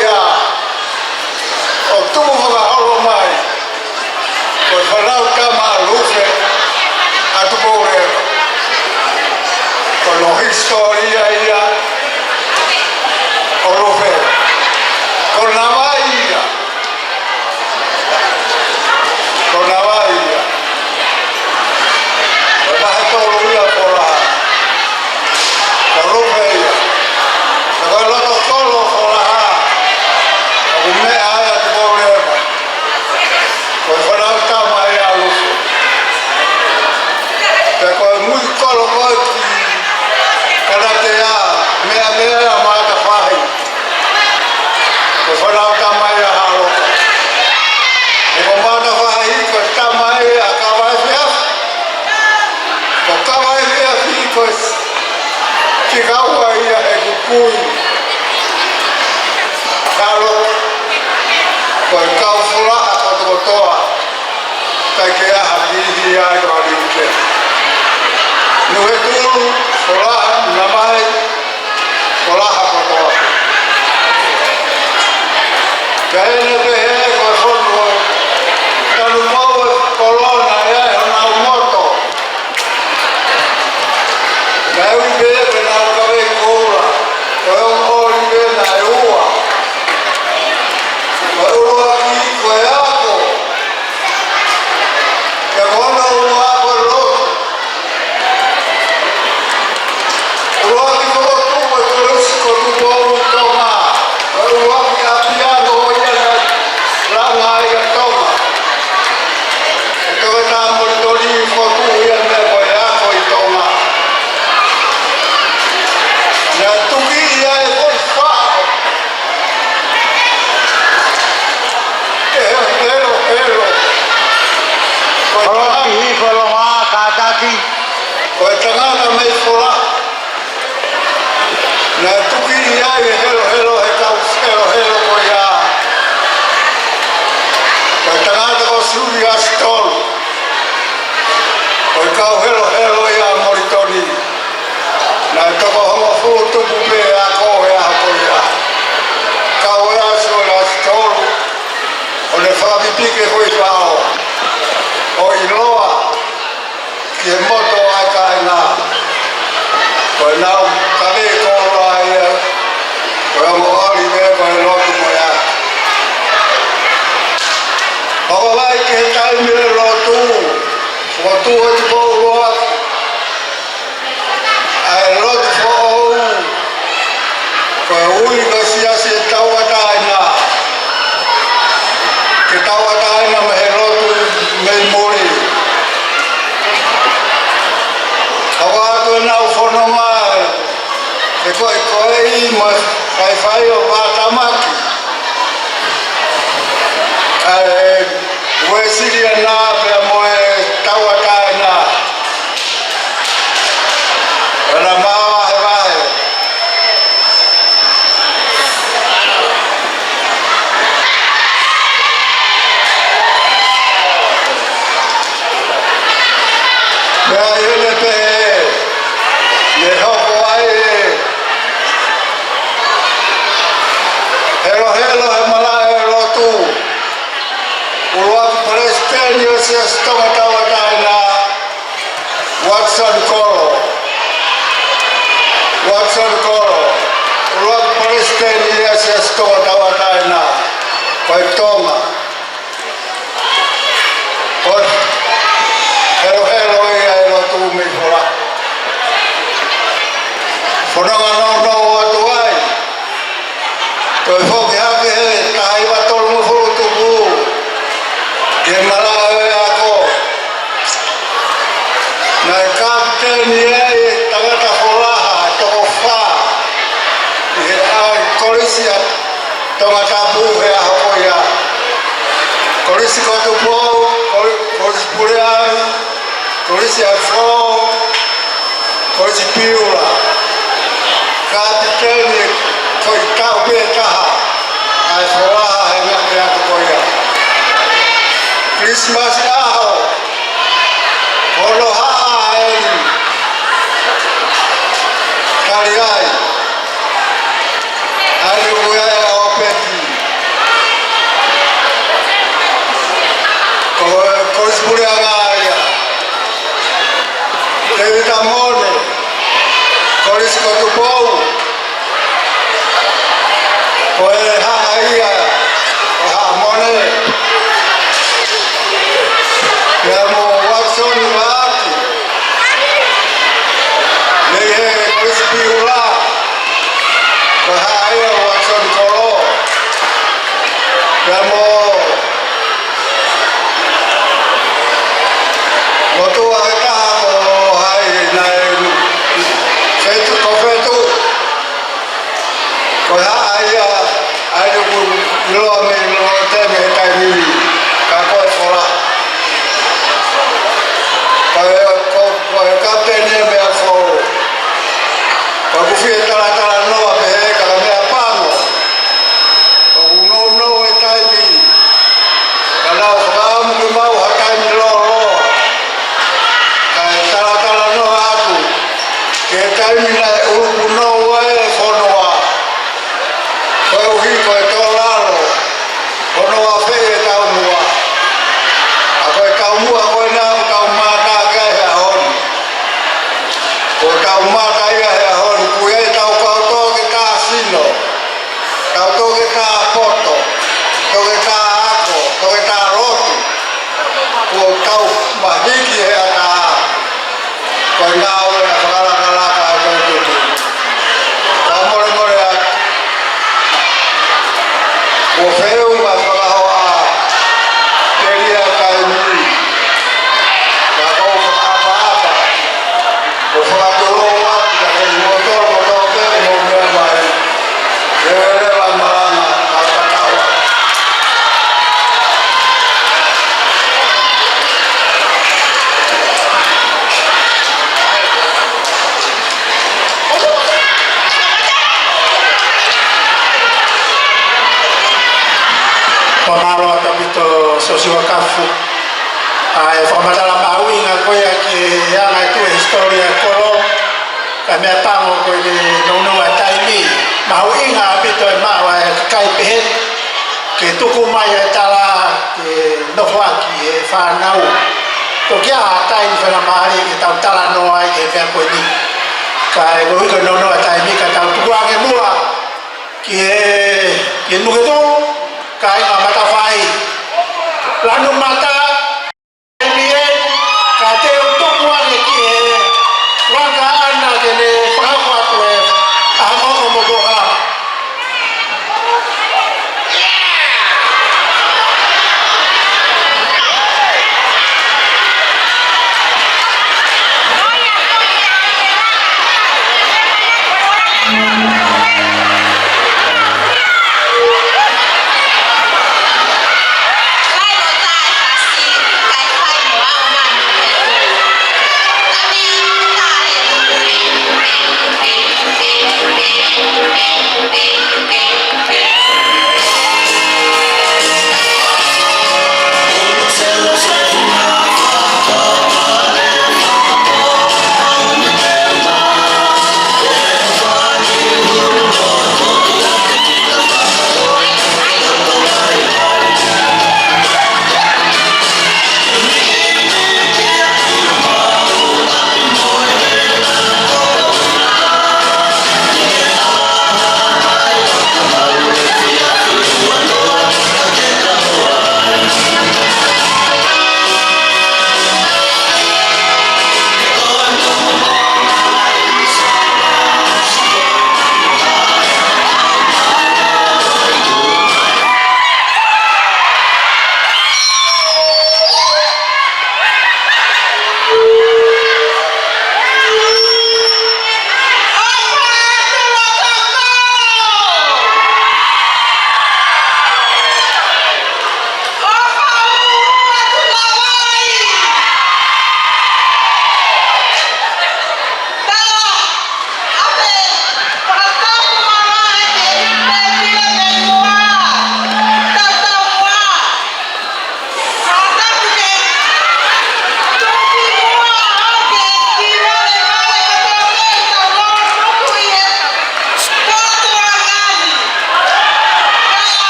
ai ka ni ke no he tu sola na mai sola ha ko to kai ne be ko so no ta no mo corona ya na moto na u be na ka be ko la ko o be na rua Tala no, a pehe, ka mea pango. O no, e taimi. whamaro ata pito sosiwa kafu. E whamatala maui ngā koea ki anga e tue historia koro. Ka mea pango koe ni nonua taimi. Maui ngā pito e maua e kai pehe. Ke tuku mai e tala ke nofuaki e whanau. Ko kia hatai ni whena maari ke tau tala noa i ke whea koe ni. Ka e koe hiko nonua taimi ka tau tuku ake mua. Ki e nuketo. Ka inga mata whai. Lanu mata. Ka te o tuku ake ki e waka ana ke ne whakakwatu e ahoko mokoha.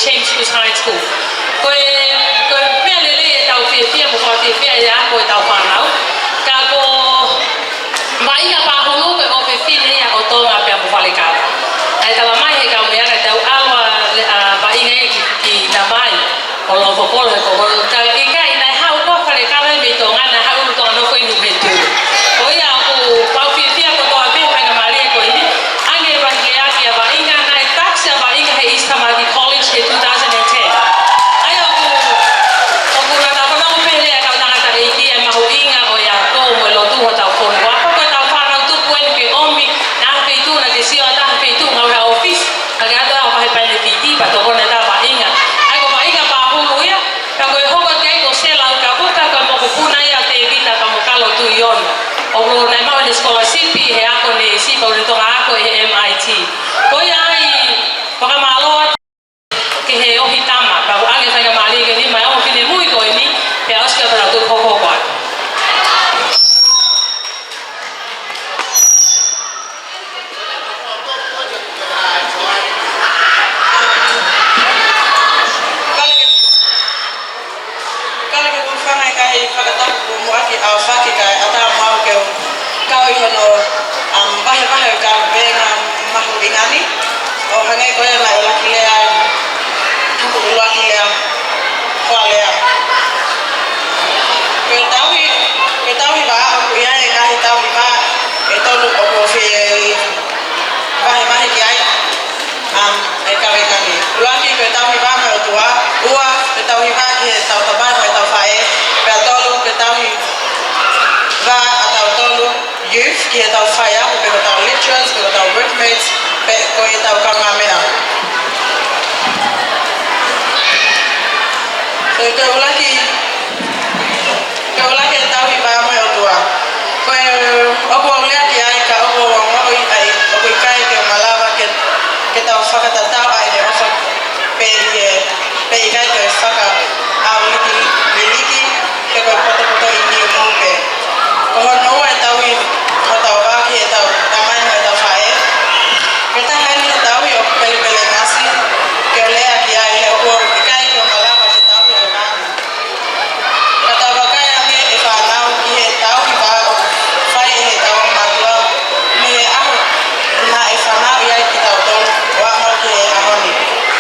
James Schools High School. Ko me le tau fia mo fa fia ya ko tau whanau. Ka ko mai nga pa hono ko o fia ya o tonga pe mo fale ka. Ai tala mai he ka me ana tau alwa ba inga ki na mai. Ko lo ko ko ka ika ina hau ko fale ka me tonga na hau to no ko inu betu. Ko ya ko pa fia ko to ape me nga mali ko ini. Ange rangi ya ki ba inga na taxa ba inga he East Tamaki College he 2010. Ayo ko na ta ko no pe le ka na ta e ki e ma ho inga o ya ko mo lo tu ho ta ko wa ko ta fa na tu ko ni ke omi na pe tu na ke si o ta pe tu na office aga ta ba pa le ti ba to ko na ta ba inga ai ko ba inga ba hu lu ya ka ko ho ko ke ko se la ka ko ka mo ko puna ya te vita ka mo ka lo tu yon o ko na ma le scholarship he ako ne si ko to ako e MIT ko ya ai pa ma lo que he o hitama pa o age fai mali que ni mai o fine muy ko ni pe aska para tu ko ko kwa kala ke ku fanga kai fakata ku mo aki a faki kai ata mau ke kau ino bahe ka benga mahu ingani o hangai ko ya mai la kilea aku luar kilea kualea ketahui ba aku ya ngai tahu ba etolu ko fe bahe kiai eka vegani luaki ketahui ba me tua ua ketahui ba ke tau tabai mai tau fae pe tolu ketahui ba atau tolu youth ke tau fae aku pe tau lecturers pe tau workmates pe ko tau kamamea ke ulaki tahu ba mai tua ko opo lea dia ka opo ngoi ai opo kai ke malava ke tau fakata tau ai de ofa pe kai ke faka au liki ke ko poto ini mo pe ko no ai tau ko tau ba ke tau tamai mai tau fae ke ta hai ni tau yo pele nasi ke lea dia ai opo kai ke malava ke tau yo na kata ba kai ame e fa nau ki he tau ki ba fai he tau matua me aho na e fa nau ya ki tau tol wa ma ke ahoni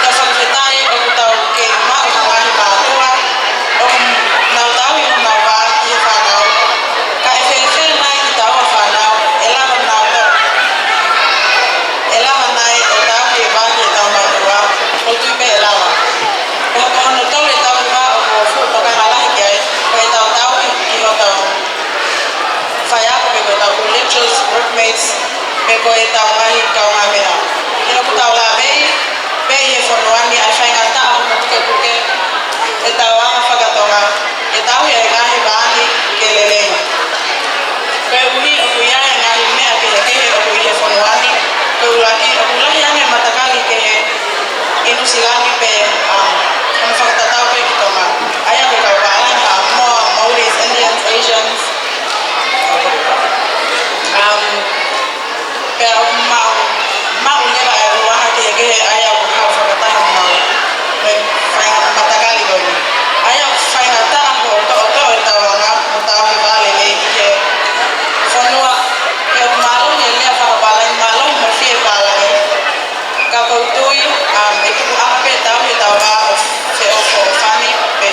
ka fa ke tai o tau ke ma o ma ni ma tua o na tau i na ba ki fa nau ka e fe na ki tau fa nau e la na to e la na o tau ke ba ke tau ma tua o tu pe la wa ko no to le tau ba o fu o ka la ki ai ko tau tau ki ho tau fai ako pe ko tau lectures workmates pe ko tau mai ka nga mea ki no tau la be ye fo no ani ai fai ngata ho ko ke tau anga fa ka tonga tau ye nga hi ba ni ke lele pe uni o ya nga hi mea ke o ye fo no ani ko laki o la ya nga matakali ke inu silani pe ano fa ka tau pe ki tonga aya ko ka ba la Maoris, Indians, Asians pero mau leva e ruaha ke aya ko ha fa ka taha mau me fai matagali go ni aya fai na ta ho to ta wanga ta hi vale le ke fonua ke malo ni le fa ba la malo mo fie ba la ka ko tui e ku ape ta hi ta ba se o fani pe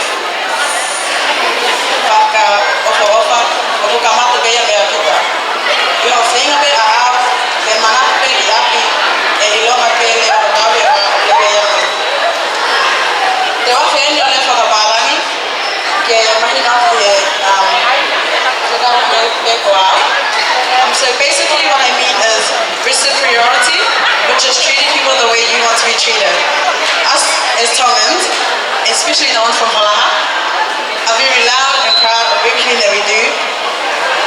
paka ofa o kamato be ya me akita yo singa be a be mana be api e iloma pe le o tawe ba be ya me te wa fe ni ole fa balani ke imagina que so basically what I mean is reciprocity, which is treating people the way you want to be treated. Us as Tongans, especially the ones from Holaha, are very loud and proud of everything that we do,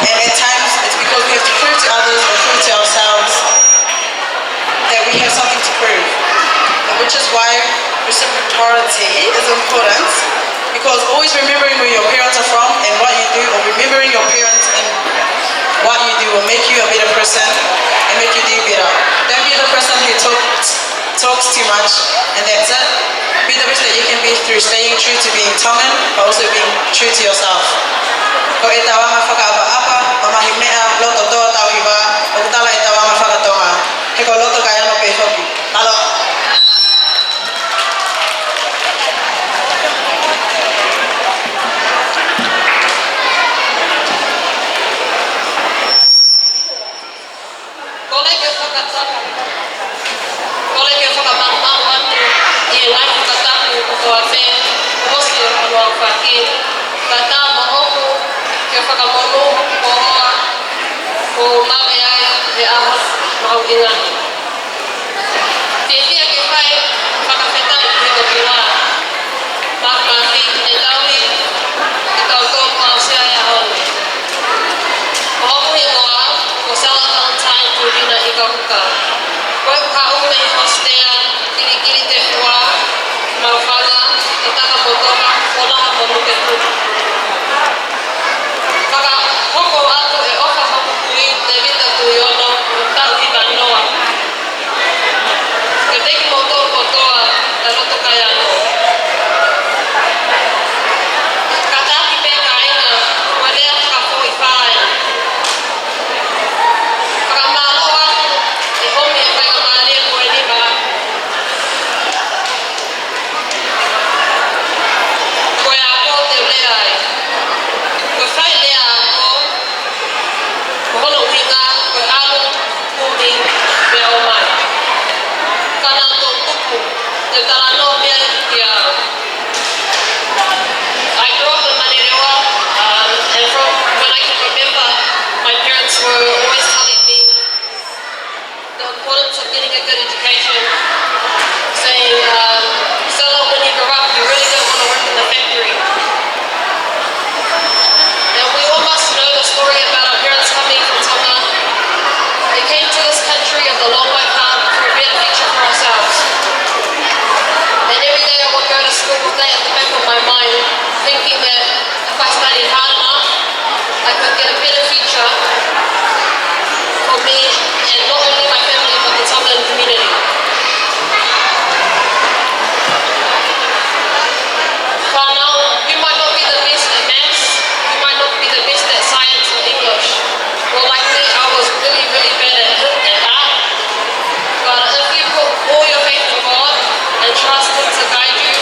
and at times it's because we have to prove to others or prove to ourselves that we have something to prove, and which is why reciprocity is important, because always remembering where your parents are from and what you do, or remembering your parents and what you do will make you a better person and make you do better. Don't be the person who took talks too much, and that's it. Be the best that you can be through staying true to being Tongan, but also being true to yourself. Ko e tawanga whakaapa-apa, mamahi mea, loto toa tau iwa, o kutala e tawanga whakatonga. He ko loto kai ano pe hoki. Talo. Kole ke whakataka. Kole ke whakamamau atu i e ngai whakataku o ko a whē, mosi o anu au whaki. Ka tā mahoku ke whakamono o hoa, ko mawe ai he aho mau ingani. Whiwhia ke whai whakawhetai ki he toki wā. Mā ka hi e taui, e kau tōku au sea e ahonu. Ko hoku he ngoa, ko Sala Valentine Purina i ka huka. Koe ka ume i hostea, kiri te hua, mawhanga, e taka motoka, onaha mo nuke puku. Whaka hoko atu e oka hoku kui te vita tui ono, o tau i ka noa. Ke teki motor kotoa, e roto kai anō. Ka tāki pē ka inga, koe rea whakafo i whae. Whakamālo atu, e homi e whainga mālia koe ni wā. Koe a ko te lea ai. Koe whai lea a ko, ko hono uhinga, koe alu, kumi, mea o mai. Kana tō tupu, te tala no mea ki au. I grew up in Manerewa, and from when I can remember, my parents were always telling me the importance of getting a good education, saying, Stella, when you grow up, you really don't want to work in the factory. And we all must know the story about our parents coming from Tonga. They came to this country of the long way path for a better future for ourselves. And every day I would go to school with that at the back of my mind, thinking that if I studied hard enough, I could get a better future for me and not only my family but the Tongan community. Whanau, you might not be the best at maths, you might not be the best at science or English. Well, like me, I was really, really bad at art. But if you put all your faith in God and trust Him to guide you,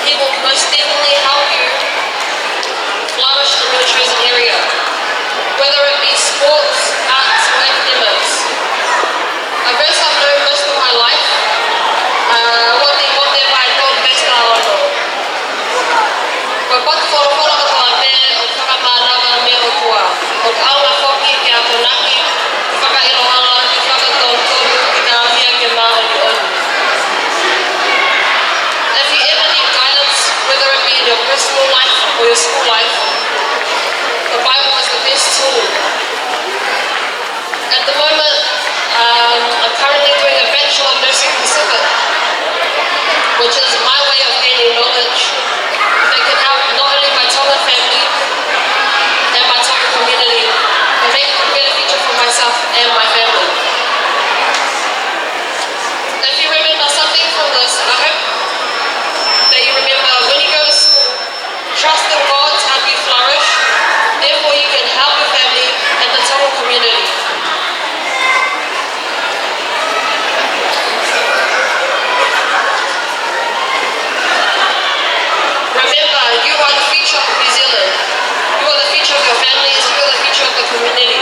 He will most definitely help you flourish in your chosen area, whether it be sports, arts, or academics. A verse I've known most of my life, what have I known best now? Koe patu whorowhora o toa mea o whakamāraga mea o kua. O aunga whoki ki a konaki, whakairohanga ki whakatōtoru ki tā hia ke māhoni onu. If you ever need guidance, whether it be in your personal life or your school life, the Bible is the best tool. At the moment, I'm currently doing a Bachelor of Nursing Pacific, which is my way of gaining knowledge that can help not only my Tongan family and my Tongan community, but make a better future for myself and my family. If you remember something from this, I hope that you remember when you go to school, trust in God to help you flourish, therefore you can help your family and the Tongan community. Remember, you are the future of New Zealand. You are the future of your families. You are the future of the community.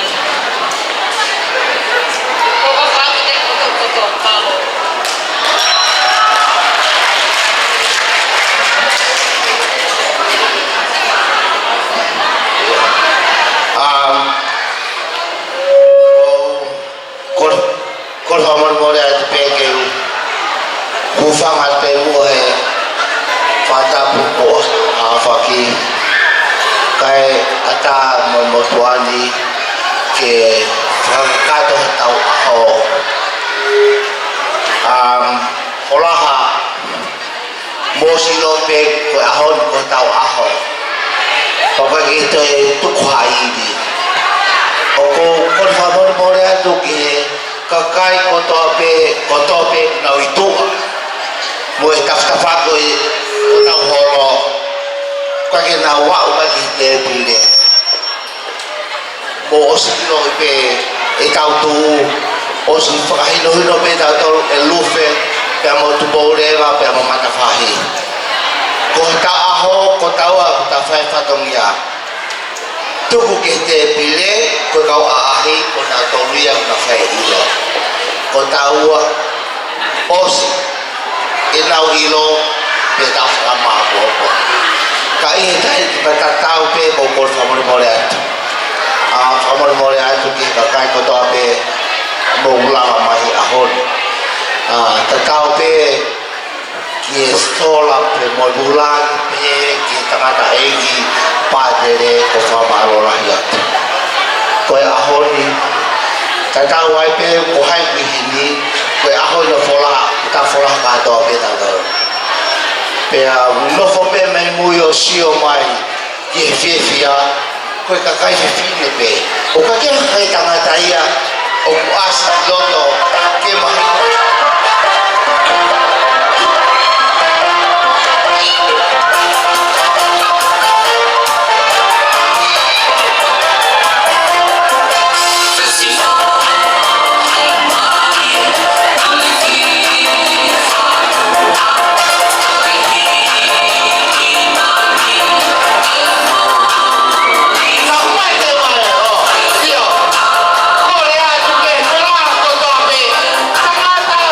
Kol hamar mole at peke kufang at pemu hai fata pupo afaki kai ata motuani ke kato tau ho olaha mosilo pe ko ahon ko tau aho papa gitu tu khai di oko kol hamar mole atu ke kakai kotope na itu mo e tafa ko e na horo ko ke na wa o ba ki te pile mo o si no pe e tau tu o si whakahino hino pe tau tau e lufe pe mo tu pourewa pe mo matafahi ko ta aho ko taua ko ta whai whatongia tuku ke te pile ko kau aahi ko na tauria ko na whai ilo ko taua o si e nau ilo pe tau whakamāpōpo ka ihe tai ki patatau pe ko kor whamore more atu whamore more atu ki ka kai kotoa pe mo ulama mahi ahon tatau pe ki e stola pe mo bulang pe ki tangata egi pātere ko whamaro rahi atu koe ahoni tatau ai pe ko hai kuhini koe ahoni no whola ta whola katoa pe tatau pe nofo pe mai mui o sio mai ki e whiewhia koe ka kai whiwhine pe o ka kea kai tangata ia o ku asa loto ke mahi Tangata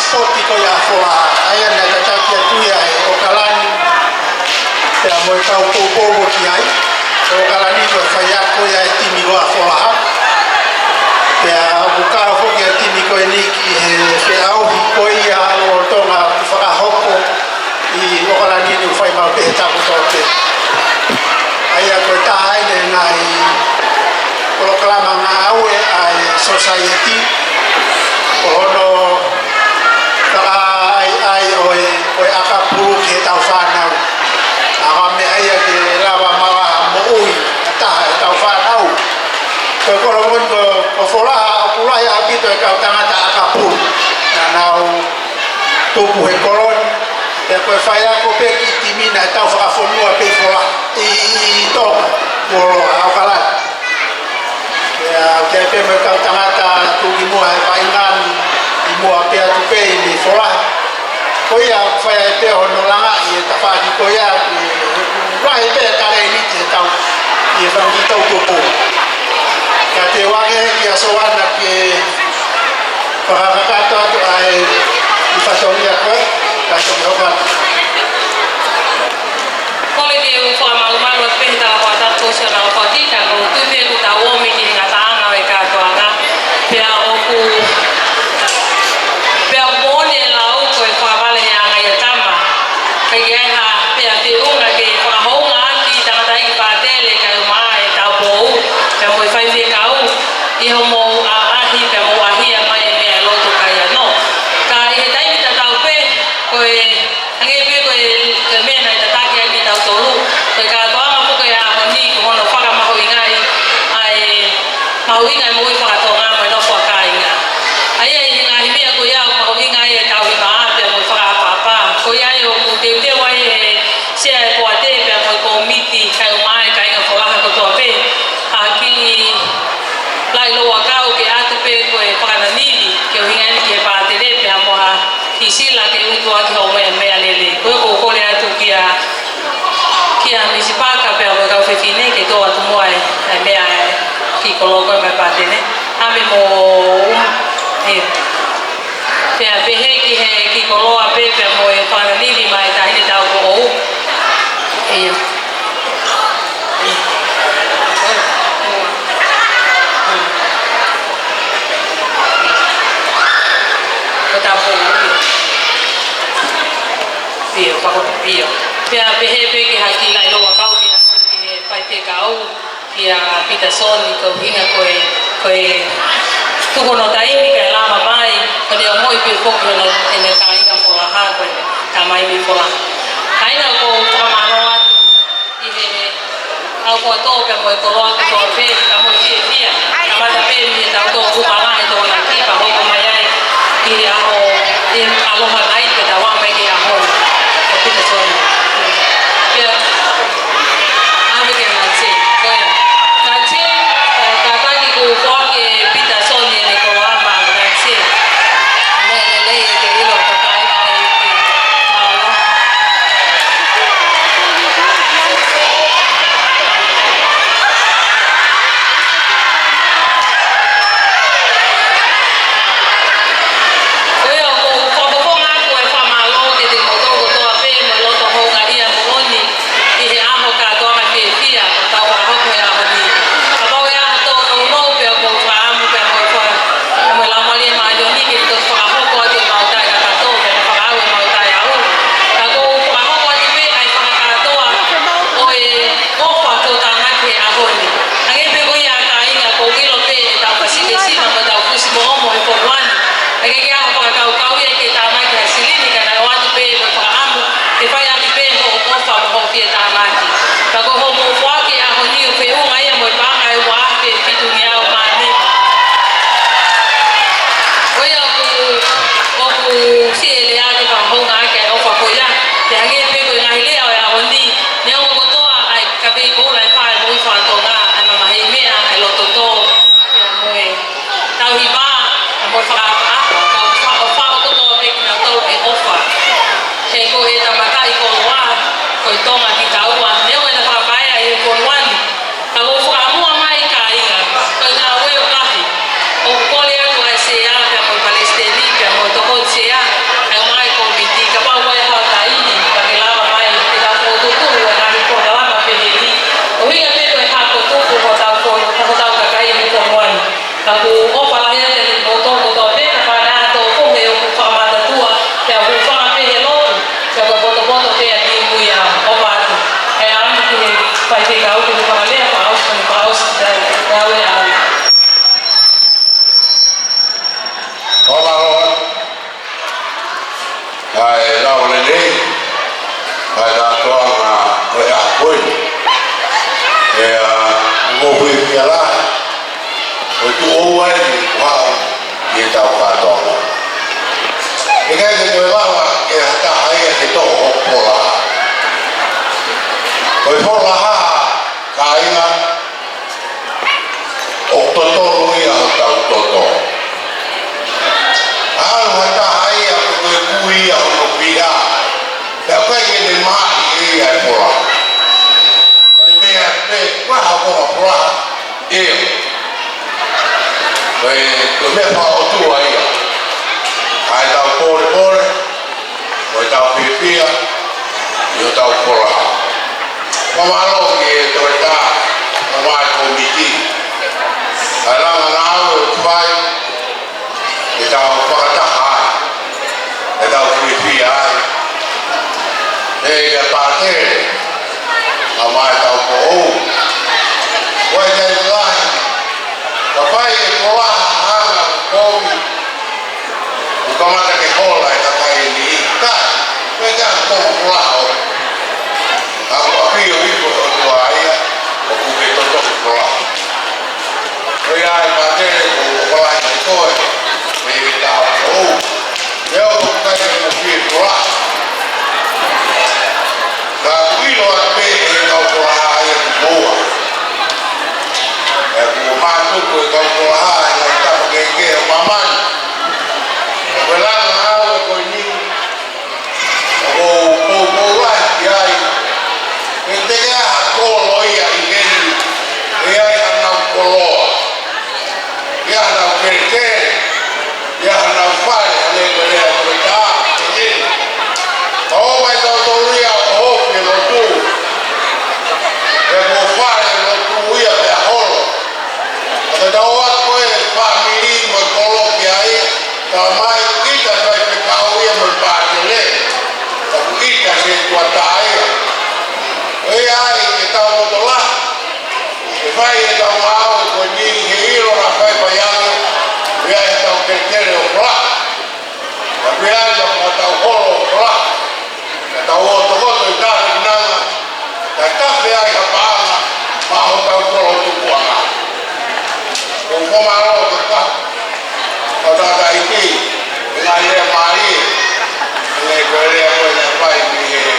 spoti ko ya fola aya na tataki atu ya o kalani ya mo ka o popo ki ai o kalani ko fa ya ko ya timi go fola ya buka fo ya timi ko ni ki fe au ko ya o tonga fa hoko i o kalani ni fa ma pe ta ko te aya ko ta ai le nai o kalama na awe ai society ono ai oi aka puru ke tau whanau a me aia ke lawa mawa mo ui tau whanau ko koro mon ko fola pula ya apito e kau tangata aka puru na nau tupu he koron e koe whaia ko pe ki timina e tau whakafonua pe fola i tonga moro au kalan ke pe me kau tangata tuki mua e paingan i mua pe atu pe i ni fola ko ia whaia e pe hono langa i e tawhaki ko ia wahi pe kare ni te tau i e whangi tau tupu ka te wake ki a soana ke whakakakato atu ai i whasongia koe ka te mehokan Kole ke u whamalumalu at pehita la whatatko siya na whatika ko tupe ku ta uomi ki hinga taanga e katoanga pea oku pea mone la uko e whawale ni anga i tama kai ai ha pea te unga ke whakahounga aki tangata iki pātele kai umaa e tau pou pea mo i whaiwhi kau iho mo a ahi pea mo ahia mai e mea loto kai ano ka i he taimi ta tau pe koe ange pe koe mea na i tataki aki tau tolu koe ka toanga puka e a honi ko hono whakamaho ingai ai mahu ingai mo i whakatonga mai no whakainga ai e hinga himia ko ia mahu ingai e tau hima ape mo i whakapapa ko ia e o ku te wai e sea e poa te pea mo i komiti kai umai kai inga whakaha ko toa pe a ki lai loa kau ke atu pe ko e whakananili ke o hinga ni ke pātere pea mo ha hisila ke utua ki hau mea lele koe ko kore atu kia misipaka pea mo kau whewhine ke tō atu mua e mea ki koloko e mai pātere ame mo pea pehe ki he ki koloa pe pea mo e whananili mai tahine tau ko ou ko tau ko ou pio pakota pio pea pehe pe ki haki lai loa kau ki he pai te kau ki a pita soni ko hinga koe tukono taimi kai lama mai ko leo moi pe foki no ene kainga fola ha ko ka mai mi fola kainga ko whakamano atu i he au ko to pe mo ko loa ko pe ka mo i fia ka mata pe mi ta to ku mala e to na ki pa ho ko mai ai ki a ho e aloha nai pe ta wa me ki a ho ko pita soni pea ame ke na se ko ya na se ka ta ki ko ko ke pita soni ne ko wa ma na se le ke ilo ko kai ai ki ala ko yo ko ko nga tau katoa. Ika ke koe lawa e hata haia ke tō hopola. Koe pola haa ka inga o totoro ia o tau toto. Alu hata haia koe kui ia o no pia. Pea koe ke ne maa ia e pola. Koe mea pe waha koha pola ia. Koe mea pa o tua ia. Kai tau pore, koe tau pipia, io tau pola. Pamalo ke toi tā, o mai ko miti. Kai langa nāu e tuai, e tau whakataha ai, e tau pipia ai. E ka pātere, a mai tau po ou. Koe tei lai, ka pai e pola hanga koumi, kamata ke hola e takai ni ka me ka ko lao ako apio ipo o tuaia o kuke toto ko lao o ia e patere ko hola e koe me i ta o leo ko kai no ki ko lao ka kuilo a pe e ka ko lao e boa e ko matu ko ka ko lao e ta ke mamani Welanga hawa koe ni o wai ai e tega ha kolo ia i geni e ai hanau koloa ia hanau kereke ia hanau whare ale koe koe tā e geni o mai tau toria o hopi no tū e ko whare no tū ia pe a holo e tau a koe whamiri mo kolo ki ai ka mai kita sai pe kau ia mo pātele ka kita se tua taia e ai ke tau motola e vai e tau mau e koe ni he iro na whai paianga e ai e tau kerkere o kula ka pe ai ka tau holo o kula ka tau o tokoto i tāre nanga ka tafe ai ka paanga maho tau kolo tukuanga o whamaro ka ka o tata i ki nga rea maari nga koe rea koe nga whai ni he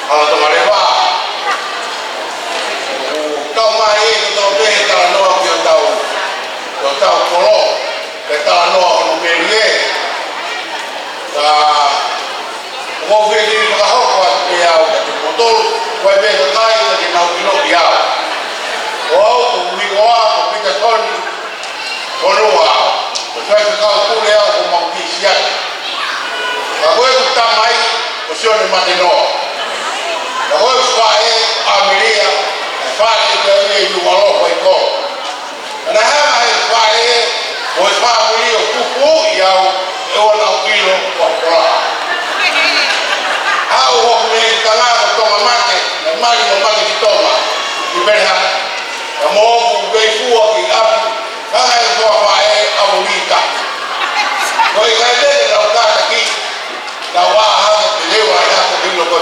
ala tomare wā o tau mai e ki tau pehe tala noa ki o tau kolo ke tala noa o numeri e ka ngofi ki whakahoko atu pe au ka te motoru koe pehe kai ka ki nau kino ki au o au ko uigo a ko pita koni kono au Kai ka kau kule au ko mau kisi ai. Ka koe ku tamai o sione mate noa. Ka koe ku whae amiria e whae e te ue i umaloko i ko. Ana hama e whae o e whaamuri o kupu i au e o nau kilo o kura. Hau hoku me i tangata tonga mate, e mari o mate ki tonga, ki bereha. Ka moku kei fua ki apu, kanga e toa whae au rita. Koe kai tene lau kata ki, na wā hanga te lewa i hako hilo koe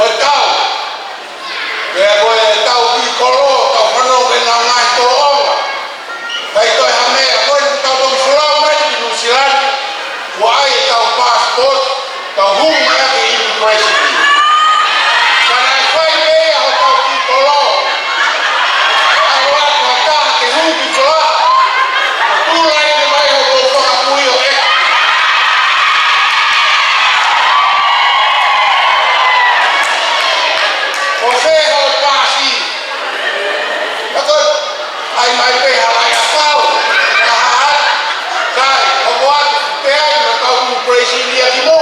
Koe tau. Pea koe tau ki kolo, tau whanau ke nā ngai tō onga. Kai toi ha mea, koe ni tau tau whanau mai ki Nusirani. Wa ai tau passport, tau hunga ke immigration. Kana e whai mea ho tau ki kolo. Alo atu ha taha ke hunga ki whala. Tūrai ni mai ho tō whakapui o e. O wheho pāsi. Ako, ai mai pe harai a pau. Ka haat. Kai, o moatu te ai ma tau ku preisi ni a ki mo.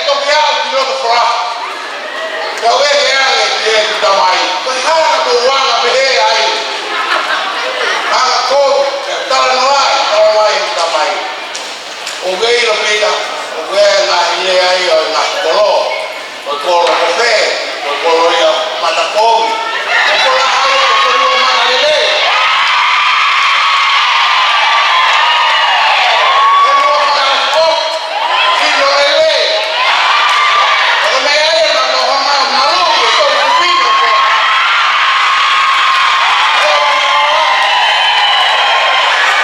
Toki au ki roto whara. Kau te ki tamai. Kai hana mo wanga pe he ai. Hanga kou, tala noai ki tamai. O gei lo pita. O gei na hile ai o na kolo. O kolo ko fe. O kolo ia mata kogi. O kolo hai o kolo mata lele. E mua whakarasko. Kino lele. O me ai na nohonga malu e tau kupino ko.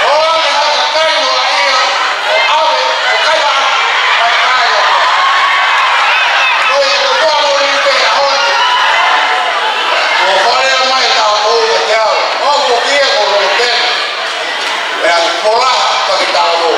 O ane haka kaino a ia. O awe, o kaiwa. Kai kaino ko. Noi e kotoa mori te a honte. O wharea mai tau kou te te au. O ko kia ko rolo tēne. E a kolaha taki tau kou.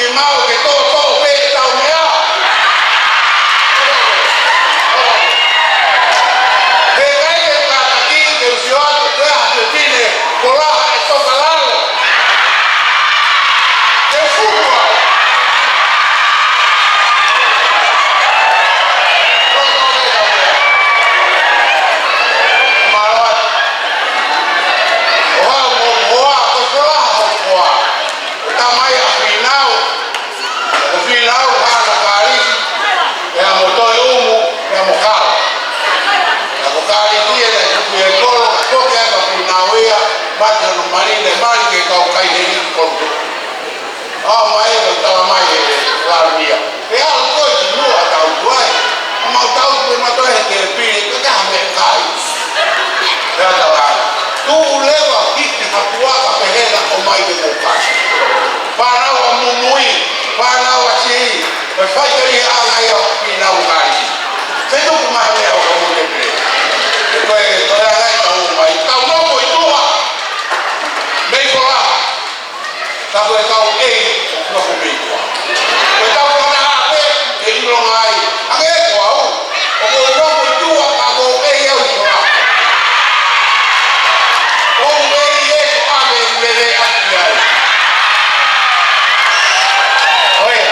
Mau que todo por mai no tala mai la mia e al ko ti no ata uai ma tau ko ma to he ke pi ka me kai ya tala tu lewa kiki hatua ka pehela o mai de mo ka para wa mumui para wa si pa fai ka ia ala yo pi na u kai se tu ma le o mo de pre ko e to ya ta o mai ta no ko tu wa me ko la ta ko ta o e no ko me ko ko ta ko na e e no mai age ko o ko no ko tu wa ka ko e ya u ko o me e ko a me le a ya oye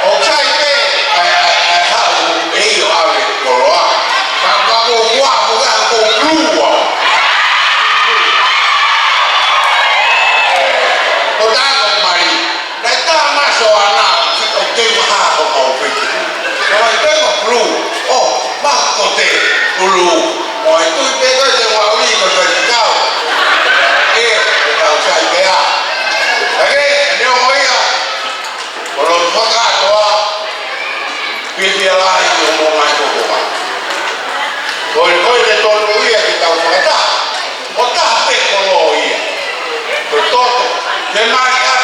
o sai pe ha u e yo a me ko wa ka ko wa ko ga ko blue wa o da ko mari da ta ma so ana o te ha o ko pe no ai te ko blue o ba ko te ulu o ai tu te ko te wa wi ko te ka e ta o sai pe a age ne o ia o lo fa ka to a pi pi ala i o mo mai ko ko ko le to lo ia ki ta o ta o ta pe ko lo ia ko toto de marca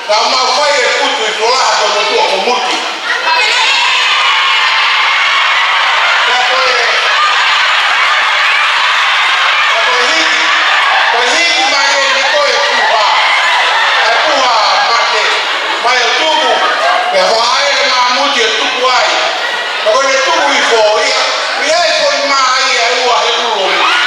la ma fai e puto i tolato no tuo comuti poi hiki mai ni ko e puha mate mai o tubu pe ho ai ma muti e tubu ai ko le tubu i fo ia ko mai ai ua he ulo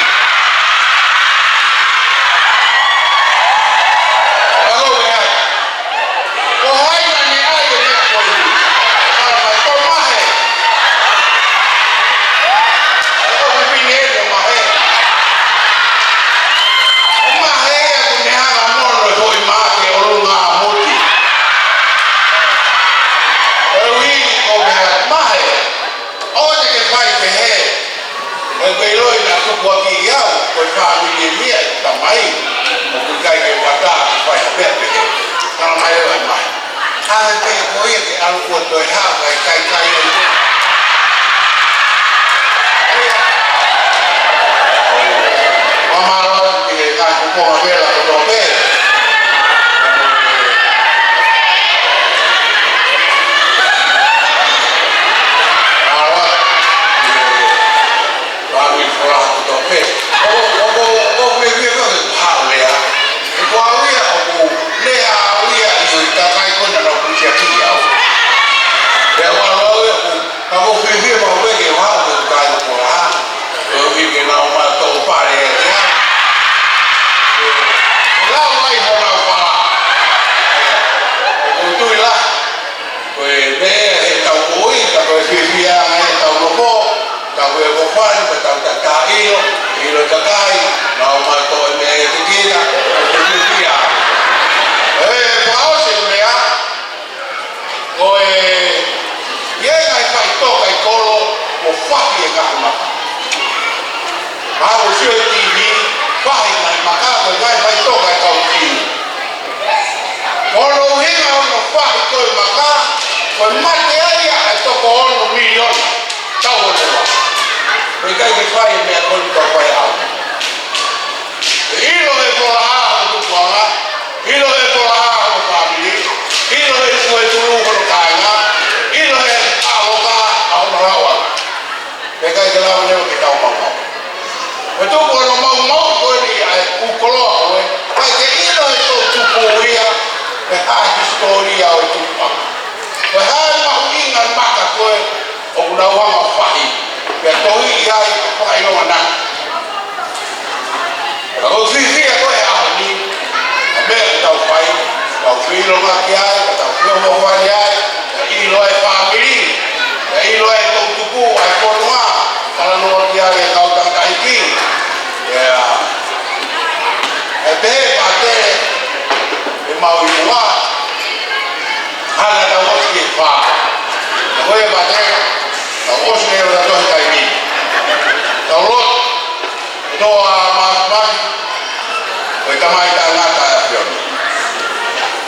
Tama ita ngata ya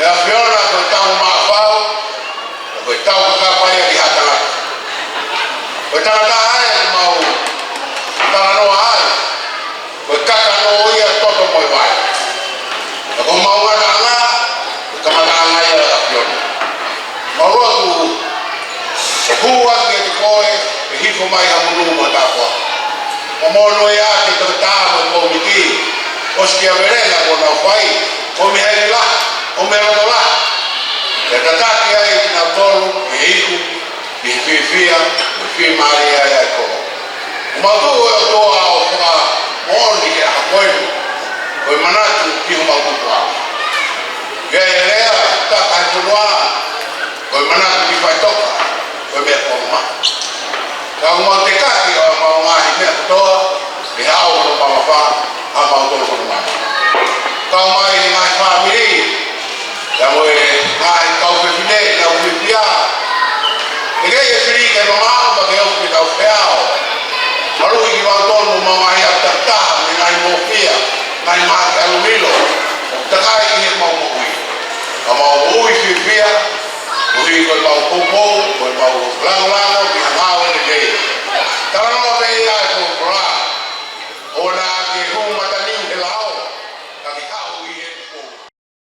e a fiona ko tau mafau ko tau ka pai ki hatala ko tata ai mau tala no ai ko kaka no ia toto moi vai ko mau ngana ka mana ia a fiona mau tu Hua ke te koe, e hifo mai ha munu mo tāpua. O mono e ake te tāma ko miti, o ski a verena ko nau whai, o mi haere la, o me roto la. E tataki ai ki nau tolu, e hiku, i he whiwhia, e whi maari ai ai koro. O mautu e o toa o whaka mooni ke a koenu, ko e manatu ki ho mautu toa. Ia e rea, taka e punua, ko e manatu ki whai toka. Koe mea kōma. Ka umau te kaki o mau ngahi mea kutoa, e hao no pamawha, a mau tolo kono mana. Ka umai e ngahi whamiri, ka moe ngahi kau whewhine, na uwhipia. E kei e whiri ke no mao, ma ke oku ki tau wheao. Maru i ki wau tonu mau ngahi a tataha, me ngahi mōwhia, ngahi maa ke alumilo, takai i he mau mōui. Ka mau mōui whipia,